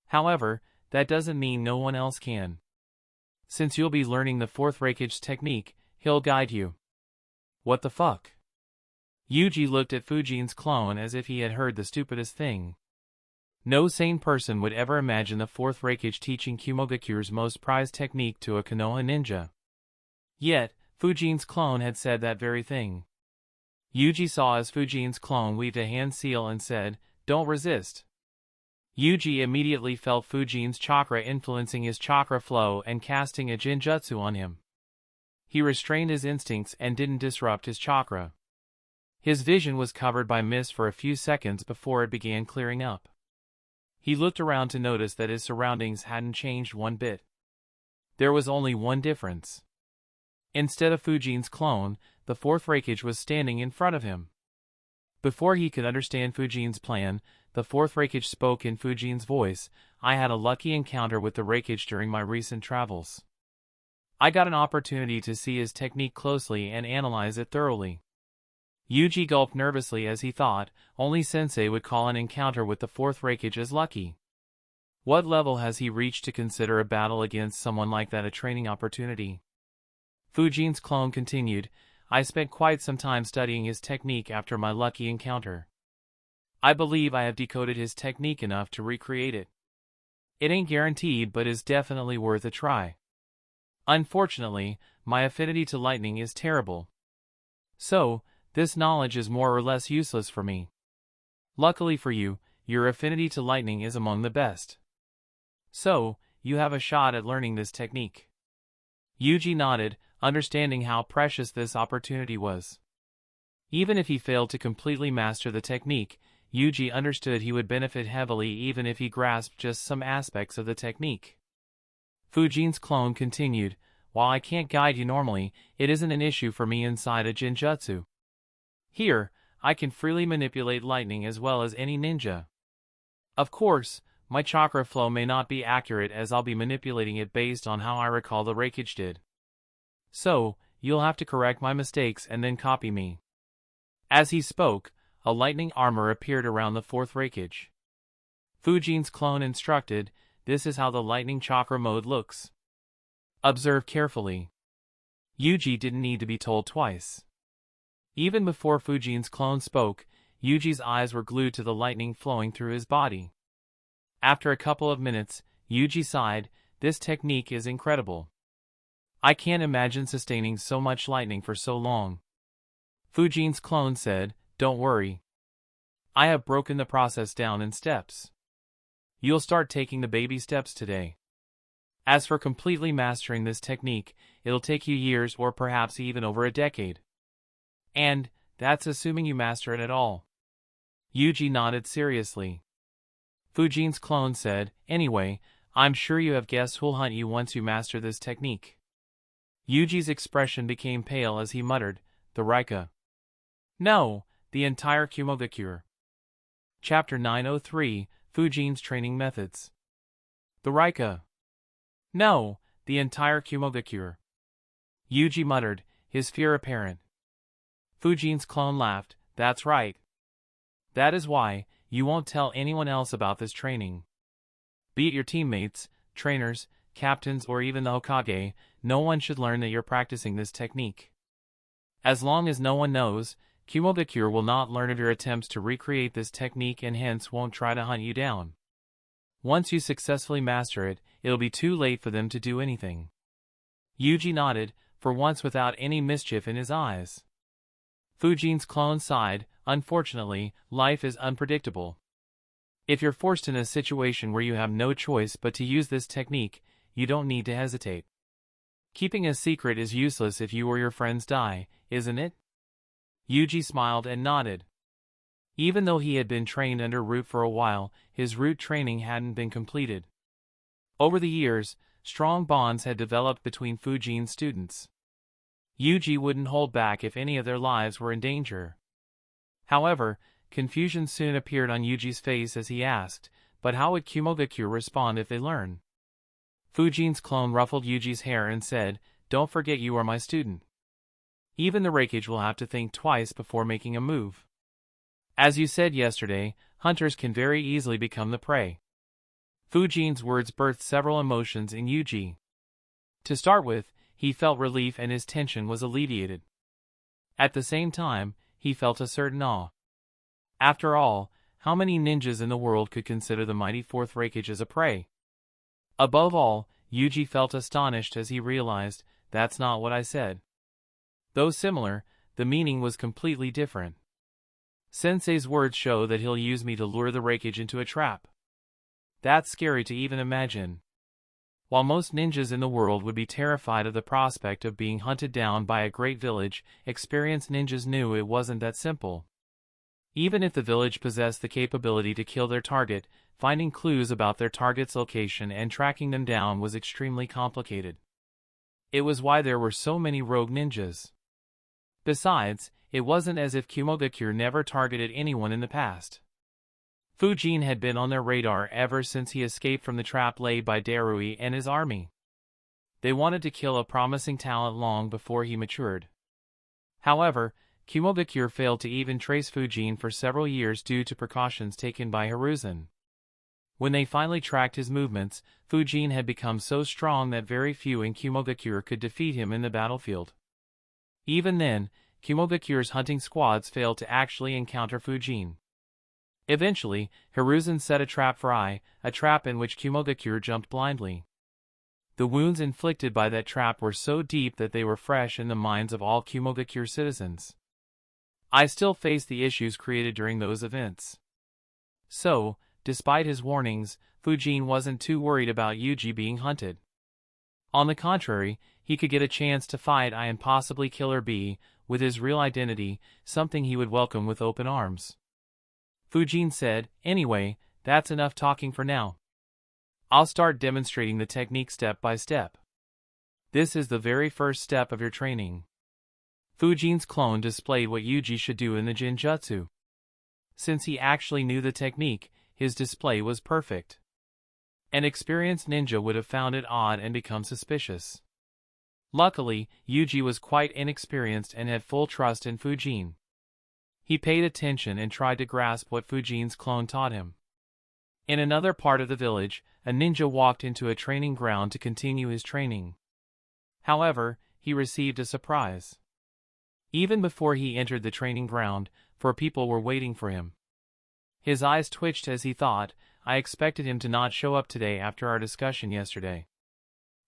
However, that doesn't mean no one else can. Since you'll be learning the fourth Reikage's technique, he'll guide you." What the fuck? Yuji looked at Fujine's clone as if he had heard the stupidest thing. No sane person would ever imagine the fourth Reikage teaching Iwagakure's most prized technique to a Konoha ninja. Yet, Fujine's clone had said that very thing. Yuji saw as Fujine's clone weaved a hand seal and said, "Don't resist." Yuji immediately felt Fujine's chakra influencing his chakra flow and casting a jinjutsu on him. He restrained his instincts and didn't disrupt his chakra. His vision was covered by mist for a few seconds before it began clearing up. He looked around to notice that his surroundings hadn't changed one bit. There was only one difference. Instead of Fujine's clone, the fourth Reikage was standing in front of him. Before he could understand Fujine's plan, the fourth Reikage spoke in Fujine's voice, "I had a lucky encounter with the Reikage during my recent travels. I got an opportunity to see his technique closely and analyze it thoroughly." Yuji gulped nervously as he thought, only Sensei would call an encounter with the fourth Reikage as lucky. What level has he reached to consider a battle against someone like that a training opportunity? Fujine's clone continued, "I spent quite some time studying his technique after my lucky encounter. I believe I have decoded his technique enough to recreate it. It ain't guaranteed but is definitely worth a try. Unfortunately, my affinity to lightning is terrible. So, this knowledge is more or less useless for me. Luckily for you, your affinity to lightning is among the best. So, you have a shot at learning this technique." Yuji nodded, understanding how precious this opportunity was. Even if he failed to completely master the technique, Yuji understood he would benefit heavily even if he grasped just some aspects of the technique. Fujine's clone continued, "While I can't guide you normally, it isn't an issue for me inside a jinjutsu. Here, I can freely manipulate lightning as well as any ninja. Of course, my chakra flow may not be accurate as I'll be manipulating it based on how I recall the Reikage did. So, you'll have to correct my mistakes and then copy me." As he spoke, a lightning armor appeared around the fourth Raikage. Fujine's clone instructed, "This is how the lightning chakra mode looks. Observe carefully." Yuji didn't need to be told twice. Even before Fujine's clone spoke, Yuji's eyes were glued to the lightning flowing through his body. After a couple of minutes, Yuji sighed, "This technique is incredible. I can't imagine sustaining so much lightning for so long." Fujine's clone said, "Don't worry. I have broken the process down in steps. You'll start taking the baby steps today. As for completely mastering this technique, it'll take you years or perhaps even over a decade. And that's assuming you master it at all." Yuji nodded seriously. Fujine's clone said, "Anyway, I'm sure you have guessed who'll hunt you once you master this technique." Yuji's expression became pale as he muttered, "The Raika." "No, the entire Iwagakure." Chapter 903, Fujine's Training Methods. "The Raika." "No, the entire Iwagakure." Yuji muttered, his fear apparent. Fujine's clone laughed, "That's right. That is why you won't tell anyone else about this training. Be it your teammates, trainers, captains or even the Hokage, no one should learn that you're practicing this technique. As long as no one knows, Iwagakure will not learn of your attempts to recreate this technique and hence won't try to hunt you down. Once you successfully master it, it'll be too late for them to do anything." Yuji nodded, for once without any mischief in his eyes. Fujine's clone sighed, "Unfortunately, life is unpredictable. If you're forced in a situation where you have no choice but to use this technique, you don't need to hesitate. Keeping a secret is useless if you or your friends die, isn't it?" Yuji smiled and nodded. Even though he had been trained under Root for a while, his Root training hadn't been completed. Over the years, strong bonds had developed between Fujine's students. Yuji wouldn't hold back if any of their lives were in danger. However, confusion soon appeared on Yuji's face as he asked, "But how would Iwagakure respond if they learn?" Fujine's clone ruffled Yuji's hair and said, "Don't forget you are my student. Even the Raikage will have to think twice before making a move. As you said yesterday, hunters can very easily become the prey." Fujine's words birthed several emotions in Yuji. To start with, he felt relief and his tension was alleviated. At the same time, he felt a certain awe. After all, how many ninjas in the world could consider the mighty Fourth Raikage as a prey? Above all, Yuji felt astonished as he realized, "That's not what I said." Though similar, the meaning was completely different. Sensei's words show that he'll use me to lure the Raikage into a trap. That's scary to even imagine. While most ninjas in the world would be terrified of the prospect of being hunted down by a great village, experienced ninjas knew it wasn't that simple. Even if the village possessed the capability to kill their target, finding clues about their target's location and tracking them down was extremely complicated. It was why there were so many rogue ninjas. Besides, it wasn't as if Iwagakure never targeted anyone in the past. Fujine had been on their radar ever since he escaped from the trap laid by Darui and his army. They wanted to kill a promising talent long before he matured. However, Iwagakure failed to even trace Fujine for several years due to precautions taken by Hiruzen. When they finally tracked his movements, Fujine had become so strong that very few in Iwagakure could defeat him in the battlefield. Even then, Iwagakure's hunting squads failed to actually encounter Fujine. Eventually, Hiruzen set a trap for Ai, a trap in which Iwagakure jumped blindly. The wounds inflicted by that trap were so deep that they were fresh in the minds of all Iwagakure citizens. Ai still faced the issues created during those events. So, despite his warnings, Fujine wasn't too worried about Yuji being hunted. On the contrary, he could get a chance to fight Ai and possibly kill B, with his real identity, something he would welcome with open arms. Fujine said, "Anyway, that's enough talking for now. I'll start demonstrating the technique step by step. This is the very first step of your training." Fujine's clone displayed what Yuji should do in the Jinjutsu. Since he actually knew the technique, his display was perfect. An experienced ninja would have found it odd and become suspicious. Luckily, Yuji was quite inexperienced and had full trust in Fujene. He paid attention and tried to grasp what Fujine's clone taught him. In another part of the village, a ninja walked into a training ground to continue his training. However, he received a surprise. Even before he entered the training ground, 4 people were waiting for him. His eyes twitched as he thought, I expected him to not show up today after our discussion yesterday.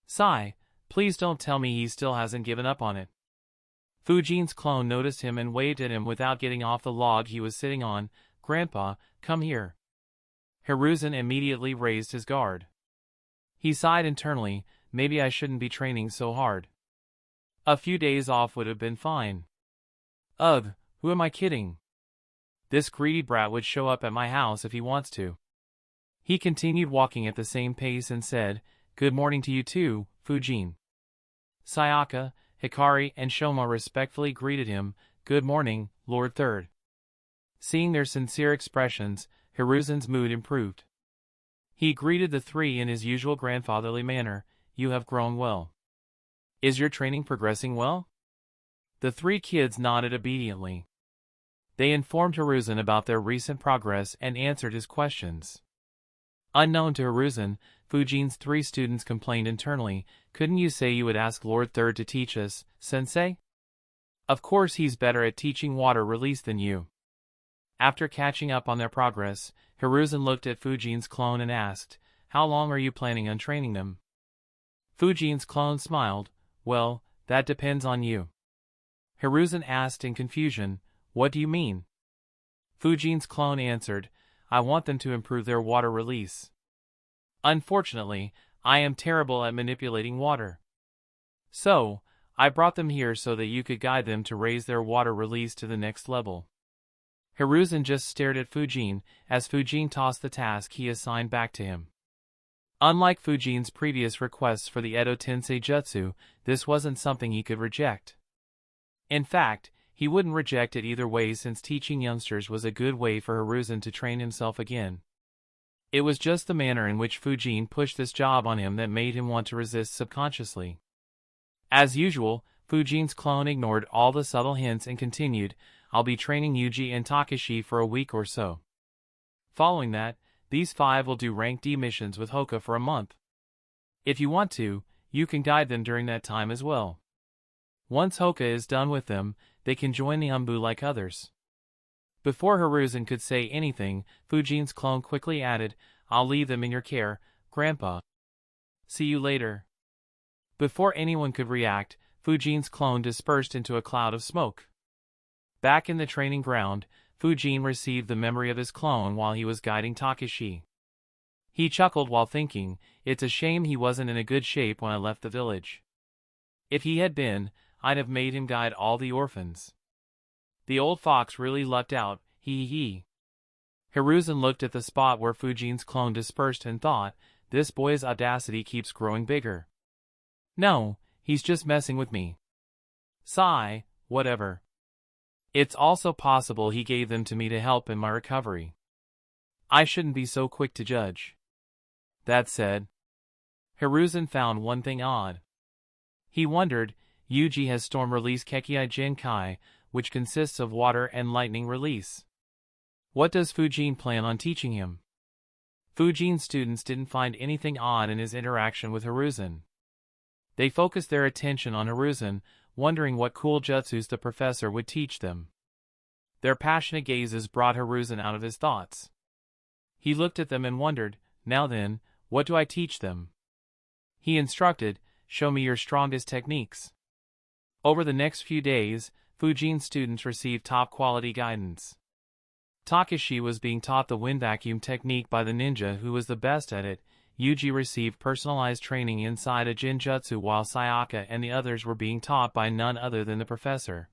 Sigh, please don't tell me he still hasn't given up on it. Fujine's clone noticed him and waved at him without getting off the log he was sitting on. Grandpa, come here. Hiruzen immediately raised his guard. He sighed internally, maybe I shouldn't be training so hard. A few days off would have been fine. Ugh, who am I kidding? This greedy brat would show up at my house if he wants to. He continued walking at the same pace and said, Good morning to you too, Fujene. Sayaka, Hikari, and Shoma respectfully greeted him, Good morning, Lord Third. Seeing their sincere expressions, Hiruzen's mood improved. He greeted the 3 in his usual grandfatherly manner, You have grown well. Is your training progressing well? The 3 kids nodded obediently. They informed Hiruzen about their recent progress and answered his questions. Unknown to Hiruzen, Fujine's 3 students complained internally, Couldn't you say you would ask Lord Third to teach us, sensei? Of course he's better at teaching water release than you. After catching up on their progress, Hiruzen looked at Fujine's clone and asked, How long are you planning on training them? Fujine's clone smiled, Well, that depends on you. Hiruzen asked in confusion, What do you mean? Fujine's clone answered, I want them to improve their water release. Unfortunately, I am terrible at manipulating water. So, I brought them here so that you could guide them to raise their water release to the next level. Hiruzen just stared at Fujene as Fujene tossed the task he assigned back to him. Unlike Fujine's previous requests for the Edo Tensei Jutsu, this wasn't something he could reject. In fact, he wouldn't reject it either way since teaching youngsters was a good way for Hiruzen to train himself again. It was just the manner in which Fujene pushed this job on him that made him want to resist subconsciously. As usual, Fujine's clone ignored all the subtle hints and continued, I'll be training Yuji and Takashi for a week or so. Following that, these 5 will do rank D missions with Hoka for a month. If you want to, you can guide them during that time as well. Once Hoka is done with them, they can join the Umbu like others. Before Hiruzen could say anything, Fujine's clone quickly added, I'll leave them in your care, Grandpa. See you later. Before anyone could react, Fujine's clone dispersed into a cloud of smoke. Back in the training ground, Fujene received the memory of his clone while he was guiding Takashi. He chuckled while thinking, it's a shame he wasn't in a good shape when I left the village. If he had been, I'd have made him guide all the orphans. The old fox really lucked out, hee. Hiruzen looked at the spot where Fujine's clone dispersed and thought, this boy's audacity keeps growing bigger. No, he's just messing with me. Sigh, whatever. It's also possible he gave them to me to help in my recovery. I shouldn't be so quick to judge. That said, Hiruzen found one thing odd. He wondered, Yuji has storm release Kekkei Genkai, which consists of water and lightning release. What does Fujene plan on teaching him? Fujine's students didn't find anything odd in his interaction with Hiruzen. They focused their attention on Hiruzen, wondering what cool jutsus the professor would teach them. Their passionate gazes brought Hiruzen out of his thoughts. He looked at them and wondered, now then, what do I teach them? He instructed, show me your strongest techniques. Over the next few days, Fujine's students received top-quality guidance. Takashi was being taught the wind vacuum technique by the ninja who was the best at it. Yuji received personalized training inside a Jinjutsu while Sayaka and the others were being taught by none other than the professor.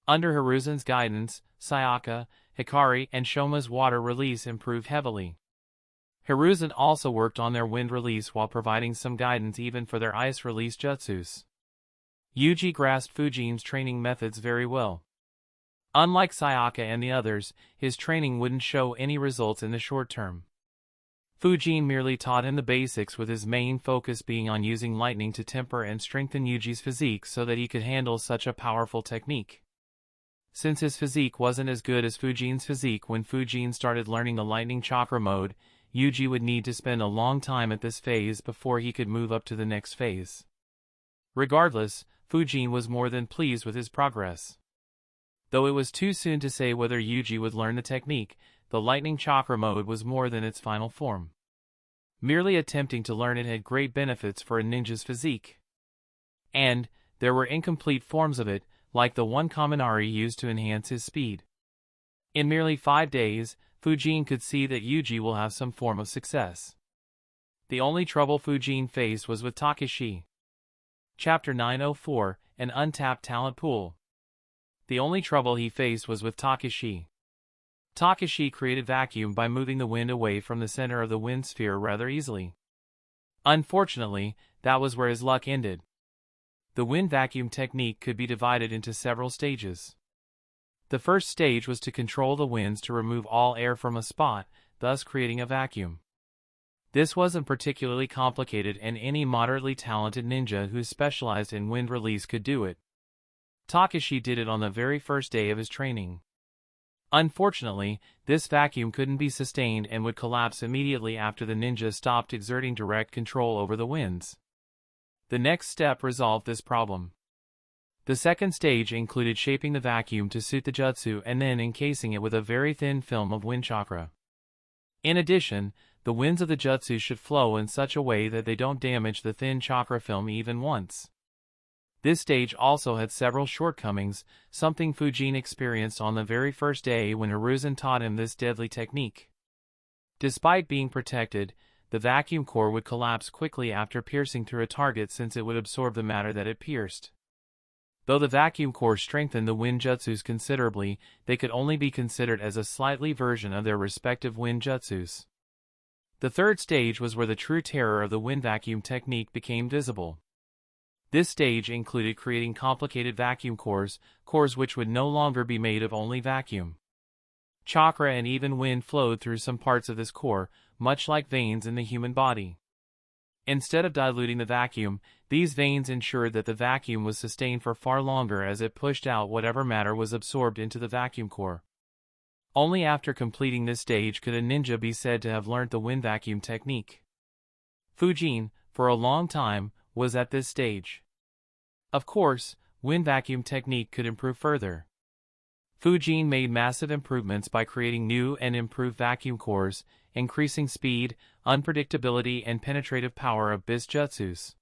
Under Hiruzen's guidance, Sayaka, Hikari, and Shoma's water release improved heavily. Hiruzen also worked on their wind release while providing some guidance even for their ice release jutsus. Yuji grasped Fujine's training methods very well. Unlike Sayaka and the others, his training wouldn't show any results in the short term. Fujene merely taught him the basics, with his main focus being on using lightning to temper and strengthen Yuji's physique so that he could handle such a powerful technique. Since his physique wasn't as good as Fujine's physique when Fujene started learning the lightning chakra mode, Yuji would need to spend a long time at this phase before he could move up to the next phase. Regardless, Fujene was more than pleased with his progress. Though it was too soon to say whether Yuji would learn the technique, the lightning chakra mode was more than its final form. Merely attempting to learn it had great benefits for a ninja's physique. And there were incomplete forms of it, like the one Kaminari used to enhance his speed. In merely 5 days, Fujene could see that Yuji will have some form of success. The only trouble Fujene faced was with Takashi. Chapter 904, An Untapped Talent Pool. The only trouble he faced was with Takashi. Takashi created vacuum by moving the wind away from the center of the wind sphere rather easily. Unfortunately, that was where his luck ended. The wind vacuum technique could be divided into several stages. The first stage was to control the winds to remove all air from a spot, thus creating a vacuum. This wasn't particularly complicated, and any moderately talented ninja who specialized in wind release could do it. Takashi did it on the very first day of his training. Unfortunately, this vacuum couldn't be sustained and would collapse immediately after the ninja stopped exerting direct control over the winds. The next step resolved this problem. The second stage included shaping the vacuum to suit the jutsu and then encasing it with a very thin film of wind chakra. In addition, the winds of the jutsu should flow in such a way that they don't damage the thin chakra film even once. This stage also had several shortcomings, something Fujene experienced on the very first day when Hiruzen taught him this deadly technique. Despite being protected, the vacuum core would collapse quickly after piercing through a target since it would absorb the matter that it pierced. Though the vacuum core strengthened the wind jutsus considerably, they could only be considered as a slightly version of their respective wind jutsus. The third stage was where the true terror of the wind vacuum technique became visible. This stage included creating complicated vacuum cores which would no longer be made of only vacuum. Chakra and even wind flowed through some parts of this core, much like veins in the human body. Instead of diluting the vacuum, these veins ensured that the vacuum was sustained for far longer as it pushed out whatever matter was absorbed into the vacuum core. Only after completing this stage could a ninja be said to have learnt the wind vacuum technique. Fujene, for a long time, was at this stage. Of course, wind vacuum technique could improve further. Fujene made massive improvements by creating new and improved vacuum cores, increasing speed, unpredictability and penetrative power of bis jutsus.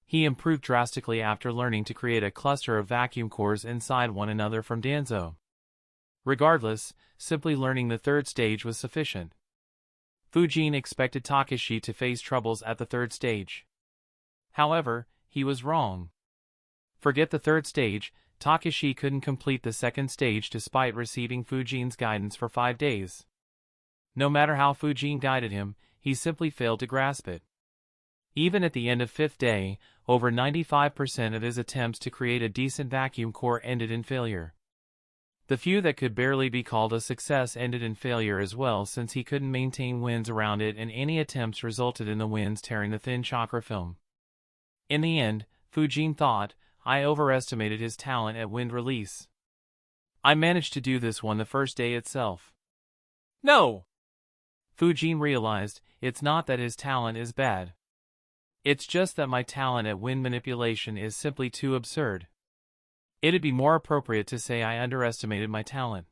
He improved drastically after learning to create a cluster of vacuum cores inside one another from Danzo. Regardless, simply learning the third stage was sufficient. Fujene expected Takashi to face troubles at the third stage. However, he was wrong. Forget the third stage, Takashi couldn't complete the second stage despite receiving Fujine's guidance for 5 days. No matter how Fujene guided him, he simply failed to grasp it. Even at the end of 5th day, over 95% of his attempts to create a decent vacuum core ended in failure. The few that could barely be called a success ended in failure as well, since he couldn't maintain winds around it and any attempts resulted in the winds tearing the thin chakra film. In the end, Fujene thought, I overestimated his talent at wind release. I managed to do this one the first day itself. No! Fujene realized, it's not that his talent is bad. It's just that my talent at wind manipulation is simply too absurd. It'd be more appropriate to say I underestimated my talent.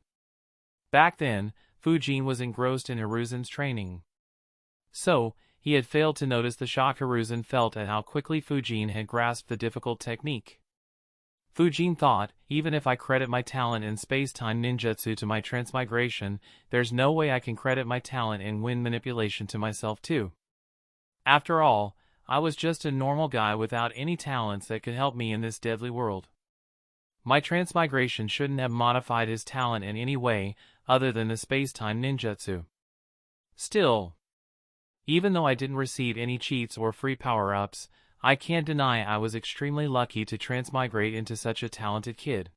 Back then, Fujene was engrossed in Hiruzen's training. So, he had failed to notice the shock Hiruzen felt at how quickly Fujene had grasped the difficult technique. Fujene thought, even if I credit my talent in space-time ninjutsu to my transmigration, there's no way I can credit my talent in wind manipulation to myself too. After all, I was just a normal guy without any talents that could help me in this deadly world. My transmigration shouldn't have modified his talent in any way, other than the space-time ninjutsu. Still, even though I didn't receive any cheats or free power-ups, I can't deny I was extremely lucky to transmigrate into such a talented kid.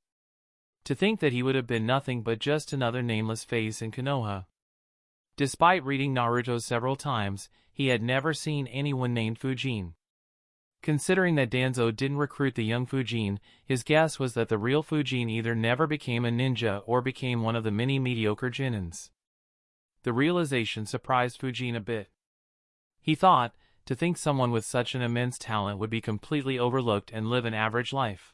To think that he would have been nothing but just another nameless face in Konoha. Despite reading Naruto several times, he had never seen anyone named Fujene. Considering that Danzo didn't recruit the young Fujene, his guess was that the real Fujene either never became a ninja or became one of the many mediocre Genins. The realization surprised Fujene a bit. He thought, to think someone with such an immense talent would be completely overlooked and live an average life.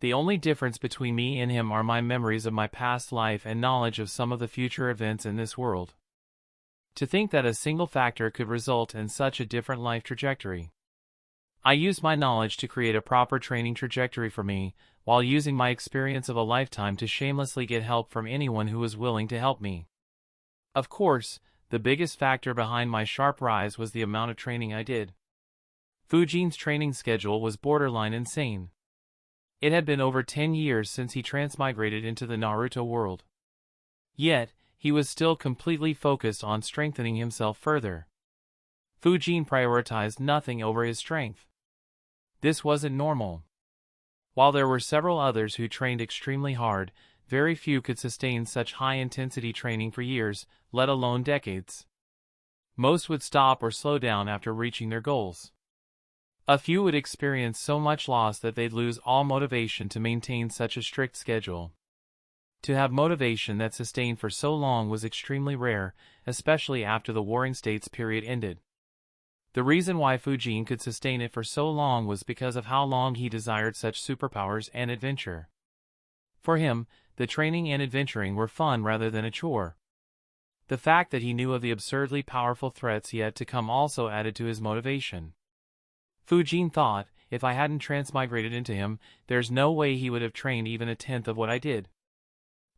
The only difference between me and him are my memories of my past life and knowledge of some of the future events in this world. To think that a single factor could result in such a different life trajectory. I used my knowledge to create a proper training trajectory for me, while using my experience of a lifetime to shamelessly get help from anyone who was willing to help me. Of course, the biggest factor behind my sharp rise was the amount of training I did. Fujine's training schedule was borderline insane. It had been over 10 years since he transmigrated into the Naruto world. Yet, he was still completely focused on strengthening himself further. Fujene prioritized nothing over his strength. This wasn't normal. While there were several others who trained extremely hard, very few could sustain such high-intensity training for years, let alone decades. Most would stop or slow down after reaching their goals. A few would experience so much loss that they'd lose all motivation to maintain such a strict schedule. To have motivation that sustained for so long was extremely rare, especially after the Warring States period ended. The reason why Fujene could sustain it for so long was because of how long he desired such superpowers and adventure. For him, the training and adventuring were fun rather than a chore. The fact that he knew of the absurdly powerful threats yet to come also added to his motivation. Fujene thought, if I hadn't transmigrated into him, there's no way he would have trained even a tenth of what I did.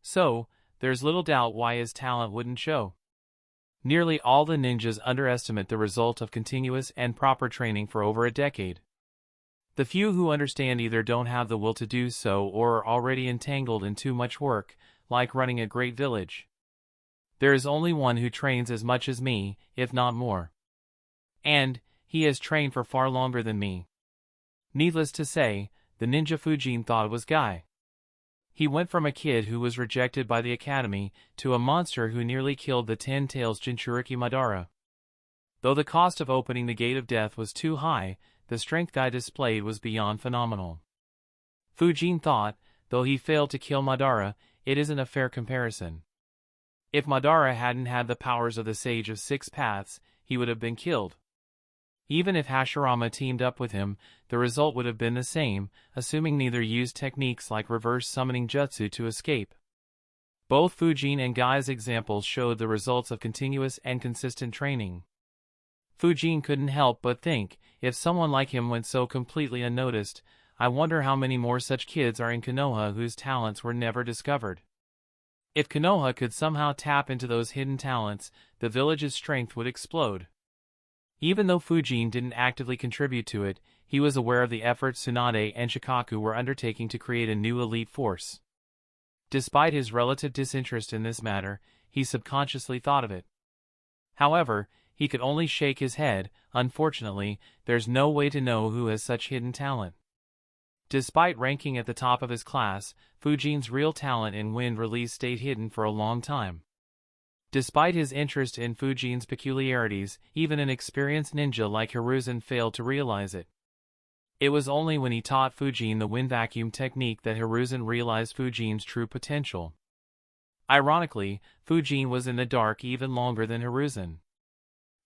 So, there's little doubt why his talent wouldn't show. Nearly all the ninjas underestimate the result of continuous and proper training for over a decade. The few who understand either don't have the will to do so or are already entangled in too much work, like running a great village. There is only one who trains as much as me, if not more. And he has trained for far longer than me. Needless to say, the ninja Fujene thought was Guy. He went from a kid who was rejected by the academy to a monster who nearly killed the 10 Tails Jinchuriki Madara. Though the cost of opening the Gate of Death was too high, the strength Guy displayed was beyond phenomenal. Fujene thought, though he failed to kill Madara, it isn't a fair comparison. If Madara hadn't had the powers of the Sage of Six Paths, he would have been killed. Even if Hashirama teamed up with him, the result would have been the same, assuming neither used techniques like reverse summoning jutsu to escape. Both Fujene and Guy's examples showed the results of continuous and consistent training. Fujene couldn't help but think, if someone like him went so completely unnoticed, I wonder how many more such kids are in Konoha whose talents were never discovered. If Konoha could somehow tap into those hidden talents, the village's strength would explode. Even though Fujene didn't actively contribute to it, he was aware of the efforts Tsunade and Shikaku were undertaking to create a new elite force. Despite his relative disinterest in this matter, he subconsciously thought of it. However, he could only shake his head. Unfortunately, there's no way to know who has such hidden talent. Despite ranking at the top of his class, Fujine's real talent in wind release stayed hidden for a long time. Despite his interest in Fujine's peculiarities, even an experienced ninja like Hiruzen failed to realize it. It was only when he taught Fujene the wind vacuum technique that Hiruzen realized Fujine's true potential. Ironically, Fujene was in the dark even longer than Hiruzen.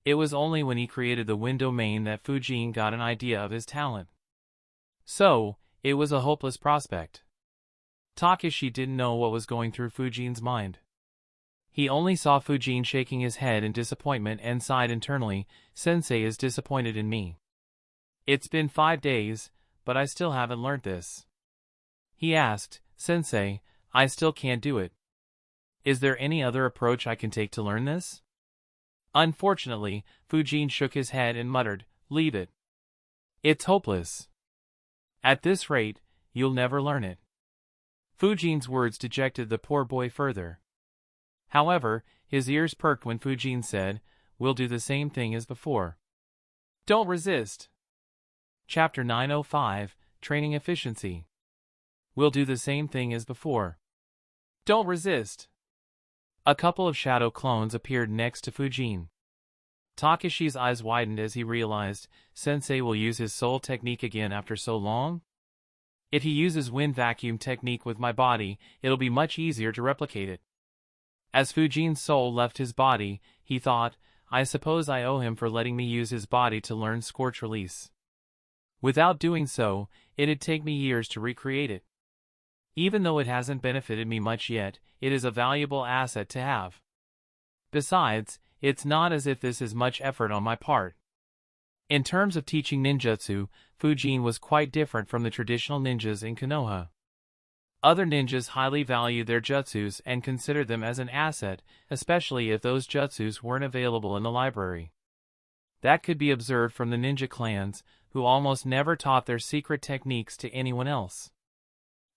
It was only when he created the wind domain that Fujene got an idea of his talent. So, it was a hopeless prospect. Takashi didn't know what was going through Fujine's mind. He only saw Fujene shaking his head in disappointment and sighed internally, "Sensei is disappointed in me. It's been 5 days, but I still haven't learnt this." He asked, "Sensei, I still can't do it. Is there any other approach I can take to learn this?" Unfortunately, Fujene shook his head and muttered, "Leave it. It's hopeless. At this rate, you'll never learn it." Fujine's words dejected the poor boy further. However, his ears perked when Fujene said, "We'll do the same thing as before. Don't resist." Chapter 905, Training Efficiency. We'll do the same thing as before. Don't resist. A couple of shadow clones appeared next to Fujene. Takashi's eyes widened as he realized, Sensei will use his soul technique again after so long? If he uses wind vacuum technique with my body, it'll be much easier to replicate it. As Fujine's soul left his body, he thought, I suppose I owe him for letting me use his body to learn Scorch Release. Without doing so, it'd take me years to recreate it. Even though it hasn't benefited me much yet, it is a valuable asset to have. Besides, it's not as if this is much effort on my part. In terms of teaching ninjutsu, Fujene was quite different from the traditional ninjas in Konoha. Other ninjas highly valued their jutsus and considered them as an asset, especially if those jutsus weren't available in the library. That could be observed from the ninja clans, who almost never taught their secret techniques to anyone else.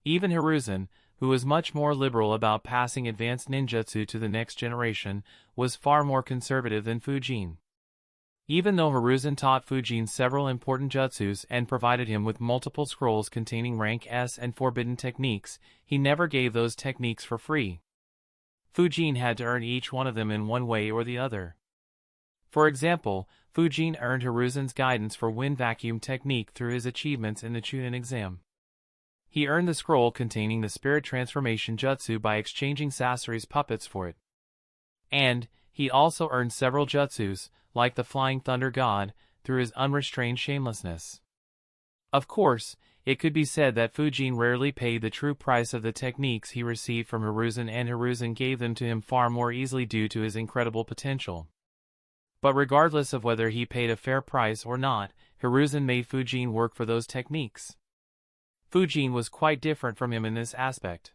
Even Hiruzen, who was much more liberal about passing advanced ninjutsu to the next generation, was far more conservative than Fujene. Even though Hiruzen taught Fujene several important jutsus and provided him with multiple scrolls containing rank S and forbidden techniques, he never gave those techniques for free. Fujene had to earn each one of them in one way or the other. For example, Fujene earned Hiruzen's guidance for wind vacuum technique through his achievements in the Chunin exam. He earned the scroll containing the spirit transformation jutsu by exchanging Sasori's puppets for it. And he also earned several jutsus, like the Flying Thunder God, through his unrestrained shamelessness. Of course, it could be said that Fujene rarely paid the true price of the techniques he received from Hiruzen, and Hiruzen gave them to him far more easily due to his incredible potential. But regardless of whether he paid a fair price or not, Hiruzen made Fujene work for those techniques. Fujene was quite different from him in this aspect.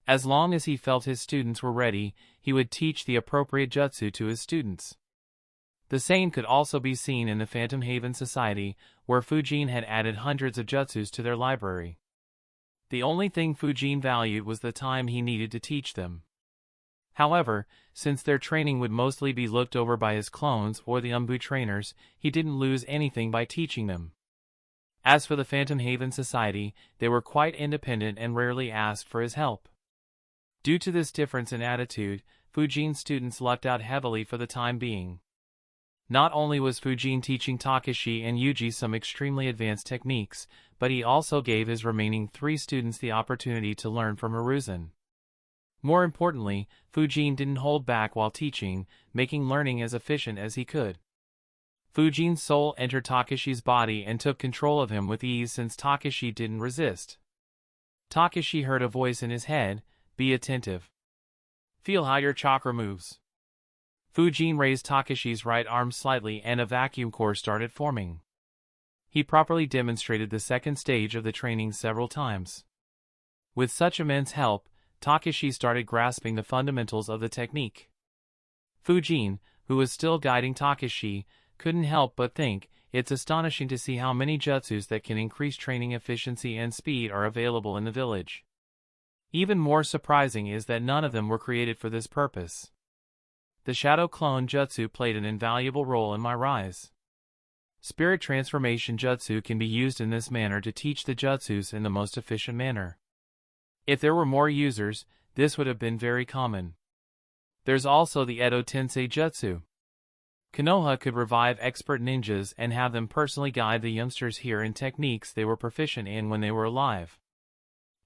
As long as he felt his students were ready, he would teach the appropriate jutsu to his students. The same could also be seen in the Phantom Haven Society, where Fujene had added hundreds of jutsus to their library. The only thing Fujene valued was the time he needed to teach them. However, since their training would mostly be looked over by his clones or the Umbu trainers, he didn't lose anything by teaching them. As for the Phantom Haven Society, they were quite independent and rarely asked for his help. Due to this difference in attitude, Fujine's students lucked out heavily for the time being. Not only was Fujene teaching Takashi and Yuji some extremely advanced techniques, but he also gave his remaining 3 students the opportunity to learn from Hiruzen. More importantly, Fujene didn't hold back while teaching, making learning as efficient as he could. Fujine's soul entered Takashi's body and took control of him with ease since Takashi didn't resist. Takashi heard a voice in his head, "Be attentive. Feel how your chakra moves." Fujene raised Takashi's right arm slightly and a vacuum core started forming. He properly demonstrated the second stage of the training several times. With such immense help, Takashi started grasping the fundamentals of the technique. Fujene, who was still guiding Takashi, couldn't help but think, it's astonishing to see how many jutsus that can increase training efficiency and speed are available in the village. Even more surprising is that none of them were created for this purpose. The Shadow Clone Jutsu played an invaluable role in my rise. Spirit Transformation Jutsu can be used in this manner to teach the jutsus in the most efficient manner. If there were more users, this would have been very common. There's also the Edo Tensei Jutsu. Konoha could revive expert ninjas and have them personally guide the youngsters here in techniques they were proficient in when they were alive.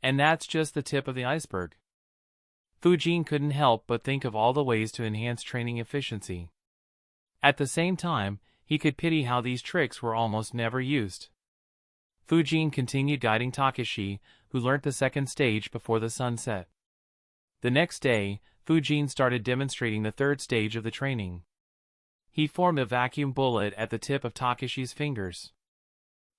And that's just the tip of the iceberg. Fujene couldn't help but think of all the ways to enhance training efficiency. At the same time, he could pity how these tricks were almost never used. Fujene continued guiding Takashi, who learnt the second stage before the sun set. The next day, Fujene started demonstrating the third stage of the training. He formed a vacuum bullet at the tip of Takashi's fingers.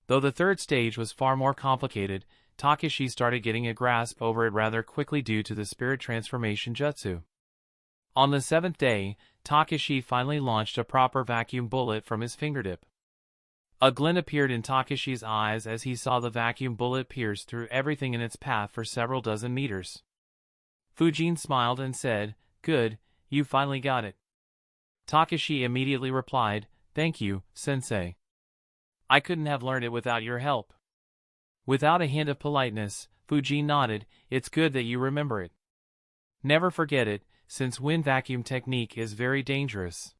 Though the third stage was far more complicated, Takashi started getting a grasp over it rather quickly due to the spirit transformation jutsu. On the 7th day, Takashi finally launched a proper vacuum bullet from his fingertip. A glint appeared in Takashi's eyes as he saw the vacuum bullet pierce through everything in its path for several dozen meters. Fujene smiled and said, "Good, you finally got it." Takashi immediately replied, "Thank you, sensei. I couldn't have learned it without your help." Without a hint of politeness, Fujene nodded, "It's good that you remember it. Never forget it, since wind vacuum technique is very dangerous.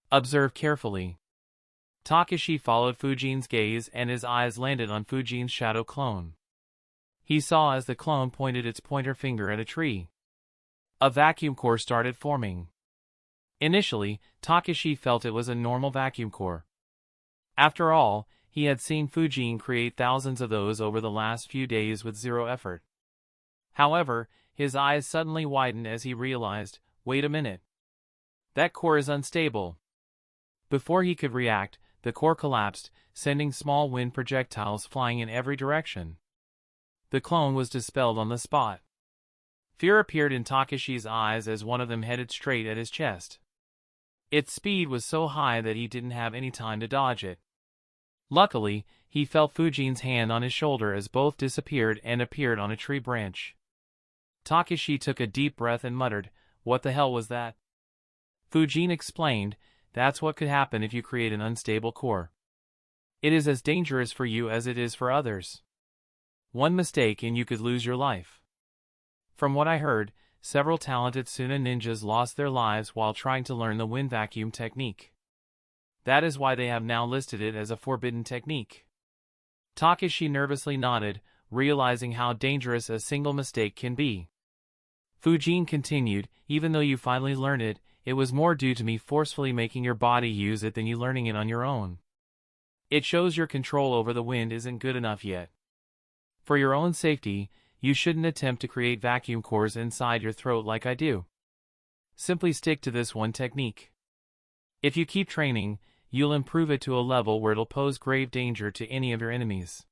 Observe carefully. Takashi followed Fujine's gaze and his eyes landed on Fujine's shadow clone. He saw as the clone pointed its pointer finger at a tree. A vacuum core started forming. Initially, Takashi felt it was a normal vacuum core. After all, he had seen Fujine create thousands of those over the last few days with zero effort. However, his eyes suddenly widened as he realized, wait a minute. That core is unstable. Before he could react, the core collapsed, sending small wind projectiles flying in every direction. The clone was dispelled on the spot. Fear appeared in Takashi's eyes as one of them headed straight at his chest. Its speed was so high that he didn't have any time to dodge it. Luckily, he felt Fujine's hand on his shoulder as both disappeared and appeared on a tree branch. Takashi took a deep breath and muttered, "What the hell was that?" Fujine explained, "That's what could happen if you create an unstable core. It is as dangerous for you as it is for others. One mistake and you could lose your life." From what I heard, several talented Tsunade ninjas lost their lives while trying to learn the wind vacuum technique. That is why they have now listed it as a forbidden technique. Takashi nervously nodded, realizing how dangerous a single mistake can be. Fujine continued, "Even though you finally learned it, it was more due to me forcefully making your body use it than you learning it on your own. It shows your control over the wind isn't good enough yet. For your own safety, you shouldn't attempt to create vacuum cores inside your throat like I do. Simply stick to this one technique. If you keep training, you'll improve it to a level where it'll pose grave danger to any of your enemies."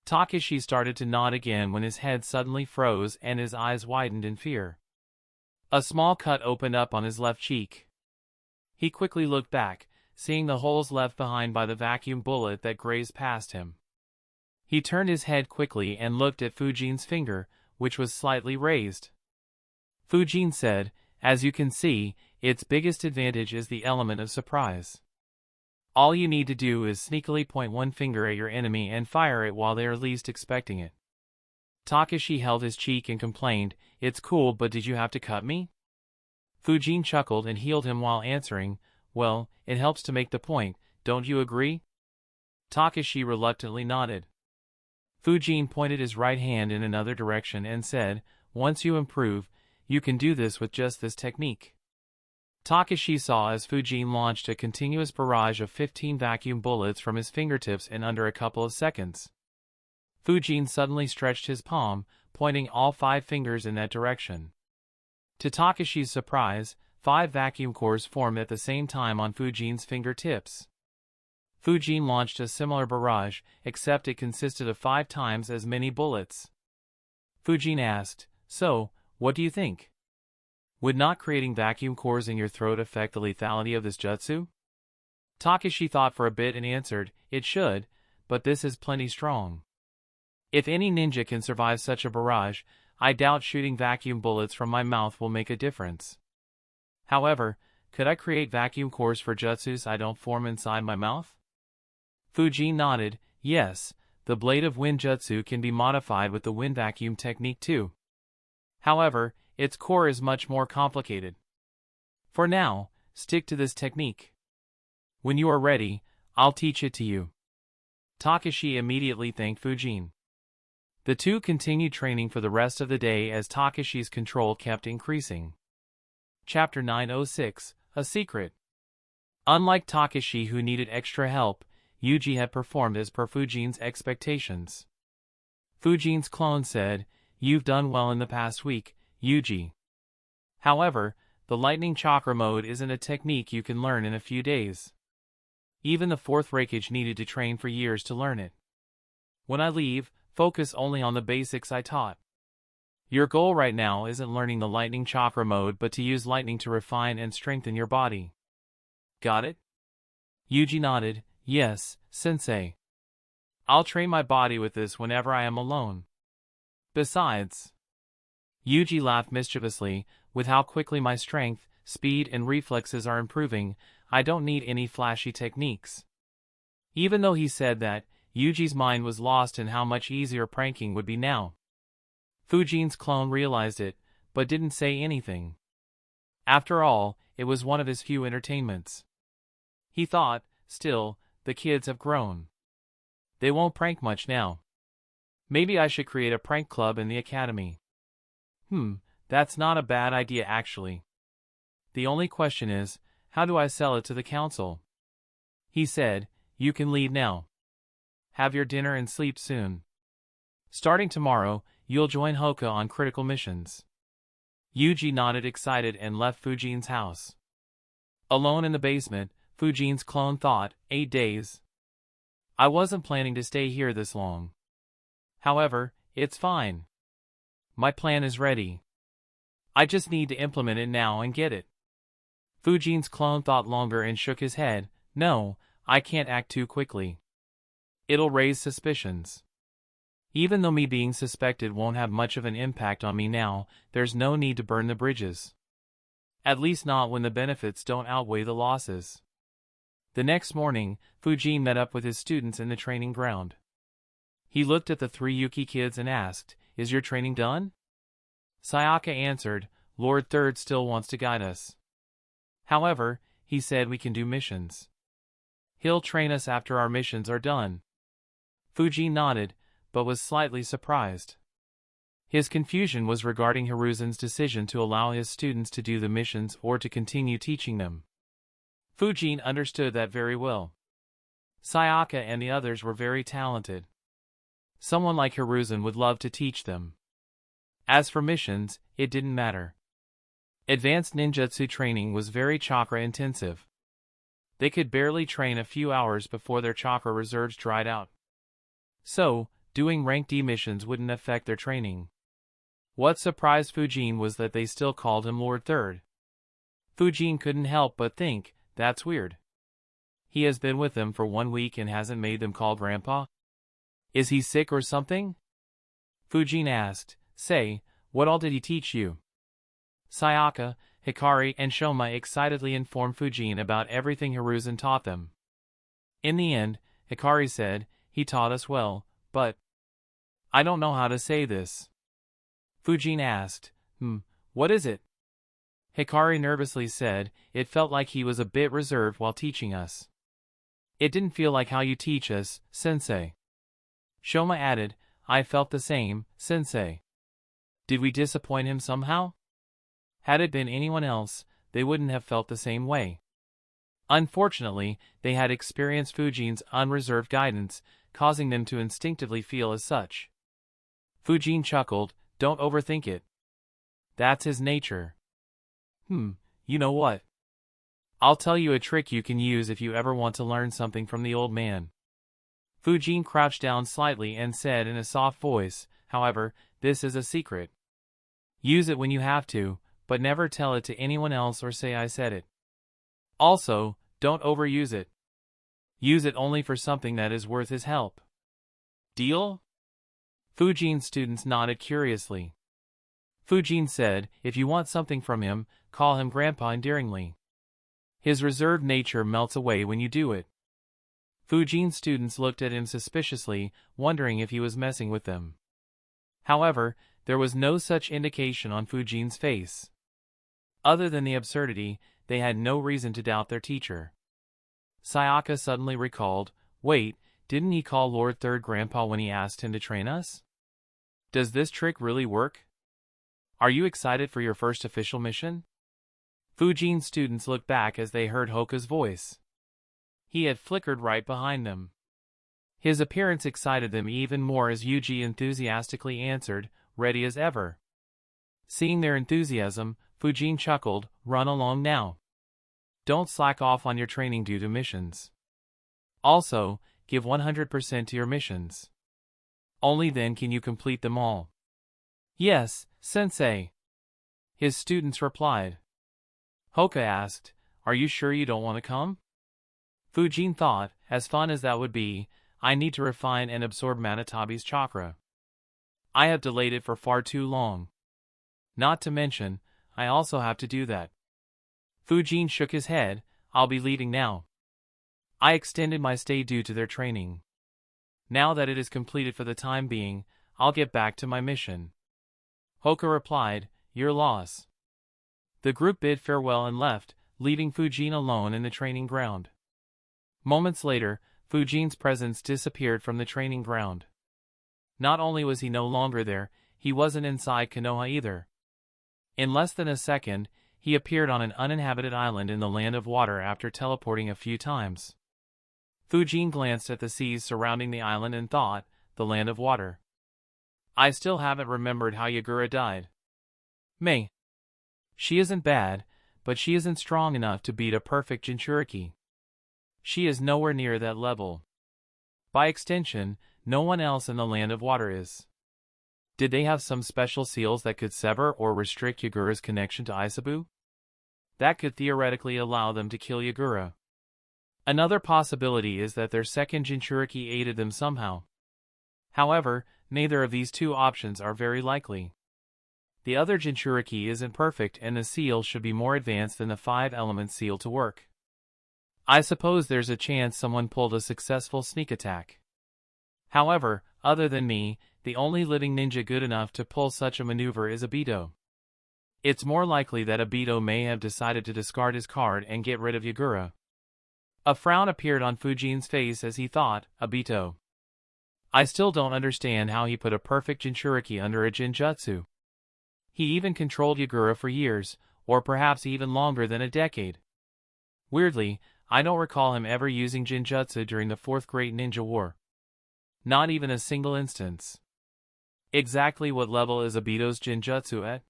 Takashi started to nod again when his head suddenly froze and his eyes widened in fear. A small cut opened up on his left cheek. He quickly looked back, seeing the holes left behind by the vacuum bullet that grazed past him. He turned his head quickly and looked at Fujine's finger, which was slightly raised. Fujine said, "As you can see, its biggest advantage is the element of surprise. All you need to do is sneakily point one finger at your enemy and fire it while they are least expecting it." Takashi held his cheek and complained, "It's cool, but did you have to cut me?" Fujine chuckled and healed him while answering, "Well, it helps to make the point, don't you agree?" Takashi reluctantly nodded. Fujine pointed his right hand in another direction and said, "Once you improve, you can do this with just this technique." Takashi saw as Fujine launched a continuous barrage of 15 vacuum bullets from his fingertips in under a couple of seconds. Fujine suddenly stretched his palm, pointing all 5 fingers in that direction. To Takashi's surprise, 5 vacuum cores formed at the same time on Fujine's fingertips. Fujine launched a similar barrage, except it consisted of 5 times as many bullets. Fujine asked, "So, what do you think? Would not creating vacuum cores in your throat affect the lethality of this jutsu?" Takashi thought for a bit and answered, "It should, but this is plenty strong. If any ninja can survive such a barrage, I doubt shooting vacuum bullets from my mouth will make a difference. However, could I create vacuum cores for jutsus I don't form inside my mouth?" Fujine nodded, "Yes, the blade of wind jutsu can be modified with the wind vacuum technique too. However, its core is much more complicated. For now, stick to this technique. When you are ready, I'll teach it to you." Takashi immediately thanked Fujine. The two continued training for the rest of the day as Takashi's control kept increasing. Chapter 906, A Secret. Unlike Takashi, who needed extra help, Yuji had performed as per Fujine's expectations. Fujine's clone said, "You've done well in the past week, Yuji. However, the lightning chakra mode isn't a technique you can learn in a few days. Even the 4th Hokage needed to train for years to learn it. When I leave, focus only on the basics I taught. Your goal right now isn't learning the lightning chakra mode but to use lightning to refine and strengthen your body. Got it?" Yuji nodded, "Yes, sensei. I'll train my body with this whenever I am alone. Besides," Yuji laughed mischievously, "with how quickly my strength, speed and reflexes are improving, I don't need any flashy techniques." Even though he said that, Yuji's mind was lost in how much easier pranking would be now. Fujine's clone realized it, but didn't say anything. After all, it was one of his few entertainments. He thought, still, the kids have grown. They won't prank much now. Maybe I should create a prank club in the academy. That's not a bad idea actually. The only question is, how do I sell it to the council? He said, you can leave now. Have your dinner and sleep soon. Starting tomorrow, you'll join Hoka on critical missions. Yuji nodded excited and left Fujine's house. Alone in the basement, Fujine's clone thought, 8 days. I wasn't planning to stay here this long. However, it's fine. My plan is ready. I just need to implement it now and get it. Fujine's clone thought longer and shook his head. No, I can't act too quickly. It'll raise suspicions. Even though me being suspected won't have much of an impact on me now, there's no need to burn the bridges. At least not when the benefits don't outweigh the losses. The next morning, Fujine met up with his students in the training ground. He looked at the 3 Yuki kids and asked, is your training done? Sayaka answered, Lord Third still wants to guide us. However, he said we can do missions. He'll train us after our missions are done. Fujine nodded, but was slightly surprised. His confusion was regarding Hiruzen's decision to allow his students to do the missions or to continue teaching them. Fujine understood that very well. Sayaka and the others were very talented. Someone like Hiruzen would love to teach them. As for missions, it didn't matter. Advanced ninjutsu training was very chakra intensive. They could barely train a few hours before their chakra reserves dried out. So, doing rank D missions wouldn't affect their training. What surprised Fujine was that they still called him Lord Third. Fujine couldn't help but think, that's weird. He has been with them for 1 week and hasn't made them call Grandpa? Is he sick or something? Fujine asked, say, what all did he teach you? Sayaka, Hikari, and Shoma excitedly informed Fujine about everything Hiruzen taught them. In the end, Hikari said, he taught us well, but I don't know how to say this. Fujine asked, what is it? Hikari nervously said, it felt like he was a bit reserved while teaching us. It didn't feel like how you teach us, sensei. Shoma added, I felt the same, sensei. Did we disappoint him somehow? Had it been anyone else, they wouldn't have felt the same way. Unfortunately, they had experienced Fujine's unreserved guidance, causing them to instinctively feel as such. Fujine chuckled, don't overthink it. That's his nature. You know what? I'll tell you a trick you can use if you ever want to learn something from the old man. Fujine crouched down slightly and said in a soft voice, however, this is a secret. Use it when you have to, but never tell it to anyone else or say I said it. Also, don't overuse it. Use it only for something that is worth his help. Deal? Fujine's students nodded curiously. Fujine said, if you want something from him, call him Grandpa endearingly. His reserved nature melts away when you do it. Fujine's students looked at him suspiciously, wondering if he was messing with them. However, there was no such indication on Fujine's face. Other than the absurdity, they had no reason to doubt their teacher. Sayaka suddenly recalled, wait, didn't he call Lord Third Grandpa when he asked him to train us? Does this trick really work? Are you excited for your first official mission? Fujine's students looked back as they heard Hoka's voice. He had flickered right behind them. His appearance excited them even more as Yuji enthusiastically answered, ready as ever. Seeing their enthusiasm, Fujine chuckled, run along now. Don't slack off on your training due to missions. Also, give 100% to your missions. Only then can you complete them all. Yes, sensei. His students replied. Hoka asked, are you sure you don't want to come? Fujine thought, as fun as that would be, I need to refine and absorb Manitabi's chakra. I have delayed it for far too long. Not to mention, I also have to do that. Fujine shook his head, I'll be leaving now. I extended my stay due to their training. Now that it is completed for the time being, I'll get back to my mission. Hoka replied, your loss. The group bid farewell and left, leaving Fujene alone in the training ground. Moments later, Fujine's presence disappeared from the training ground. Not only was he no longer there, he wasn't inside Konoha either. In less than a second, he appeared on an uninhabited island in the land of water after teleporting a few times. Fujene glanced at the seas surrounding the island and thought, the land of water. I still haven't remembered how Yagura died. Mei. She isn't bad, but she isn't strong enough to beat a perfect Jinchuriki. She is nowhere near that level. By extension, no one else in the land of water is. Did they have some special seals that could sever or restrict Yagura's connection to Isabu? That could theoretically allow them to kill Yagura. Another possibility is that their second Jinchuriki aided them somehow. However, neither of these two options are very likely. The other Jinchuriki isn't perfect and the seal should be more advanced than the 5-element seal to work. I suppose there's a chance someone pulled a successful sneak attack. However, other than me, the only living ninja good enough to pull such a maneuver is Obito. It's more likely that Obito may have decided to discard his card and get rid of Yagura. A frown appeared on Fujine's face as he thought, Obito. I still don't understand how he put a perfect Jinchuriki under a Jinjutsu. He even controlled Yagura for years, or perhaps even longer than a decade. Weirdly, I don't recall him ever using Jinjutsu during the 4th Great Ninja War. Not even a single instance. Exactly what level is Obito's Jinjutsu at?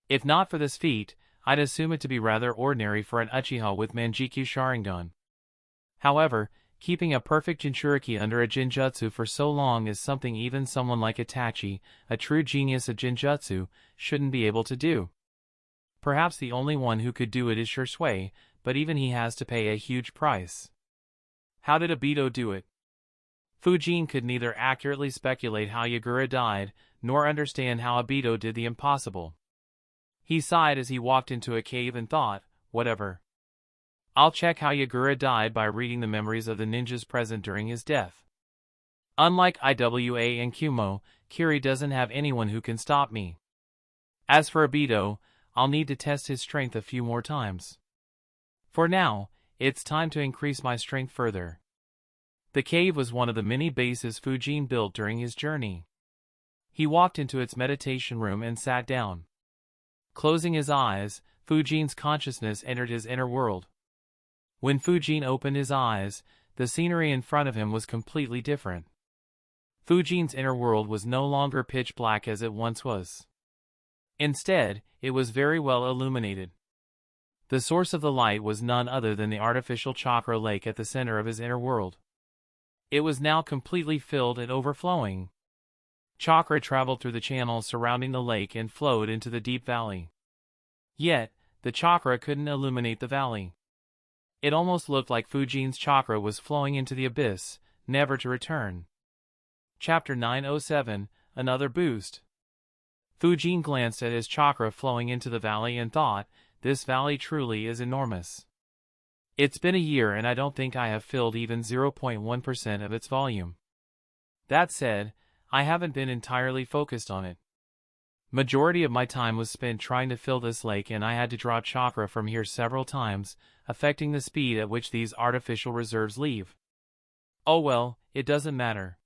If not for this feat, I'd assume it to be rather ordinary for an Uchiha with Manjikyu Sharingan. However, keeping a perfect Jinchuriki under a Jinjutsu for so long is something even someone like Itachi, a true genius of Jinjutsu, shouldn't be able to do. Perhaps the only one who could do it is Shursui, but even he has to pay a huge price. How did Obito do it? Fujene could neither accurately speculate how Yagura died, nor understand how Obito did the impossible. He sighed as he walked into a cave and thought, whatever. I'll check how Yagura died by reading the memories of the ninjas present during his death. Unlike Iwa and Kumo, Kiri doesn't have anyone who can stop me. As for Obito, I'll need to test his strength a few more times. For now, it's time to increase my strength further. The cave was one of the many bases Fujene built during his journey. He walked into its meditation room and sat down. Closing his eyes, Fujine's consciousness entered his inner world. When Fujene opened his eyes, the scenery in front of him was completely different. Fujine's inner world was no longer pitch black as it once was. Instead, it was very well illuminated. The source of the light was none other than the artificial chakra lake at the center of his inner world. It was now completely filled and overflowing. Chakra traveled through the channels surrounding the lake and flowed into the deep valley. Yet, the chakra couldn't illuminate the valley. It almost looked like Fujine's chakra was flowing into the abyss, never to return. Chapter 907, Another Boost. Fujene glanced at his chakra flowing into the valley and thought, this valley truly is enormous. It's been a year and I don't think I have filled even 0.1% of its volume. That said, I haven't been entirely focused on it. Majority of my time was spent trying to fill this lake and I had to draw chakra from here several times, affecting the speed at which these artificial reserves leave. Oh well, it doesn't matter.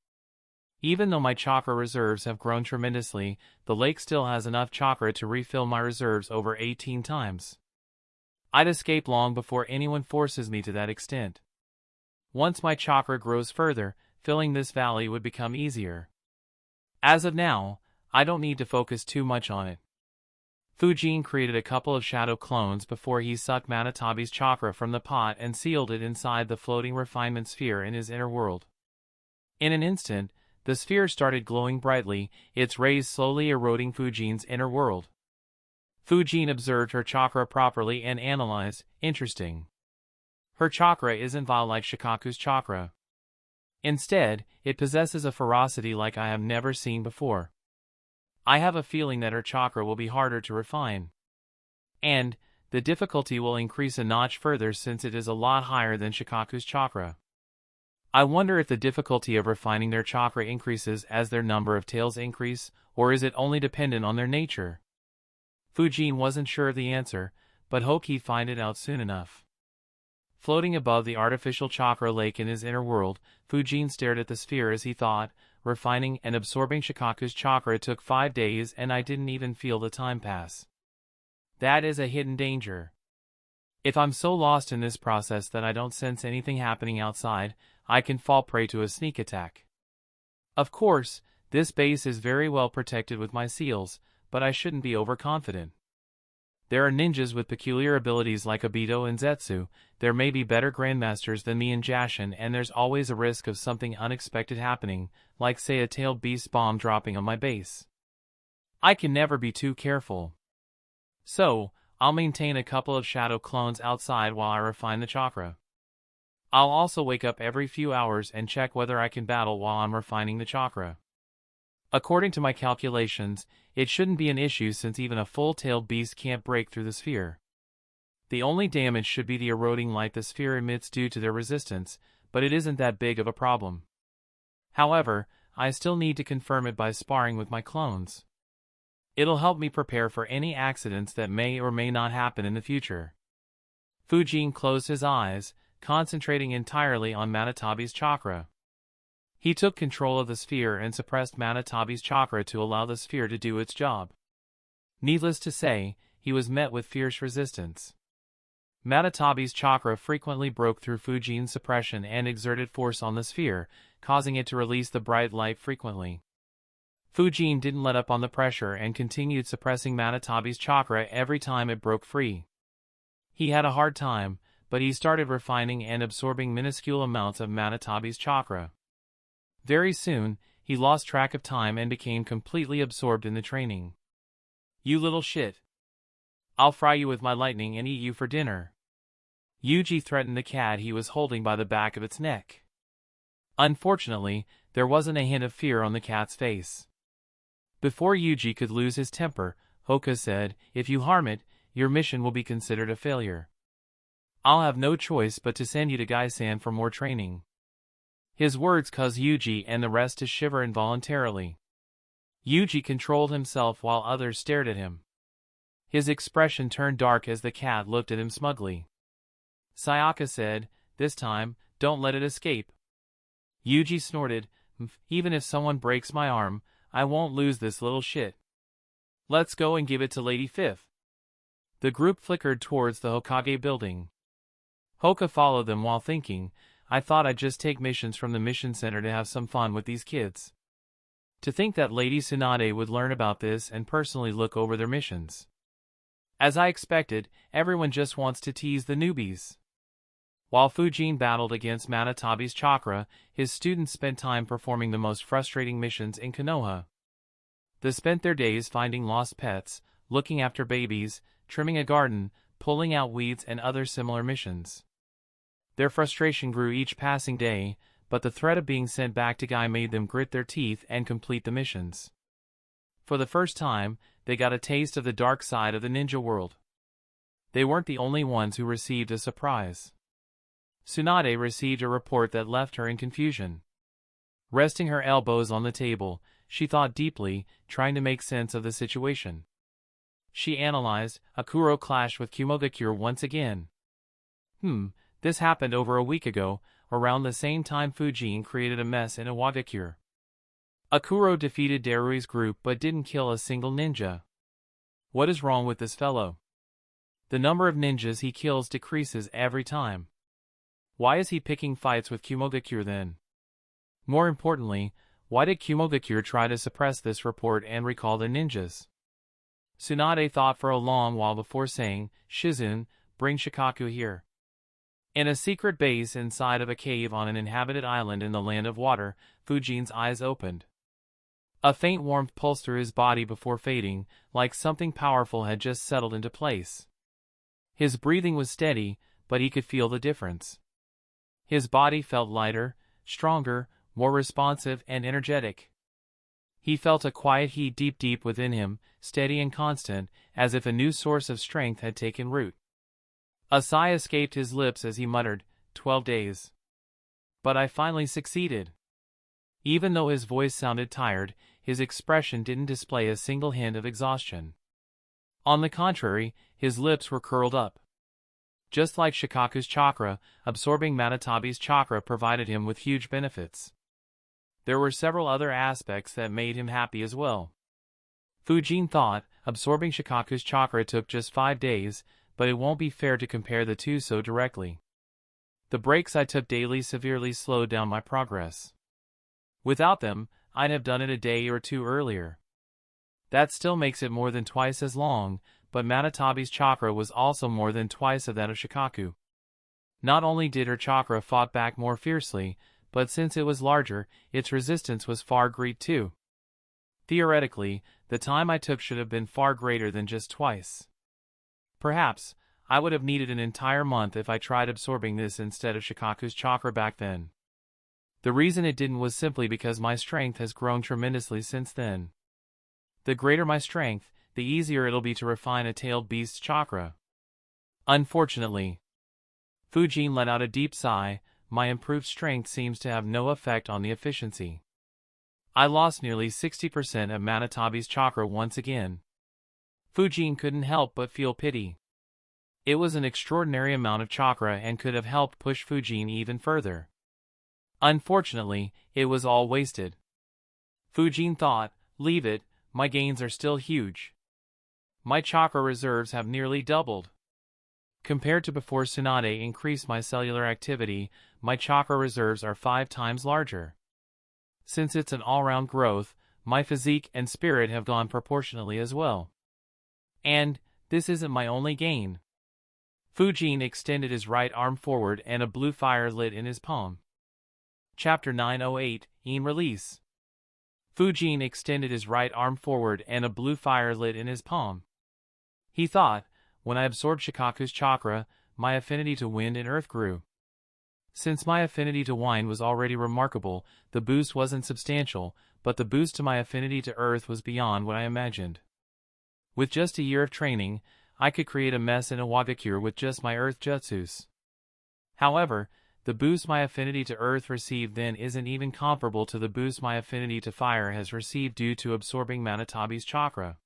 Even though my chakra reserves have grown tremendously, the lake still has enough chakra to refill my reserves over 18 times. I'd escape long before anyone forces me to that extent. Once my chakra grows further, filling this valley would become easier. As of now, I don't need to focus too much on it. Fujene created a couple of shadow clones before he sucked Manatabi's chakra from the pot and sealed it inside the floating refinement sphere in his inner world. In an instant, the sphere started glowing brightly, its rays slowly eroding Fujine's inner world. Fujene observed her chakra properly and analyzed, interesting. Her chakra isn't vile like Shikaku's chakra. Instead, it possesses a ferocity like I have never seen before. I have a feeling that her chakra will be harder to refine. And, the difficulty will increase a notch further since it is a lot higher than Shikaku's chakra. I wonder if the difficulty of refining their chakra increases as their number of tails increase, or is it only dependent on their nature? Fujene wasn't sure of the answer, but hoped he'd find it out soon enough. Floating above the artificial chakra lake in his inner world, Fujene stared at the sphere as he thought, refining and absorbing Shikaku's chakra took 5 days and I didn't even feel the time pass. That is a hidden danger. If I'm so lost in this process that I don't sense anything happening outside, I can fall prey to a sneak attack. Of course, this base is very well protected with my seals, but I shouldn't be overconfident. There are ninjas with peculiar abilities like Obito and Zetsu, there may be better grandmasters than me and Jashin, and there's always a risk of something unexpected happening, like say a tailed beast bomb dropping on my base. I can never be too careful. So, I'll maintain a couple of shadow clones outside while I refine the chakra. I'll also wake up every few hours and check whether I can battle while I'm refining the chakra. According to my calculations, it shouldn't be an issue since even a full-tailed beast can't break through the sphere. The only damage should be the eroding light the sphere emits due to their resistance, but it isn't that big of a problem. However, I still need to confirm it by sparring with my clones. It'll help me prepare for any accidents that may or may not happen in the future. Fujene closed his eyes, concentrating entirely on Manatabi's chakra. He took control of the sphere and suppressed Manatabi's chakra to allow the sphere to do its job. Needless to say, he was met with fierce resistance. Manatabi's chakra frequently broke through Fujine's suppression and exerted force on the sphere, causing it to release the bright light frequently. Fujene didn't let up on the pressure and continued suppressing Manatabi's chakra every time it broke free. He had a hard time, but he started refining and absorbing minuscule amounts of Manatabi's chakra. Very soon, he lost track of time and became completely absorbed in the training. You little shit. I'll fry you with my lightning and eat you for dinner. Yuji threatened the cat he was holding by the back of its neck. Unfortunately, there wasn't a hint of fear on the cat's face. Before Yuji could lose his temper, Hoka said, "If you harm it, your mission will be considered a failure. I'll have no choice but to send you to Gaisan for more training." His words caused Yuji and the rest to shiver involuntarily. Yuji controlled himself while others stared at him. His expression turned dark as the cat looked at him smugly. Sayaka said, "This time, don't let it escape." Yuji snorted, "Even if someone breaks my arm, I won't lose this little shit. Let's go and give it to Lady Fifth." The group flickered towards the Hokage building. Hoka followed them while thinking, "I thought I'd just take missions from the mission center to have some fun with these kids. To think that Lady Tsunade would learn about this and personally look over their missions. As I expected, everyone just wants to tease the newbies." While Fujene battled against Manatabi's chakra, his students spent time performing the most frustrating missions in Konoha. They spent their days finding lost pets, looking after babies, trimming a garden, pulling out weeds and other similar missions. Their frustration grew each passing day, but the threat of being sent back to Gai made them grit their teeth and complete the missions. For the first time, they got a taste of the dark side of the ninja world. They weren't the only ones who received a surprise. Tsunade received a report that left her in confusion. Resting her elbows on the table, she thought deeply, trying to make sense of the situation. She analyzed, Akuro clashed with Iwagakure once again. This happened over a week ago, around the same time Fujene created a mess in Iwagakure. Akuro defeated Darui's group but didn't kill a single ninja. What is wrong with this fellow? The number of ninjas he kills decreases every time. Why is he picking fights with Iwagakure then? More importantly, why did Iwagakure try to suppress this report and recall the ninjas? Tsunade thought for a long while before saying, "Shizune, bring Shikaku here." In a secret base inside of a cave on an inhabited island in the land of water, Fujine's eyes opened. A faint warmth pulsed through his body before fading, like something powerful had just settled into place. His breathing was steady, but he could feel the difference. His body felt lighter, stronger, more responsive and energetic. He felt a quiet heat deep within him, steady and constant, as if a new source of strength had taken root. A sigh escaped his lips as he muttered, 12 days. But I finally succeeded. Even though his voice sounded tired, his expression didn't display a single hint of exhaustion. On the contrary, his lips were curled up. Just like Shikaku's chakra, absorbing Manatabi's chakra provided him with huge benefits. There were several other aspects that made him happy as well. Fujene thought, absorbing Shikaku's chakra took just 5 days, but it won't be fair to compare the two so directly. The breaks I took daily severely slowed down my progress. Without them, I'd have done it a day or two earlier. That still makes it more than twice as long, but Manatabi's chakra was also more than twice of that of Shikaku. Not only did her chakra fought back more fiercely, but since it was larger, its resistance was far great too. Theoretically, the time I took should have been far greater than just twice. Perhaps, I would have needed an entire month if I tried absorbing this instead of Shikaku's chakra back then. The reason it didn't was simply because my strength has grown tremendously since then. The greater my strength, the easier it'll be to refine a tailed beast's chakra. Unfortunately, Fujene let out a deep sigh. My improved strength seems to have no effect on the efficiency. I lost nearly 60% of Manatabi's chakra once again. Fujene couldn't help but feel pity. It was an extraordinary amount of chakra and could have helped push Fujene even further. Unfortunately, it was all wasted. Fujene thought, leave it, my gains are still huge. My chakra reserves have nearly doubled. Compared to before Tsunade increased my cellular activity, my chakra reserves are 5 times larger. Since it's an all-round growth, my physique and spirit have gone proportionally as well. And, this isn't my only gain. Fujene extended his right arm forward and a blue fire lit in his palm. Chapter 908, In Release. Fujene extended his right arm forward and a blue fire lit in his palm. He thought, when I absorbed Shikaku's chakra, my affinity to wind and earth grew. Since my affinity to wine was already remarkable, the boost wasn't substantial, but the boost to my affinity to earth was beyond what I imagined. With just a year of training, I could create a mess in Iwagakure with just my earth jutsus. However, the boost my affinity to earth received then isn't even comparable to the boost my affinity to fire has received due to absorbing Manatabi's chakra.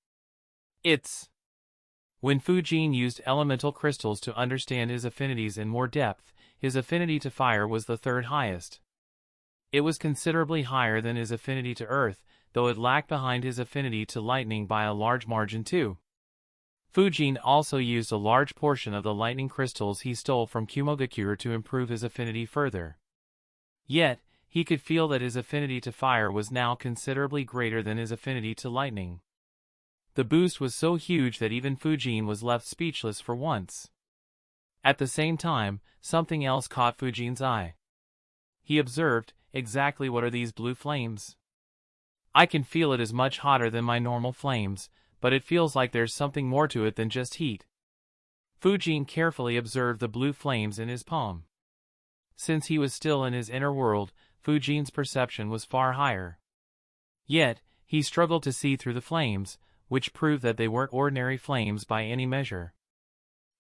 When Fujene used elemental crystals to understand his affinities in more depth, his affinity to fire was the 3rd highest. It was considerably higher than his affinity to earth, though it lagged behind his affinity to lightning by a large margin too. Fujene also used a large portion of the lightning crystals he stole from Iwagakure to improve his affinity further. Yet, he could feel that his affinity to fire was now considerably greater than his affinity to lightning. The boost was so huge that even Fujene was left speechless for once. At the same time, something else caught Fujine's eye. He observed, exactly what are these blue flames? I can feel it is much hotter than my normal flames, but it feels like there's something more to it than just heat. Fujene carefully observed the blue flames in his palm. Since he was still in his inner world, Fujine's perception was far higher. Yet, he struggled to see through the flames, which proved that they weren't ordinary flames by any measure.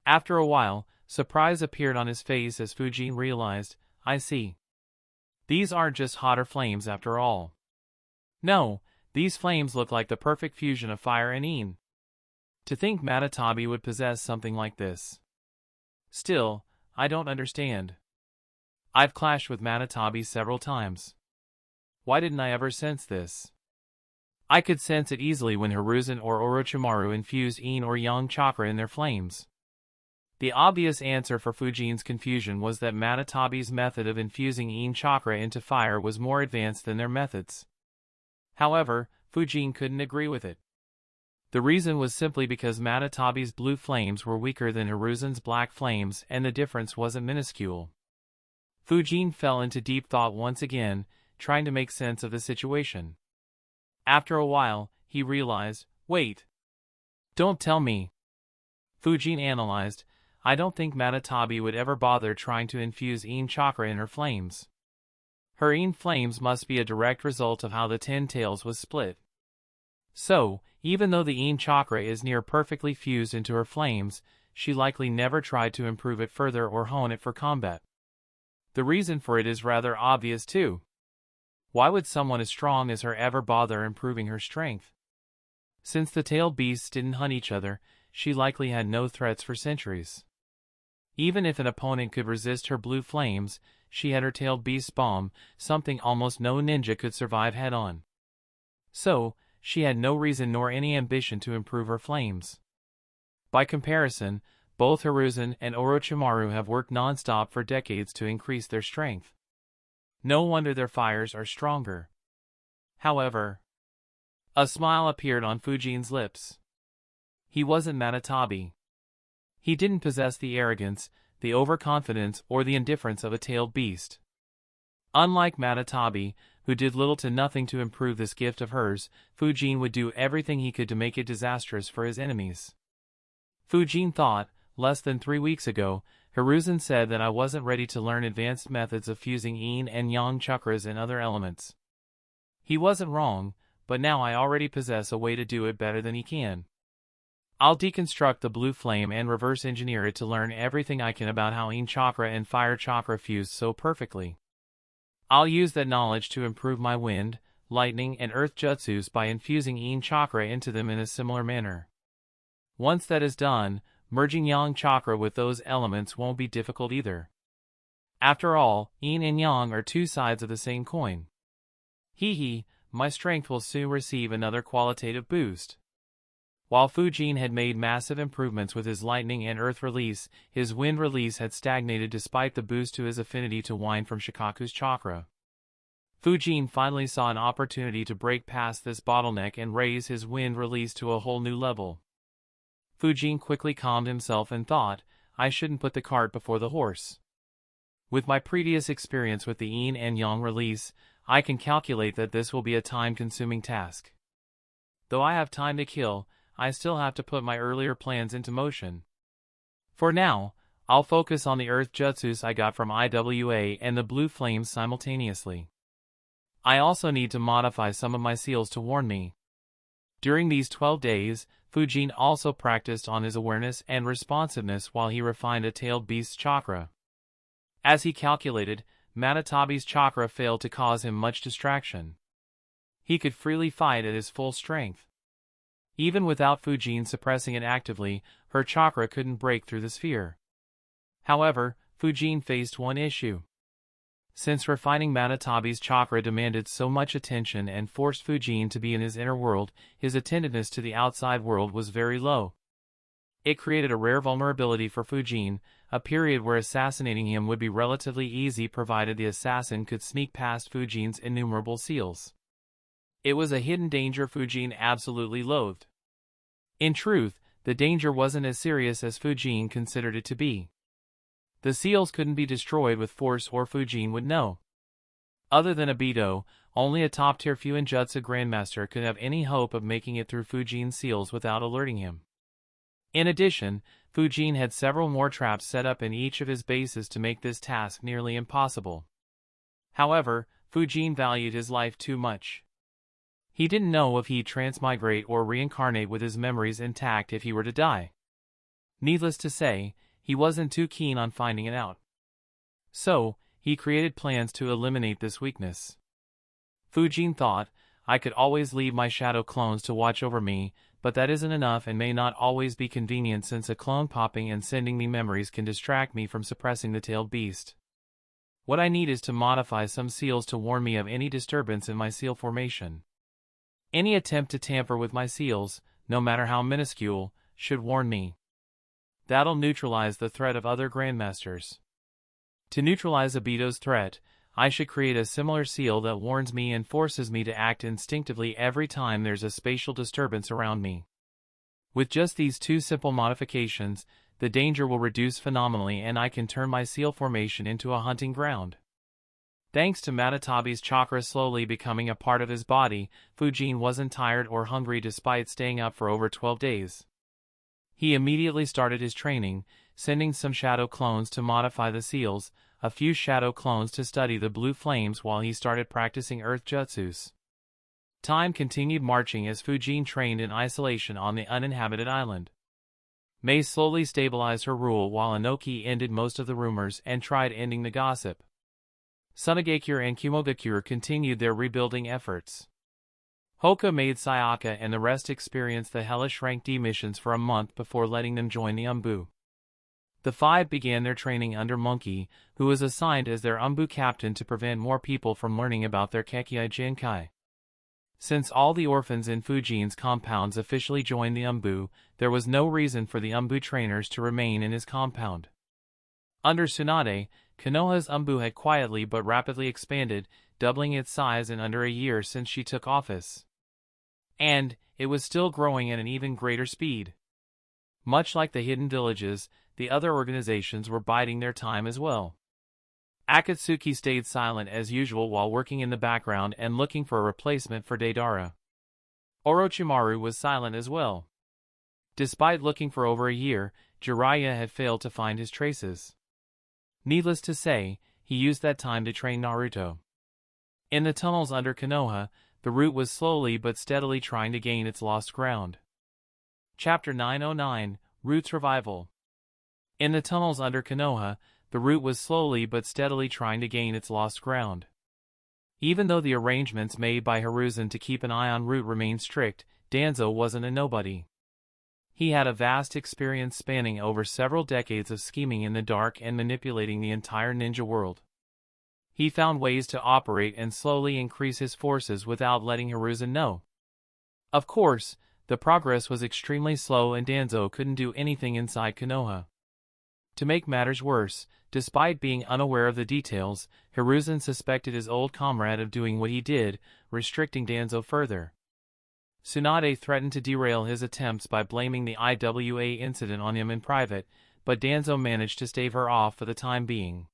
After a while, surprise appeared on his face as Fujene realized, I see. These aren't just hotter flames after all. No, these flames look like the perfect fusion of fire and yin. To think Manatabi would possess something like this. Still, I don't understand. I've clashed with Manatabi several times. Why didn't I ever sense this? I could sense it easily when Hiruzen or Orochimaru infused yin or yang chakra in their flames. The obvious answer for Fujine's confusion was that Manatabi's method of infusing yin chakra into fire was more advanced than their methods. However, Fujene couldn't agree with it. The reason was simply because Manatabi's blue flames were weaker than Hiruzen's black flames and the difference wasn't minuscule. Fujene fell into deep thought once again, trying to make sense of the situation. After a while, he realized, wait. Don't tell me. Fujene analyzed, I don't think Manatabi would ever bother trying to infuse yin chakra in her flames. Her yin flames must be a direct result of how the 10 tails was split. So, even though the yin chakra is near perfectly fused into her flames, she likely never tried to improve it further or hone it for combat. The reason for it is rather obvious too. Why would someone as strong as her ever bother improving her strength? Since the tailed beasts didn't hunt each other, she likely had no threats for centuries. Even if an opponent could resist her blue flames, she had her tailed beast's bomb, something almost no ninja could survive head-on. So, she had no reason nor any ambition to improve her flames. By comparison, both Hiruzen and Orochimaru have worked non-stop for decades to increase their strength. No wonder their fires are stronger. However, a smile appeared on Fujine's lips. He wasn't Matatabi. He didn't possess the arrogance, the overconfidence, or the indifference of a tailed beast. Unlike Matatabi, who did little to nothing to improve this gift of hers, Fujine would do everything he could to make it disastrous for his enemies. Fujine thought, less than 3 weeks ago, Hiruzen said that I wasn't ready to learn advanced methods of fusing yin and yang chakras and other elements. He wasn't wrong, but now I already possess a way to do it better than he can. I'll deconstruct the blue flame and reverse engineer it to learn everything I can about how yin chakra and fire chakra fuse so perfectly. I'll use that knowledge to improve my wind, lightning, and earth jutsus by infusing yin chakra into them in a similar manner. Once that is done, merging yang chakra with those elements won't be difficult either. After all, yin and yang are two sides of the same coin. My strength will soon receive another qualitative boost. While Fujine had made massive improvements with his lightning and earth release, his wind release had stagnated despite the boost to his affinity to wine from Shikaku's chakra. Fujine finally saw an opportunity to break past this bottleneck and raise his wind release to a whole new level. Fujine quickly calmed himself and thought, I shouldn't put the cart before the horse. With my previous experience with the yin and yang release, I can calculate that this will be a time-consuming task. Though I have time to kill, I still have to put my earlier plans into motion. For now, I'll focus on the earth jutsus I got from Iwa and the blue flames simultaneously. I also need to modify some of my seals to warn me. During these 12 days, Fujine also practiced on his awareness and responsiveness while he refined a tailed beast's chakra. As he calculated, Matatabi's chakra failed to cause him much distraction. He could freely fight at his full strength. Even without Fujine suppressing it actively, her chakra couldn't break through the sphere. However, Fujine faced one issue. Since refining Matatabi's chakra demanded so much attention and forced Fujine to be in his inner world, his attentiveness to the outside world was very low. It created a rare vulnerability for Fujine, a period where assassinating him would be relatively easy provided the assassin could sneak past Fujine's innumerable seals. It was a hidden danger Fujine absolutely loathed. In truth, the danger wasn't as serious as Fujine considered it to be. The seals couldn't be destroyed with force or Fujine would know. Other than Obito, only a top-tier Fuinjutsu Grandmaster could have any hope of making it through Fujine's seals without alerting him. In addition, Fujine had several more traps set up in each of his bases to make this task nearly impossible. However, Fujine valued his life too much. He didn't know if he'd transmigrate or reincarnate with his memories intact if he were to die. Needless to say, he wasn't too keen on finding it out. So, he created plans to eliminate this weakness. Fujine thought, I could always leave my shadow clones to watch over me, but that isn't enough and may not always be convenient since a clone popping and sending me memories can distract me from suppressing the tailed beast. What I need is to modify some seals to warn me of any disturbance in my seal formation. Any attempt to tamper with my seals, no matter how minuscule, should warn me. That'll neutralize the threat of other Grandmasters. To neutralize Obito's threat, I should create a similar seal that warns me and forces me to act instinctively every time there's a spatial disturbance around me. With just these two simple modifications, the danger will reduce phenomenally and I can turn my seal formation into a hunting ground. Thanks to Matatabi's chakra slowly becoming a part of his body, Fujine wasn't tired or hungry despite staying up for over 12 days. He immediately started his training, sending some shadow clones to modify the seals, a few shadow clones to study the blue flames while he started practicing earth jutsus. Time continued marching as Fujine trained in isolation on the uninhabited island. Mei slowly stabilized her rule while Inoki ended most of the rumors and tried ending the gossip. Tsunade and Iwagakure continued their rebuilding efforts. Hoka made Sayaka and the rest experience the hellish rank D missions for a month before letting them join the Umbu. The five began their training under Monkey, who was assigned as their Umbu captain to prevent more people from learning about their Kekkei Jinkai. Since all the orphans in Fujine's compounds officially joined the Umbu, there was no reason for the Umbu trainers to remain in his compound. Under Tsunade, Konoha's Umbu had quietly but rapidly expanded, doubling its size in under a year since she took office. And it was still growing at an even greater speed. Much like the hidden villages, the other organizations were biding their time as well. Akatsuki stayed silent as usual while working in the background and looking for a replacement for Deidara. Orochimaru was silent as well. Despite looking for over a year, Jiraiya had failed to find his traces. Needless to say, he used that time to train Naruto. In the tunnels under Konoha, the route was slowly but steadily trying to gain its lost ground. Chapter 909, Route's Revival. In the tunnels under Konoha, the route was slowly but steadily trying to gain its lost ground. Even though the arrangements made by Hiruzen to keep an eye on Route remained strict, Danzo wasn't a nobody. He had a vast experience spanning over several decades of scheming in the dark and manipulating the entire ninja world. He found ways to operate and slowly increase his forces without letting Hiruzen know. Of course, the progress was extremely slow and Danzo couldn't do anything inside Konoha. To make matters worse, despite being unaware of the details, Hiruzen suspected his old comrade of doing what he did, restricting Danzo further. Tsunade threatened to derail his attempts by blaming the IWA incident on him in private, but Danzo managed to stave her off for the time being.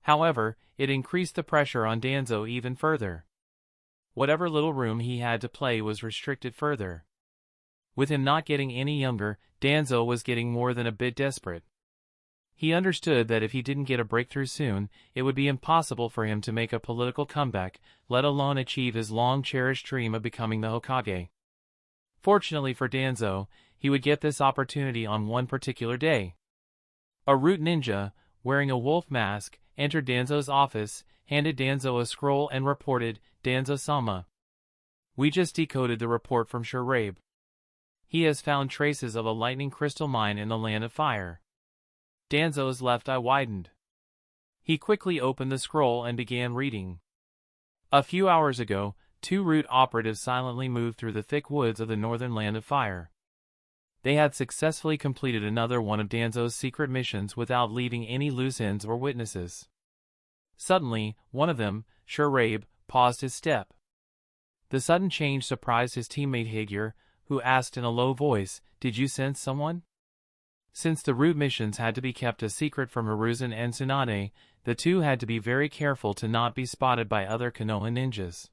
However, it increased the pressure on Danzo even further. Whatever little room he had to play was restricted further. With him not getting any younger, Danzo was getting more than a bit desperate. He understood that if he didn't get a breakthrough soon, it would be impossible for him to make a political comeback, let alone achieve his long-cherished dream of becoming the Hokage. Fortunately for Danzo, he would get this opportunity on one particular day. A Root ninja, wearing a wolf mask, entered Danzo's office, handed Danzo a scroll and reported, "Danzo-sama. We just decoded the report from Shurabe. He has found traces of a lightning crystal mine in the Land of Fire." Danzo's left eye widened. He quickly opened the scroll and began reading. A few hours ago, 2 Root operatives silently moved through the thick woods of the northern Land of Fire. They had successfully completed another one of Danzo's secret missions without leaving any loose ends or witnesses. Suddenly, one of them, Shurabe, paused his step. The sudden change surprised his teammate Higure, who asked in a low voice, "Did you sense someone?" Since the Root missions had to be kept a secret from Hiruzen and Tsunade, the two had to be very careful to not be spotted by other Konoha ninjas.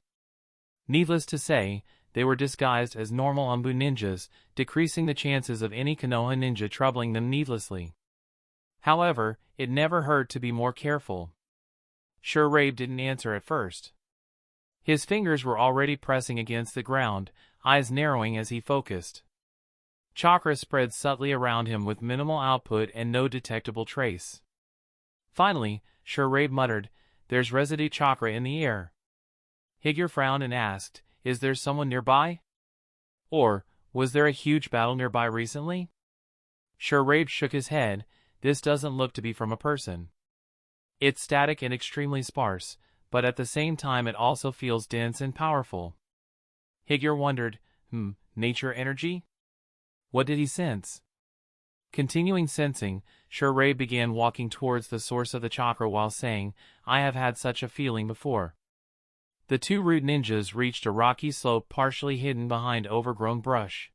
Needless to say, they were disguised as normal Umbu ninjas, decreasing the chances of any Konoha ninja troubling them needlessly. However, it never hurt to be more careful. Shurabe didn't answer at first. His fingers were already pressing against the ground, eyes narrowing as he focused. Chakra spread subtly around him with minimal output and no detectable trace. Finally, Shurabe muttered, "There's residue chakra in the air." Higure frowned and asked, "Is there someone nearby? Or, was there a huge battle nearby recently?" Shurabe shook his head. "This doesn't look to be from a person. It's static and extremely sparse, but at the same time it also feels dense and powerful." Higure wondered, nature energy? What did he sense? Continuing sensing, Shurabe began walking towards the source of the chakra while saying, "I have had such a feeling before." The 2 Root ninjas reached a rocky slope partially hidden behind overgrown brush.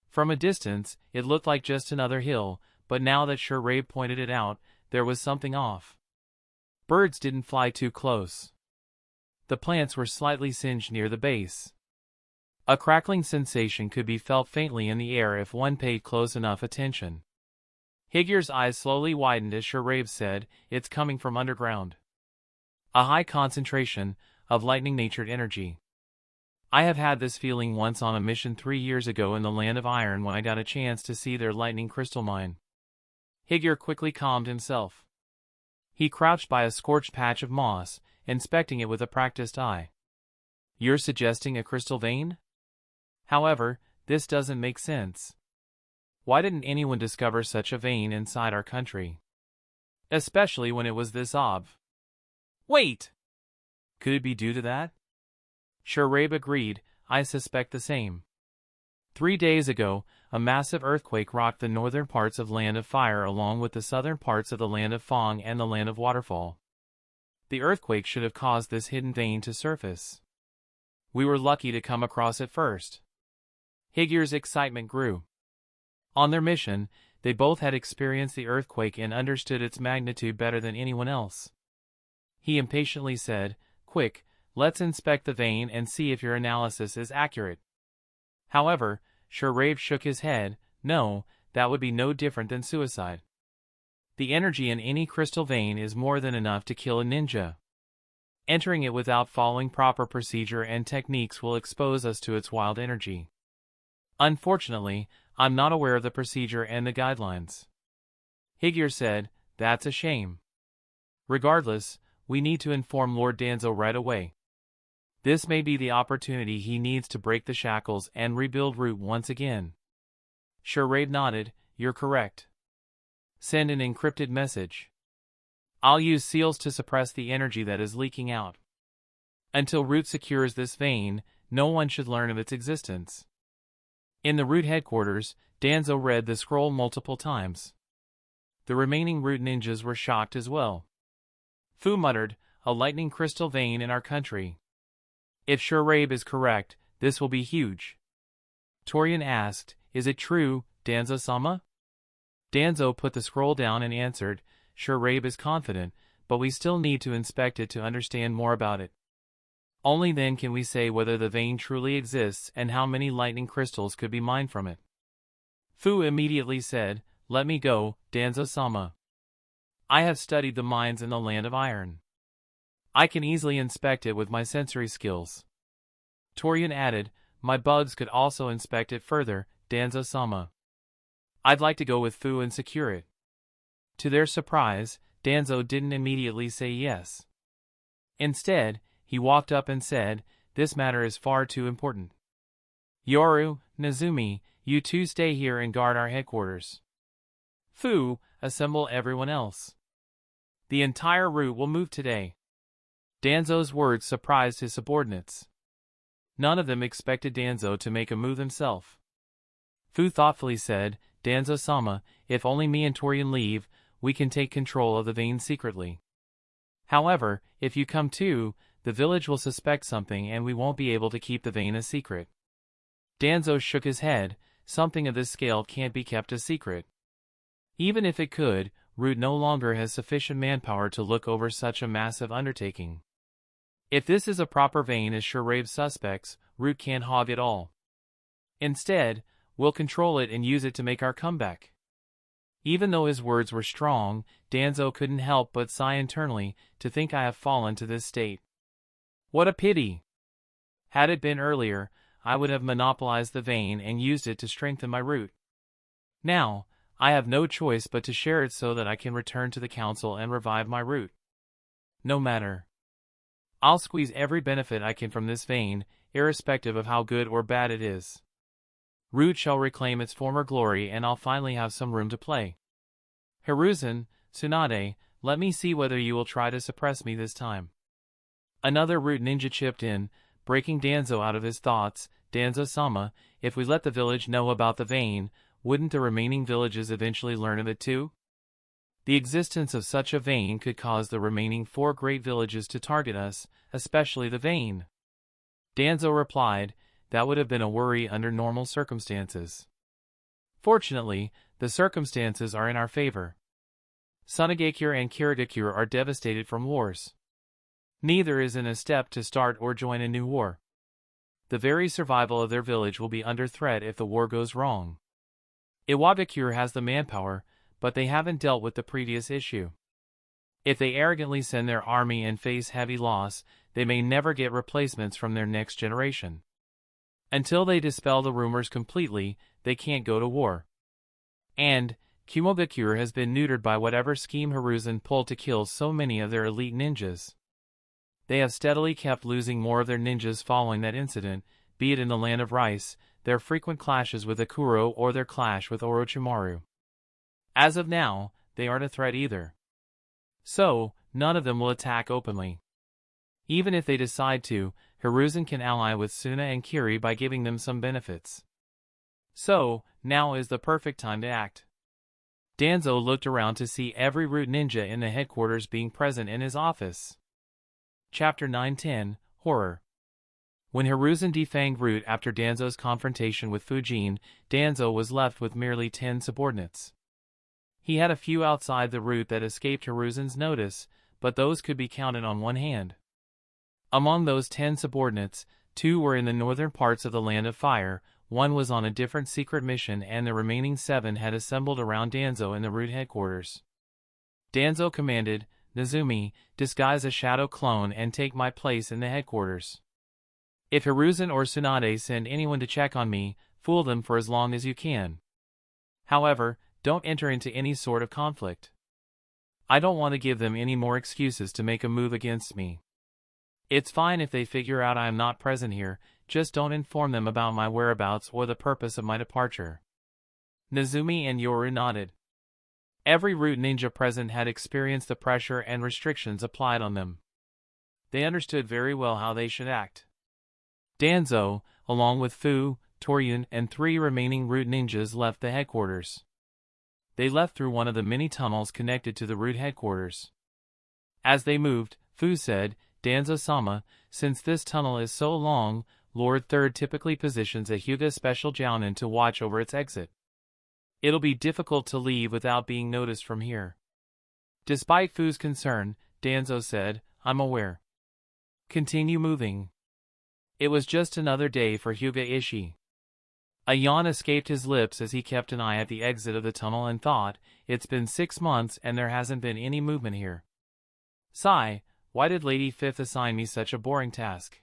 From a distance, it looked like just another hill, but now that Shurabe pointed it out, there was something off. Birds didn't fly too close. The plants were slightly singed near the base. A crackling sensation could be felt faintly in the air if one paid close enough attention. Higure's eyes slowly widened as Shurabe said, "It's coming from underground. A high concentration of lightning-natured energy. I have had this feeling once on a mission 3 years ago in the Land of Iron when I got a chance to see their lightning crystal mine." Higure quickly calmed himself. He crouched by a scorched patch of moss, inspecting it with a practiced eye. You're suggesting a crystal vein? However, this doesn't make sense. Why didn't anyone discover such a vein inside our country? Especially when it was this obvious. Wait! Could it be due to that? Shurabe agreed, I suspect the same. 3 days ago, a massive earthquake rocked the northern parts of Land of Fire along with the southern parts of the Land of Fong and the Land of Waterfall. The earthquake should have caused this hidden vein to surface. We were lucky to come across it first. Higure's excitement grew. On their mission, they both had experienced the earthquake and understood its magnitude better than anyone else. He impatiently said, Quick, let's inspect the vein and see if your analysis is accurate. However, Shurabe shook his head, no, that would be no different than suicide. The energy in any crystal vein is more than enough to kill a ninja. Entering it without following proper procedure and techniques will expose us to its wild energy. Unfortunately, I'm not aware of the procedure and the guidelines. Higure said, That's a shame. Regardless, we need to inform Lord Danzo right away. This may be the opportunity he needs to break the shackles and rebuild Root once again. Shurabe nodded, You're correct. Send an encrypted message. I'll use seals to suppress the energy that is leaking out. Until Root secures this vein, no one should learn of its existence. In the Root headquarters, Danzo read the scroll multiple times. The remaining Root ninjas were shocked as well. Fu muttered, A lightning crystal vein in our country. If Shurabe is correct, this will be huge. Torian asked, Is it true, Danzo-sama? Danzo put the scroll down and answered, Shurabe is confident, but we still need to inspect it to understand more about it. Only then can we say whether the vein truly exists and how many lightning crystals could be mined from it. Fu immediately said, Let me go, Danzo-sama. I have studied the mines in the Land of Iron. I can easily inspect it with my sensory skills. Torian added, My bugs could also inspect it further, Danzo-sama. I'd like to go with Fu and secure it. To their surprise, Danzo didn't immediately say yes. Instead, he walked up and said, This matter is far too important. Yoru, Nezumi, you two stay here and guard our headquarters. Fu, assemble everyone else. The entire route will move today. Danzo's words surprised his subordinates. None of them expected Danzo to make a move himself. Fu thoughtfully said, Danzo-sama, if only me and Torian leave, we can take control of the vein secretly. However, if you come too, the village will suspect something and we won't be able to keep the vein a secret. Danzo shook his head, something of this scale can't be kept a secret. Even if it could, Root no longer has sufficient manpower to look over such a massive undertaking. If this is a proper vein as Shurabe suspects, Root can't hog it all. Instead, we'll control it and use it to make our comeback. Even though his words were strong, Danzo couldn't help but sigh internally to think I have fallen to this state. What a pity! Had it been earlier, I would have monopolized the vein and used it to strengthen my Root. Now, I have no choice but to share it so that I can return to the council and revive my Root. No matter. I'll squeeze every benefit I can from this vein, irrespective of how good or bad it is. Root shall reclaim its former glory and I'll finally have some room to play. Hiruzen, Tsunade, let me see whether you will try to suppress me this time. Another Root ninja chipped in, breaking Danzo out of his thoughts. Danzo-sama, if we let the village know about the vein, wouldn't the remaining villages eventually learn of it too? The existence of such a vein could cause the remaining 4 great villages to target us, especially the vein. Danzo replied, That would have been a worry under normal circumstances. Fortunately, the circumstances are in our favor. Tsunade and Kirigakure are devastated from wars. Neither is in a step to start or join a new war. The very survival of their village will be under threat if the war goes wrong. Iwagakure has the manpower, but they haven't dealt with the previous issue. If they arrogantly send their army and face heavy loss, they may never get replacements from their next generation. Until they dispel the rumors completely, they can't go to war. And Kumogakure has been neutered by whatever scheme Hiruzen pulled to kill so many of their elite ninjas. They have steadily kept losing more of their ninjas following that incident, be it in the Land of Rice, their frequent clashes with Akuro or their clash with Orochimaru. As of now, they aren't a threat either. So, none of them will attack openly. Even if they decide to, Hiruzen can ally with Suna and Kiri by giving them some benefits. So, now is the perfect time to act. Danzo looked around to see every root ninja in the headquarters being present in his office. Chapter 910, Horror. When Hiruzen defanged Root after Danzo's confrontation with Fujene, Danzo was left with merely 10 subordinates. He had a few outside the Root that escaped Hiruzen's notice, but those could be counted on one hand. Among those 10 subordinates, 2 were in the northern parts of the Land of Fire, 1 was on a different secret mission, and the remaining 7 had assembled around Danzo in the Root headquarters. Danzo commanded, "Nezumi, disguise a shadow clone and take my place in the headquarters. If Hiruzen or Tsunade send anyone to check on me, fool them for as long as you can. However, don't enter into any sort of conflict. I don't want to give them any more excuses to make a move against me. It's fine if they figure out I am not present here, just don't inform them about my whereabouts or the purpose of my departure." Nezumi and Yoru nodded. Every Root ninja present had experienced the pressure and restrictions applied on them. They understood very well how they should act. Danzo, along with Fu, Toryun, and 3 remaining Root ninjas left the headquarters. They left through one of the many tunnels connected to the Root headquarters. As they moved, Fu said, "Danzo-sama, since this tunnel is so long, Lord Third typically positions a Hyuga special jounin to watch over its exit. It'll be difficult to leave without being noticed from here." Despite Fu's concern, Danzo said, "I'm aware. Continue moving." It was just another day for Hyuga Ishii. A yawn escaped his lips as he kept an eye at the exit of the tunnel and thought, it's been 6 months and there hasn't been any movement here. Sigh, why did Lady Fifth assign me such a boring task?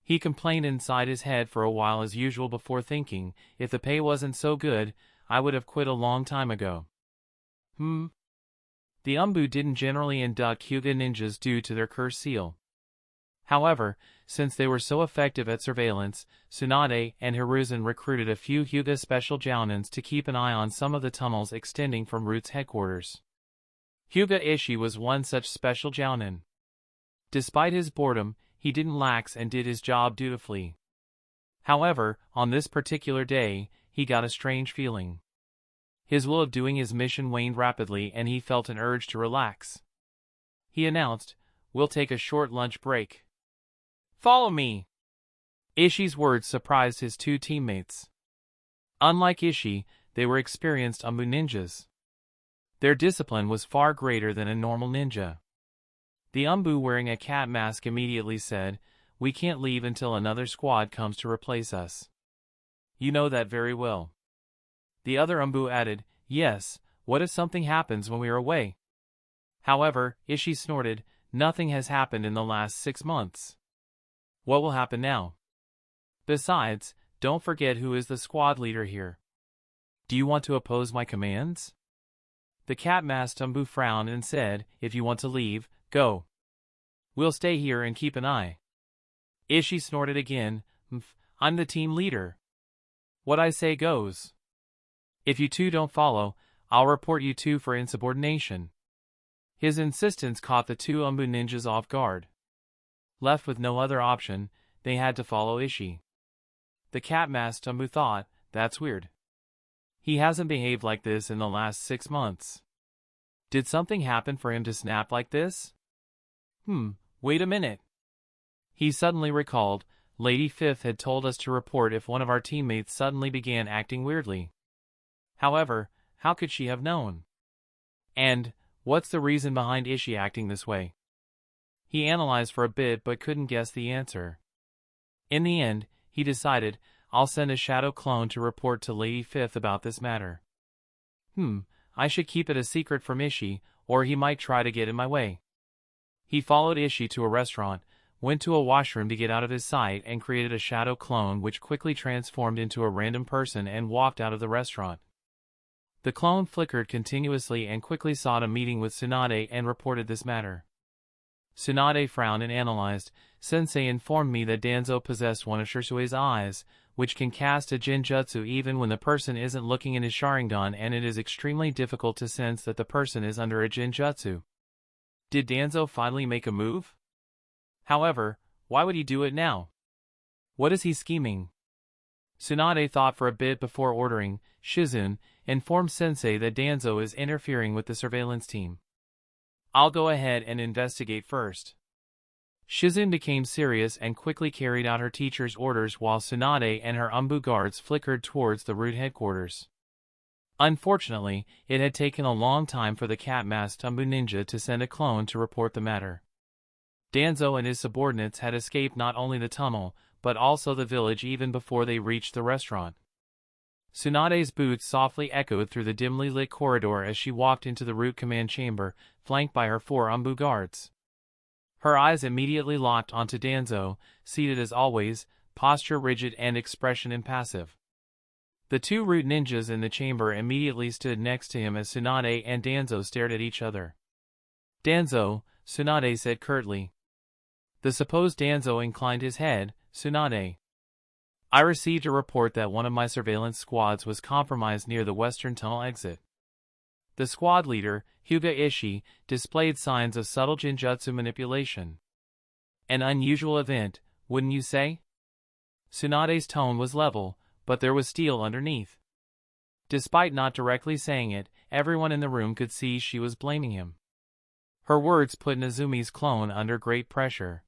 He complained inside his head for a while as usual before thinking, if the pay wasn't so good, I would have quit a long time ago. The Umbu didn't generally induct Hyuga ninjas due to their curse seal. However, since they were so effective at surveillance, Tsunade and Hiruzen recruited a few Hyuga special jounins to keep an eye on some of the tunnels extending from Root's headquarters. Hyuga Ishii was one such special jounin. Despite his boredom, he didn't lax and did his job dutifully. However, on this particular day, he got a strange feeling. His will of doing his mission waned rapidly and he felt an urge to relax. He announced, "We'll take a short lunch break. Follow me." Ishii's words surprised his 2 teammates. Unlike Ishii, they were experienced Umbu ninjas. Their discipline was far greater than a normal ninja. The Umbu wearing a cat mask immediately said, "We can't leave until another squad comes to replace us. You know that very well." The other Umbu added, "Yes, what if something happens when we are away?" However, Ishii snorted, "Nothing has happened in the last 6 months. What will happen now? Besides, don't forget who is the squad leader here. Do you want to oppose my commands?" The cat-masked Umbu frowned and said, "If you want to leave, go. We'll stay here and keep an eye." Ishii snorted again, "I'm the team leader. What I say goes. If you 2 don't follow, I'll report you 2 for insubordination." His insistence caught the 2 Umbu ninjas off guard. Left with no other option, they had to follow Ishii. The cat-masked Umbu thought, "That's weird. He hasn't behaved like this in the last 6 months. Did something happen for him to snap like this? Wait a minute." He suddenly recalled, Lady Fifth had told us to report if one of our teammates suddenly began acting weirdly. However, how could she have known? And, what's the reason behind Ishii acting this way? He analyzed for a bit but couldn't guess the answer. In the end, he decided, I'll send a shadow clone to report to Lady Fifth about this matter. I should keep it a secret from Ishii, or he might try to get in my way. He followed Ishii to a restaurant, went to a washroom to get out of his sight and created a shadow clone which quickly transformed into a random person and walked out of the restaurant. The clone flickered continuously and quickly sought a meeting with Tsunade and reported this matter. Tsunade frowned and analyzed. Sensei informed me that Danzo possessed one of Shirsue's eyes, which can cast a Jinjutsu even when the person isn't looking in his Sharingan, and it is extremely difficult to sense that the person is under a Jinjutsu. Did Danzo finally make a move? However, why would he do it now? What is he scheming? Tsunade thought for a bit before ordering. Shizune, informed Sensei that Danzo is interfering with the surveillance team. I'll go ahead and investigate first. Shizune became serious and quickly carried out her teacher's orders while Tsunade and her Umbu guards flickered towards the root headquarters. Unfortunately, it had taken a long time for the cat-masked Umbu ninja to send a clone to report the matter. Danzo and his subordinates had escaped not only the tunnel, but also the village even before they reached the restaurant. Tsunade's boots softly echoed through the dimly lit corridor as she walked into the root command chamber, flanked by her 4 Umbu guards. Her eyes immediately locked onto Danzo, seated as always, posture rigid and expression impassive. The 2 root ninjas in the chamber immediately stood next to him as Tsunade and Danzo stared at each other. Danzo, Tsunade said curtly. The supposed Danzo inclined his head. Tsunade. I received a report that one of my surveillance squads was compromised near the western tunnel exit. The squad leader, Hyuga Ishii, displayed signs of subtle Jinjutsu manipulation. An unusual event, wouldn't you say? Tsunade's tone was level, but there was steel underneath. Despite not directly saying it, everyone in the room could see she was blaming him. Her words put Nezumi's clone under great pressure.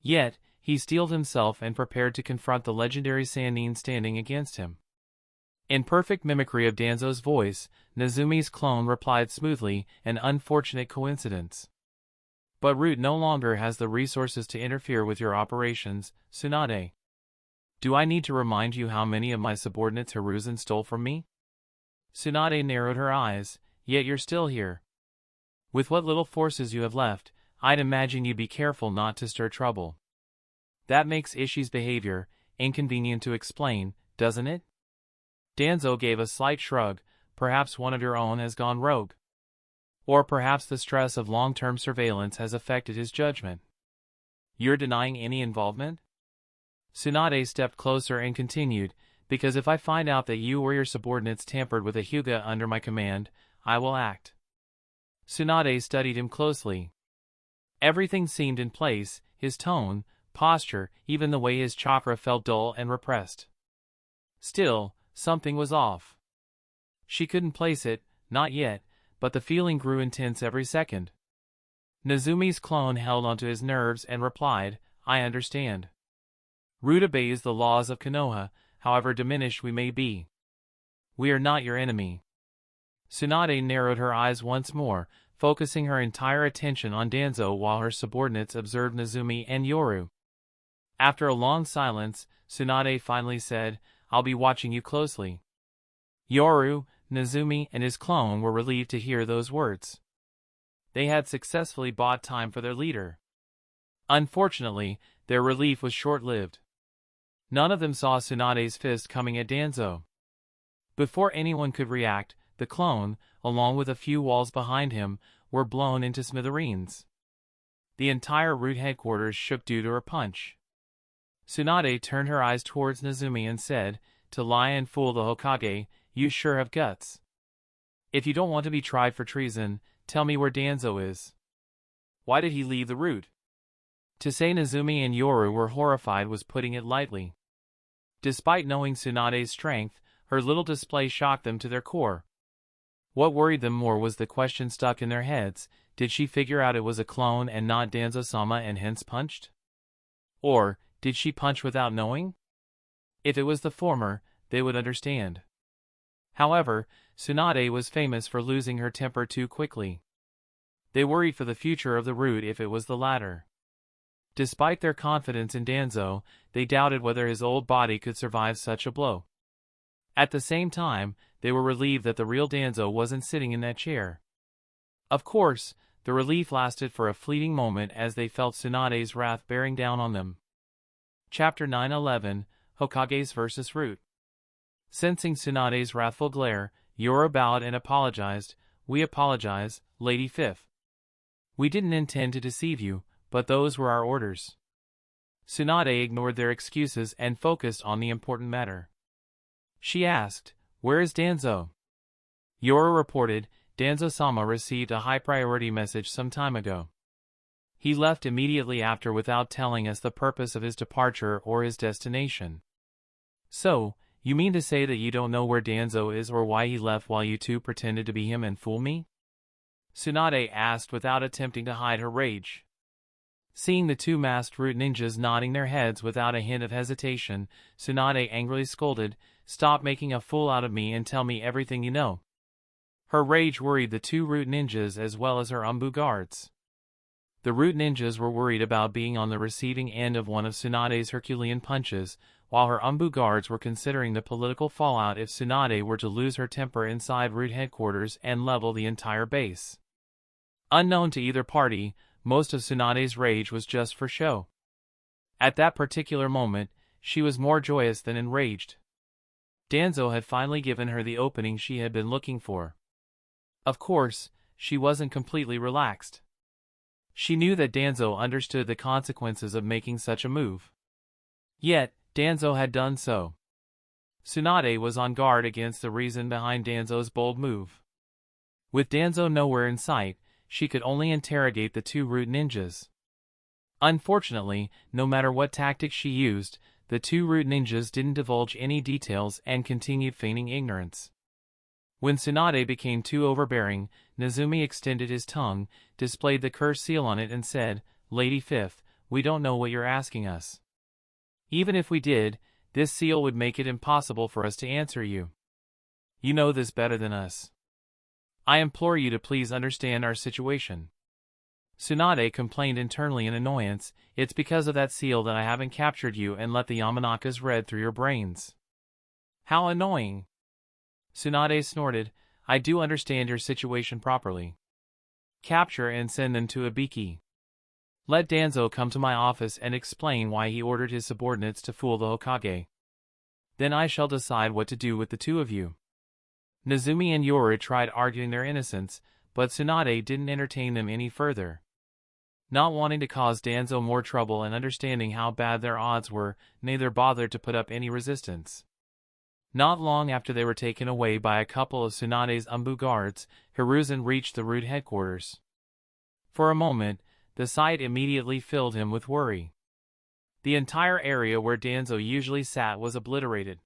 Yet, he steeled himself and prepared to confront the legendary Sannin standing against him. In perfect mimicry of Danzo's voice, Nezumi's clone replied smoothly, an unfortunate coincidence. But Root no longer has the resources to interfere with your operations, Tsunade. Do I need to remind you how many of my subordinates Hiruzen stole from me? Tsunade narrowed her eyes, yet you're still here. With what little forces you have left, I'd imagine you'd be careful not to stir trouble. That makes Ishii's behavior inconvenient to explain, doesn't it? Danzo gave a slight shrug. Perhaps one of your own has gone rogue. Or perhaps the stress of long-term surveillance has affected his judgment. You're denying any involvement? Tsunade stepped closer and continued, because if I find out that you or your subordinates tampered with a Hyuga under my command, I will act. Tsunade studied him closely. Everything seemed in place, his tone, posture, even the way his chakra felt dull and repressed. Still, something was off. She couldn't place it, not yet, but the feeling grew intense every second. Nezumi's clone held onto his nerves and replied, I understand. Root obeys the laws of Konoha, however diminished we may be. We are not your enemy. Tsunade narrowed her eyes once more, focusing her entire attention on Danzo while her subordinates observed Nezumi and Yoru. After a long silence, Tsunade finally said, I'll be watching you closely. Yoru, Nezumi, and his clone were relieved to hear those words. They had successfully bought time for their leader. Unfortunately, their relief was short-lived. None of them saw Tsunade's fist coming at Danzo. Before anyone could react, the clone, along with a few walls behind him, were blown into smithereens. The entire root headquarters shook due to her punch. Tsunade turned her eyes towards Nezumi and said, to lie and fool the Hokage, you sure have guts. If you don't want to be tried for treason, tell me where Danzo is. Why did he leave the root? To say Nezumi and Yoru were horrified was putting it lightly. Despite knowing Tsunade's strength, her little display shocked them to their core. What worried them more was the question stuck in their heads, did she figure out it was a clone and not Danzo-sama and hence punched? Or, did she punch without knowing? If it was the former, they would understand. However, Tsunade was famous for losing her temper too quickly. They worried for the future of the root if it was the latter. Despite their confidence in Danzo, they doubted whether his old body could survive such a blow. At the same time, they were relieved that the real Danzo wasn't sitting in that chair. Of course, the relief lasted for a fleeting moment as they felt Tsunade's wrath bearing down on them. Chapter 9-11, Hokages vs. Root. Sensing Tsunade's wrathful glare, Yoru bowed and apologized. We apologize, Lady Fifth. We didn't intend to deceive you, but those were our orders. Tsunade ignored their excuses and focused on the important matter. She asked, "Where is Danzo?" Yoro reported, "Danzo-sama received a high-priority message some time ago. He left immediately after without telling us the purpose of his departure or his destination." "So, you mean to say that you don't know where Danzo is or why he left while you two pretended to be him and fool me?" Tsunade asked without attempting to hide her rage. Seeing the two masked root ninjas nodding their heads without a hint of hesitation, Tsunade angrily scolded, "Stop making a fool out of me and tell me everything you know." Her rage worried the two root ninjas as well as her Umbu guards. The root ninjas were worried about being on the receiving end of one of Tsunade's Herculean punches, while her Umbu guards were considering the political fallout if Tsunade were to lose her temper inside root headquarters and level the entire base. Unknown to either party, most of Tsunade's rage was just for show. At that particular moment, she was more joyous than enraged. Danzo had finally given her the opening she had been looking for. Of course, she wasn't completely relaxed. She knew that Danzo understood the consequences of making such a move. Yet, Danzo had done so. Tsunade was on guard against the reason behind Danzo's bold move. With Danzo nowhere in sight, she could only interrogate the two root ninjas. Unfortunately, no matter what tactics she used, the two root ninjas didn't divulge any details and continued feigning ignorance. When Tsunade became too overbearing, Nezumi extended his tongue, displayed the curse seal on it and said, "Lady Fifth, we don't know what you're asking us. Even if we did, this seal would make it impossible for us to answer you. You know this better than us. I implore you to please understand our situation." Tsunade complained internally in annoyance, "It's because of that seal that I haven't captured you and let the Yamanakas read through your brains." "How annoying!" Tsunade snorted, "I do understand your situation properly. Capture and send them to Ibiki. Let Danzo come to my office and explain why he ordered his subordinates to fool the Hokage. Then I shall decide what to do with the two of you." Nezumi and Yori tried arguing their innocence, but Tsunade didn't entertain them any further. Not wanting to cause Danzo more trouble and understanding how bad their odds were, neither bothered to put up any resistance. Not long after they were taken away by a couple of Tsunade's Umbu guards, Hiruzen reached the root headquarters. For a moment, the sight immediately filled him with worry. The entire area where Danzo usually sat was obliterated.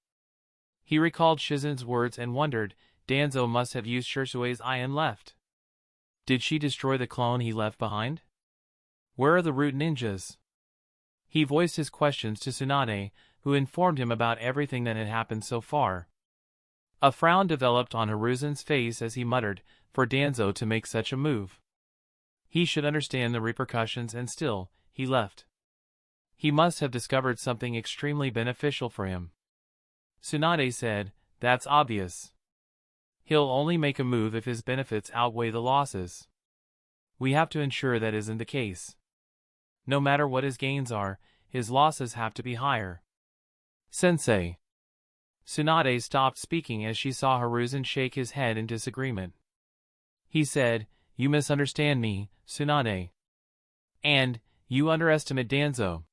He recalled Shizen's words and wondered, Danzo must have used Shirsue's eye and left. Did she destroy the clone he left behind? Where are the root ninjas? He voiced his questions to Tsunade, who informed him about everything that had happened so far. A frown developed on Hiruzen's face as he muttered, for Danzo to make such a move. He should understand the repercussions and still, he left. He must have discovered something extremely beneficial for him. Tsunade said, "That's obvious. He'll only make a move if his benefits outweigh the losses. We have to ensure that isn't the case. No matter what his gains are, his losses have to be higher." "Sensei." Tsunade stopped speaking as she saw Hiruzen shake his head in disagreement. He said, "You misunderstand me, Tsunade. And, you underestimate Danzo.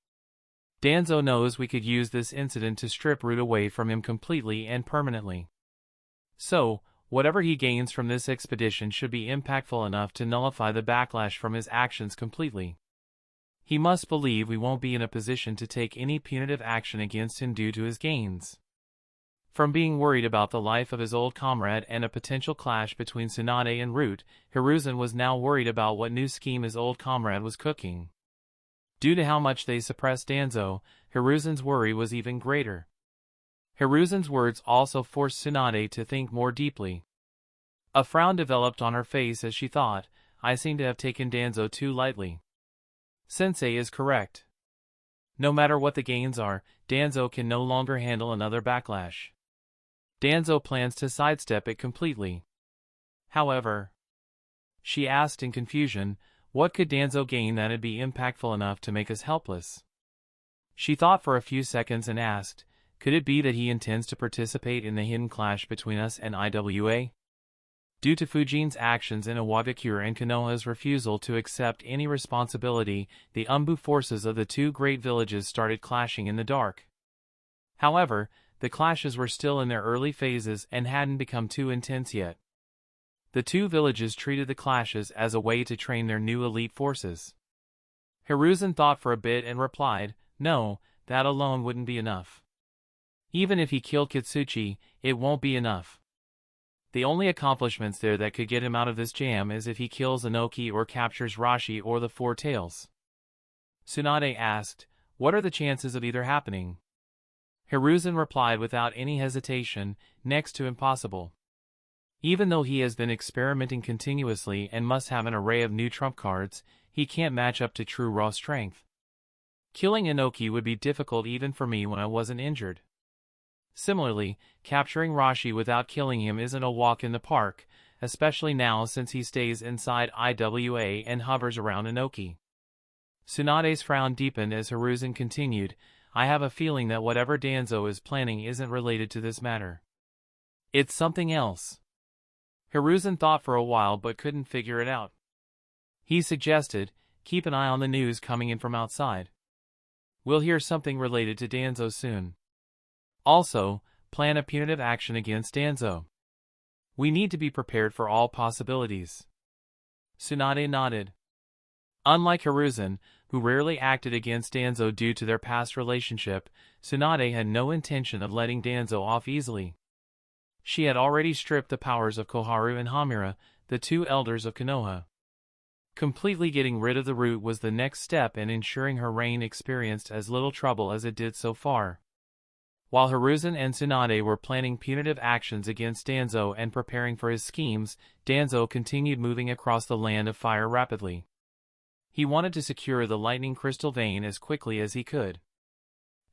Danzo knows we could use this incident to strip Root away from him completely and permanently. So, whatever he gains from this expedition should be impactful enough to nullify the backlash from his actions completely. He must believe we won't be in a position to take any punitive action against him due to his gains." From being worried about the life of his old comrade and a potential clash between Tsunade and Root, Hiruzen was now worried about what new scheme his old comrade was cooking. Due to how much they suppressed Danzo, Hiruzen's worry was even greater. Hiruzen's words also forced Tsunade to think more deeply. A frown developed on her face as she thought, "I seem to have taken Danzo too lightly. Sensei is correct. No matter what the gains are, Danzo can no longer handle another backlash. Danzo plans to sidestep it completely. However," she asked in confusion, "what could Danzo gain that'd be impactful enough to make us helpless?" She thought for a few seconds and asked, "Could it be that he intends to participate in the hidden clash between us and IWA?" Due to Fujine's actions in Iwagakure and Konoha's refusal to accept any responsibility, the Umbu forces of the two great villages started clashing in the dark. Hihowever, the clashes were still in their early phases and hadn't become too intense yet. The two villages treated the clashes as a way to train their new elite forces. Hiruzen thought for a bit and replied, "No, that alone wouldn't be enough. Even if he killed Kitsuchi, it won't be enough. The only accomplishments there that could get him out of this jam is if he kills Inoki or captures Rashi or the Four Tails." Tsunade asked, "What are the chances of either happening?" Hiruzen replied without any hesitation, "Next to impossible. Even though he has been experimenting continuously and must have an array of new trump cards, he can't match up to true raw strength. Killing Inoki would be difficult even for me when I wasn't injured. Similarly, capturing Rashi without killing him isn't a walk in the park, especially now since he stays inside IWA and hovers around Inoki." Tsunade's frown deepened as Hiruzen continued, "I have a feeling that whatever Danzo is planning isn't related to this matter. It's something else." Hiruzen thought for a while but couldn't figure it out. He suggested, "Keep an eye on the news coming in from outside. We'll hear something related to Danzo soon. Also, plan a punitive action against Danzo. We need to be prepared for all possibilities." Tsunade nodded. Unlike Hiruzen, who rarely acted against Danzo due to their past relationship, Tsunade had no intention of letting Danzo off easily. She had already stripped the powers of Koharu and Hamura, the two elders of Konoha. Completely getting rid of the root was the next step in ensuring her reign experienced as little trouble as it did so far. While Hiruzen and Tsunade were planning punitive actions against Danzo and preparing for his schemes, Danzo continued moving across the land of fire rapidly. He wanted to secure the lightning crystal vein as quickly as he could.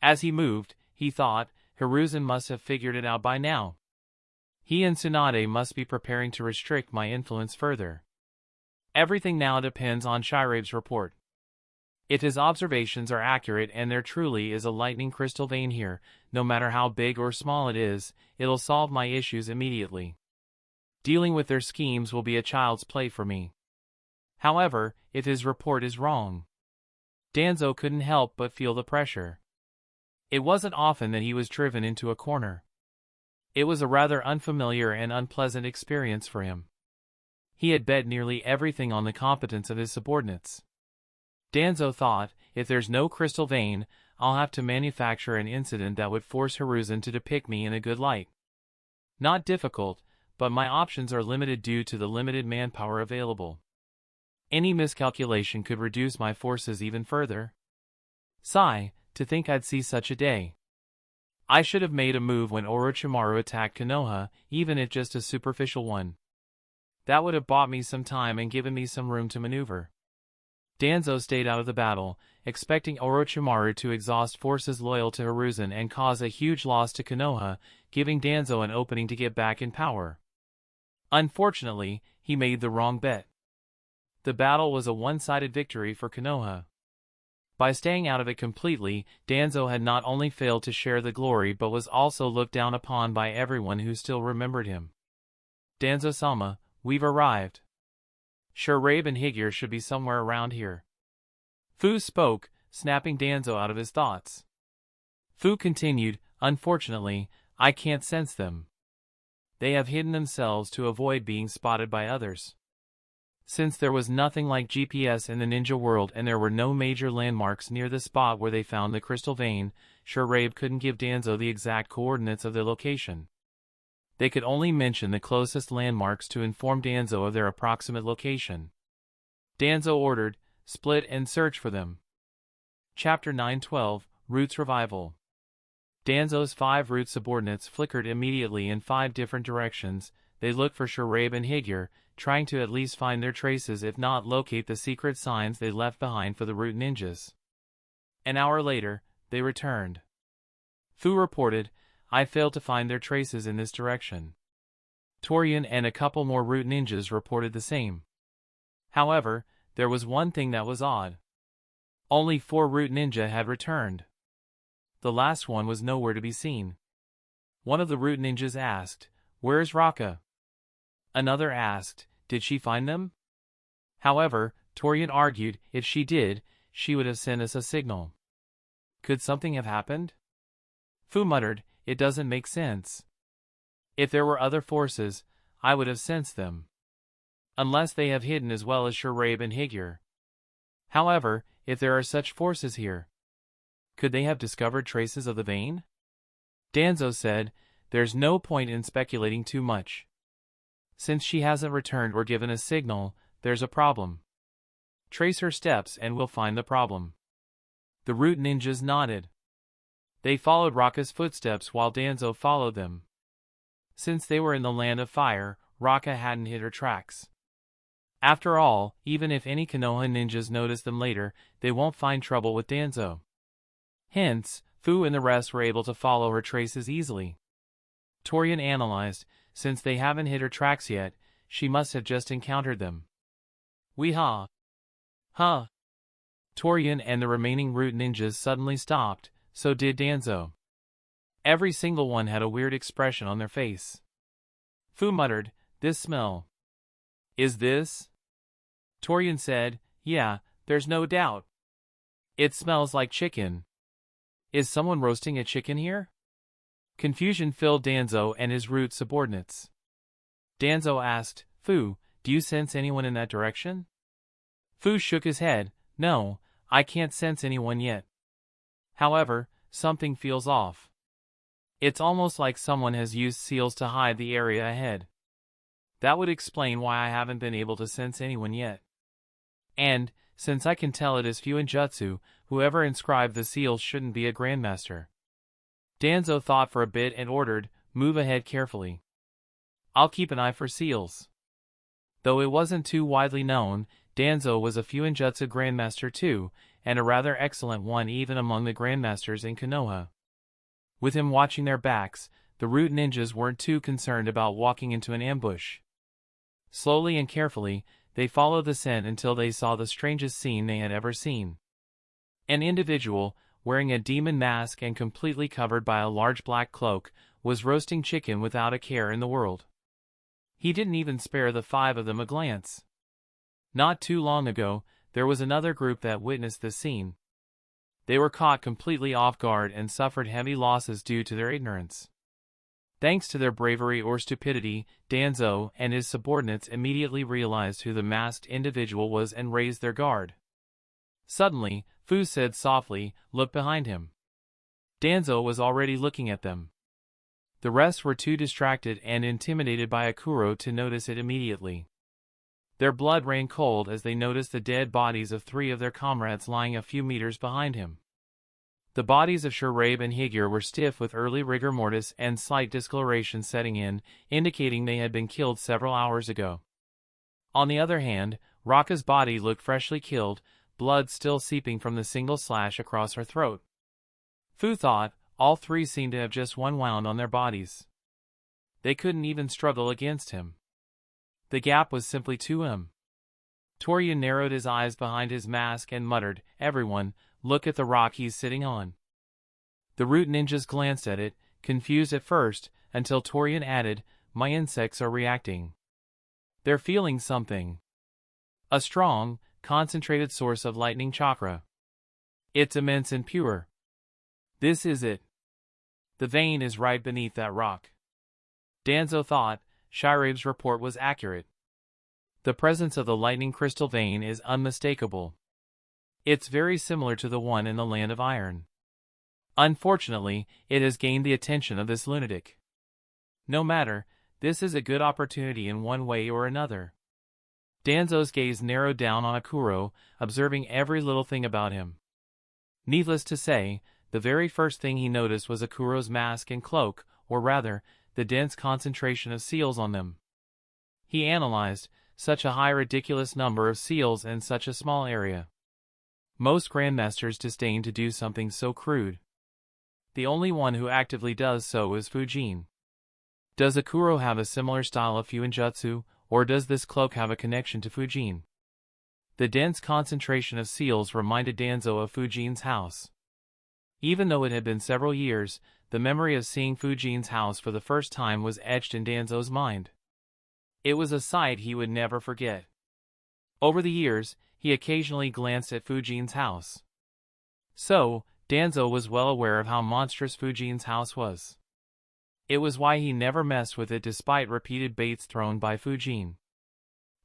As he moved, he thought, Hiruzen must have figured it out by now. He and Tsunade must be preparing to restrict my influence further. Everything now depends on Shirabe's report. If his observations are accurate and there truly is a lightning crystal vein here, no matter how big or small it is, it'll solve my issues immediately. Dealing with their schemes will be a child's play for me. However, if his report is wrong, Danzo couldn't help but feel the pressure. It wasn't often that he was driven into a corner. It was a rather unfamiliar and unpleasant experience for him. He had bet nearly everything on the competence of his subordinates. Danzo thought, if there's no crystal vein, I'll have to manufacture an incident that would force Hiruzen to depict me in a good light. Not difficult, but my options are limited due to the limited manpower available. Any miscalculation could reduce my forces even further. Sigh, to think I'd see such a day. I should have made a move when Orochimaru attacked Konoha, even if just a superficial one. That would have bought me some time and given me some room to maneuver. Danzo stayed out of the battle, expecting Orochimaru to exhaust forces loyal to Hiruzen and cause a huge loss to Konoha, giving Danzo an opening to get back in power. Unfortunately, he made the wrong bet. The battle was a one-sided victory for Konoha. By staying out of it completely, Danzo had not only failed to share the glory but was also looked down upon by everyone who still remembered him. "Danzo-sama, we've arrived. Shirabe and Higure should be somewhere around here." Fu spoke, snapping Danzo out of his thoughts. Fu continued, "Unfortunately, I can't sense them. They have hidden themselves to avoid being spotted by others. Since there was nothing like GPS in the ninja world and there were no major landmarks near the spot where they found the crystal vein, Shirabe couldn't give Danzo the exact coordinates of their location. They could only mention the closest landmarks to inform Danzo of their approximate location. Danzo ordered, "Split and search for them." Chapter 912, Root's Revival. Danzo's 5 root subordinates flickered immediately in 5 different directions. They looked for Shirabe and Higure, trying to at least find their traces if not locate the secret signs they left behind for the root ninjas. An hour later, they returned. Fu reported, "I failed to find their traces in this direction." Torian and a couple more root ninjas reported the same. However, there was one thing that was odd. Only 4 root ninja had returned. The last one was nowhere to be seen. One of the root ninjas asked, "Where's Raka?" Another asked, did she find them? However, Torian argued, if she did, she would have sent us a signal. Could something have happened? Fu muttered, it doesn't make sense. If there were other forces, I would have sensed them. Unless they have hidden as well as Shurabe and Higure. However, if there are such forces here, could they have discovered traces of the vein? Danzo said, there's no point in speculating too much. Since she hasn't returned or given a signal, there's a problem. Trace her steps and we'll find the problem. The root ninjas nodded. They followed Raka's footsteps while Danzo followed them. Since they were in the land of fire, Raka hadn't hid her tracks. After all, even if any Konoha ninjas notice them later, they won't find trouble with Danzo. Hence, Fu and the rest were able to follow her traces easily. Torian analyzed, since they haven't hit her tracks yet, she must have just encountered them. Weehaw! Huh! Torian and the remaining root ninjas suddenly stopped, so did Danzo. Every single one had a weird expression on their face. Fu muttered, this smell. Is this? Torian said, yeah, there's no doubt. It smells like chicken. Is someone roasting a chicken here? Confusion filled Danzo and his root subordinates. Danzo asked, Fu, do you sense anyone in that direction? Fu shook his head, no, I can't sense anyone yet. However, something feels off. It's almost like someone has used seals to hide the area ahead. That would explain why I haven't been able to sense anyone yet. And, since I can tell it is Fuinjutsu, whoever inscribed the seals shouldn't be a grandmaster. Danzo thought for a bit and ordered, move ahead carefully. I'll keep an eye for seals. Though it wasn't too widely known, Danzo was a Fuinjutsu grandmaster too, and a rather excellent one even among the grandmasters in Konoha. With him watching their backs, the root ninjas weren't too concerned about walking into an ambush. Slowly and carefully, they followed the scent until they saw the strangest scene they had ever seen. An individual, wearing a demon mask and completely covered by a large black cloak, was roasting chicken without a care in the world. He didn't even spare the 5 of them a glance. Not too long ago, there was another group that witnessed this scene. They were caught completely off guard and suffered heavy losses due to their ignorance. Thanks to their bravery or stupidity, Danzo and his subordinates immediately realized who the masked individual was and raised their guard. Suddenly, Fu said softly, look behind him. Danzo was already looking at them. The rest were too distracted and intimidated by Akuro to notice it immediately. Their blood ran cold as they noticed the dead bodies of 3 of their comrades lying a few meters behind him. The bodies of Shurabe and Higure were stiff with early rigor mortis and slight discoloration setting in, indicating they had been killed several hours ago. On the other hand, Raka's body looked freshly killed, blood still seeping from the single slash across her throat. Fu thought, all 3 seemed to have just one wound on their bodies. They couldn't even struggle against him. The gap was simply too Torian narrowed his eyes behind his mask and muttered, everyone, look at the rock he's sitting on. The root ninjas glanced at it, confused at first, until Torian added, my insects are reacting. They're feeling something. A strong, concentrated source of lightning chakra. It's immense and pure. This is it. The vein is right beneath that rock. Danzo thought, Shirabe's report was accurate. The presence of the lightning crystal vein is unmistakable. It's very similar to the one in the Land of Iron. Unfortunately, it has gained the attention of this lunatic. No matter, this is a good opportunity in one way or another. Danzo's gaze narrowed down on Akuro, observing every little thing about him. Needless to say, the very first thing he noticed was Akuro's mask and cloak, or rather, the dense concentration of seals on them. He analyzed, such a high ridiculous number of seals in such a small area. Most grandmasters disdain to do something so crude. The only one who actively does so is Fujene. Does Akuro have a similar style of Fuinjutsu, or does this cloak have a connection to Fujene? The dense concentration of seals reminded Danzo of Fujine's house. Even though it had been several years, the memory of seeing Fujine's house for the first time was etched in Danzo's mind. It was a sight he would never forget. Over the years, he occasionally glanced at Fujine's house. So, Danzo was well aware of how monstrous Fujine's house was. It was why he never messed with it despite repeated baits thrown by Fujene.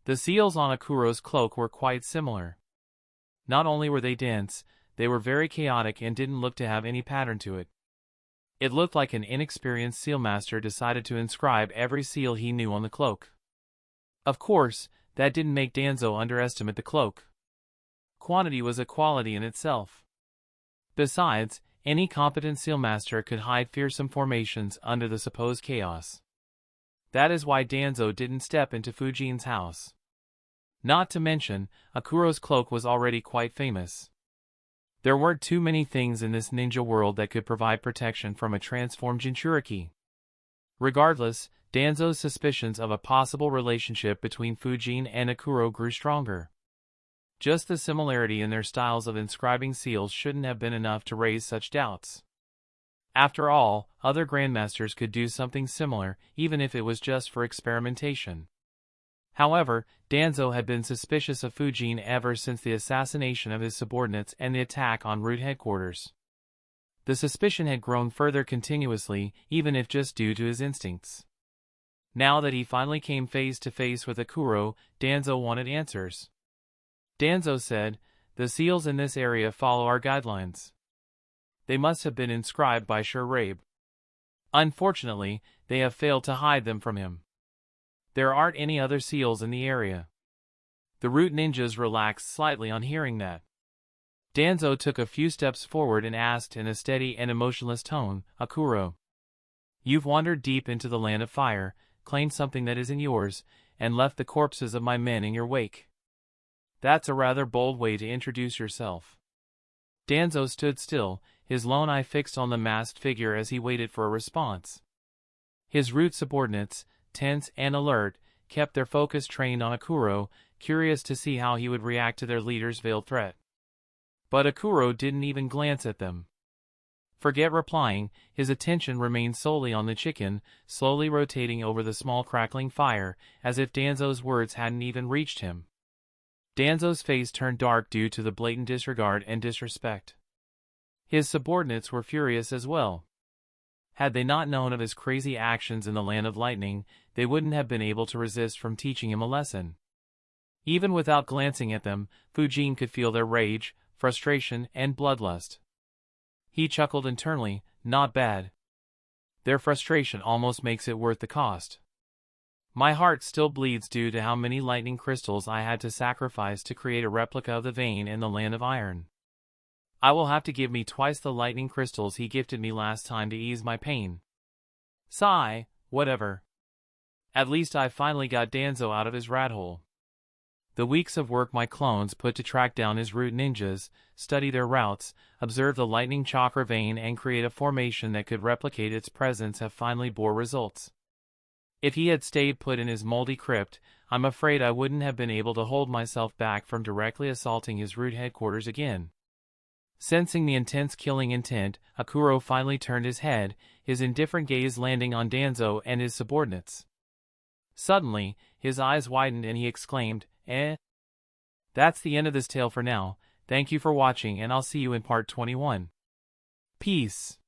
The seals on Akuro's cloak were quite similar. Not only were they dense, they were very chaotic and didn't look to have any pattern to it. It looked like an inexperienced sealmaster decided to inscribe every seal he knew on the cloak. Of course, that didn't make Danzo underestimate the cloak. Quantity was a quality in itself. Besides, any competent sealmaster could hide fearsome formations under the supposed chaos. That is why Danzo didn't step into Fujine's house. Not to mention, Akuro's cloak was already quite famous. There weren't too many things in this ninja world that could provide protection from a transformed Jinchuriki. Regardless, Danzo's suspicions of a possible relationship between Fujene and Akuro grew stronger. Just the similarity in their styles of inscribing seals shouldn't have been enough to raise such doubts. After all, other grandmasters could do something similar, even if it was just for experimentation. However, Danzo had been suspicious of Fujene ever since the assassination of his subordinates and the attack on root headquarters. The suspicion had grown further continuously, even if just due to his instincts. Now that he finally came face to face with Akuro, Danzo wanted answers. Danzo said, "The seals in this area follow our guidelines. They must have been inscribed by Shurabe. Unfortunately, they have failed to hide them from him. There aren't any other seals in the area." The root ninjas relaxed slightly on hearing that. Danzo took a few steps forward and asked in a steady and emotionless tone, "Akuro, you've wandered deep into the land of fire, claimed something that isn't yours, and left the corpses of my men in your wake. That's a rather bold way to introduce yourself." Danzo stood still, his lone eye fixed on the masked figure as he waited for a response. His root subordinates, tense and alert, kept their focus trained on Akuro, curious to see how he would react to their leader's veiled threat. But Akuro didn't even glance at them. Forget replying, his attention remained solely on the chicken, slowly rotating over the small crackling fire, as if Danzo's words hadn't even reached him. Danzo's face turned dark due to the blatant disregard and disrespect. His subordinates were furious as well. Had they not known of his crazy actions in the land of lightning, they wouldn't have been able to resist from teaching him a lesson. Even without glancing at them, Fujene could feel their rage, frustration, and bloodlust. He chuckled internally, "Not bad. Their frustration almost makes it worth the cost. My heart still bleeds due to how many lightning crystals I had to sacrifice to create a replica of the vein in the land of iron. I will have to give me twice the lightning crystals he gifted me last time to ease my pain." Sigh, whatever. At least I finally got Danzo out of his rat hole. The weeks of work my clones put to track down his root ninjas, study their routes, observe the lightning chakra vein and create a formation that could replicate its presence have finally bore results. If he had stayed put in his moldy crypt, I'm afraid I wouldn't have been able to hold myself back from directly assaulting his root headquarters again. Sensing the intense killing intent, Akuro finally turned his head, his indifferent gaze landing on Danzo and his subordinates. Suddenly, his eyes widened and he exclaimed, "Eh? That's the end of this tale for now. Thank you for watching and I'll see you in part 21. Peace."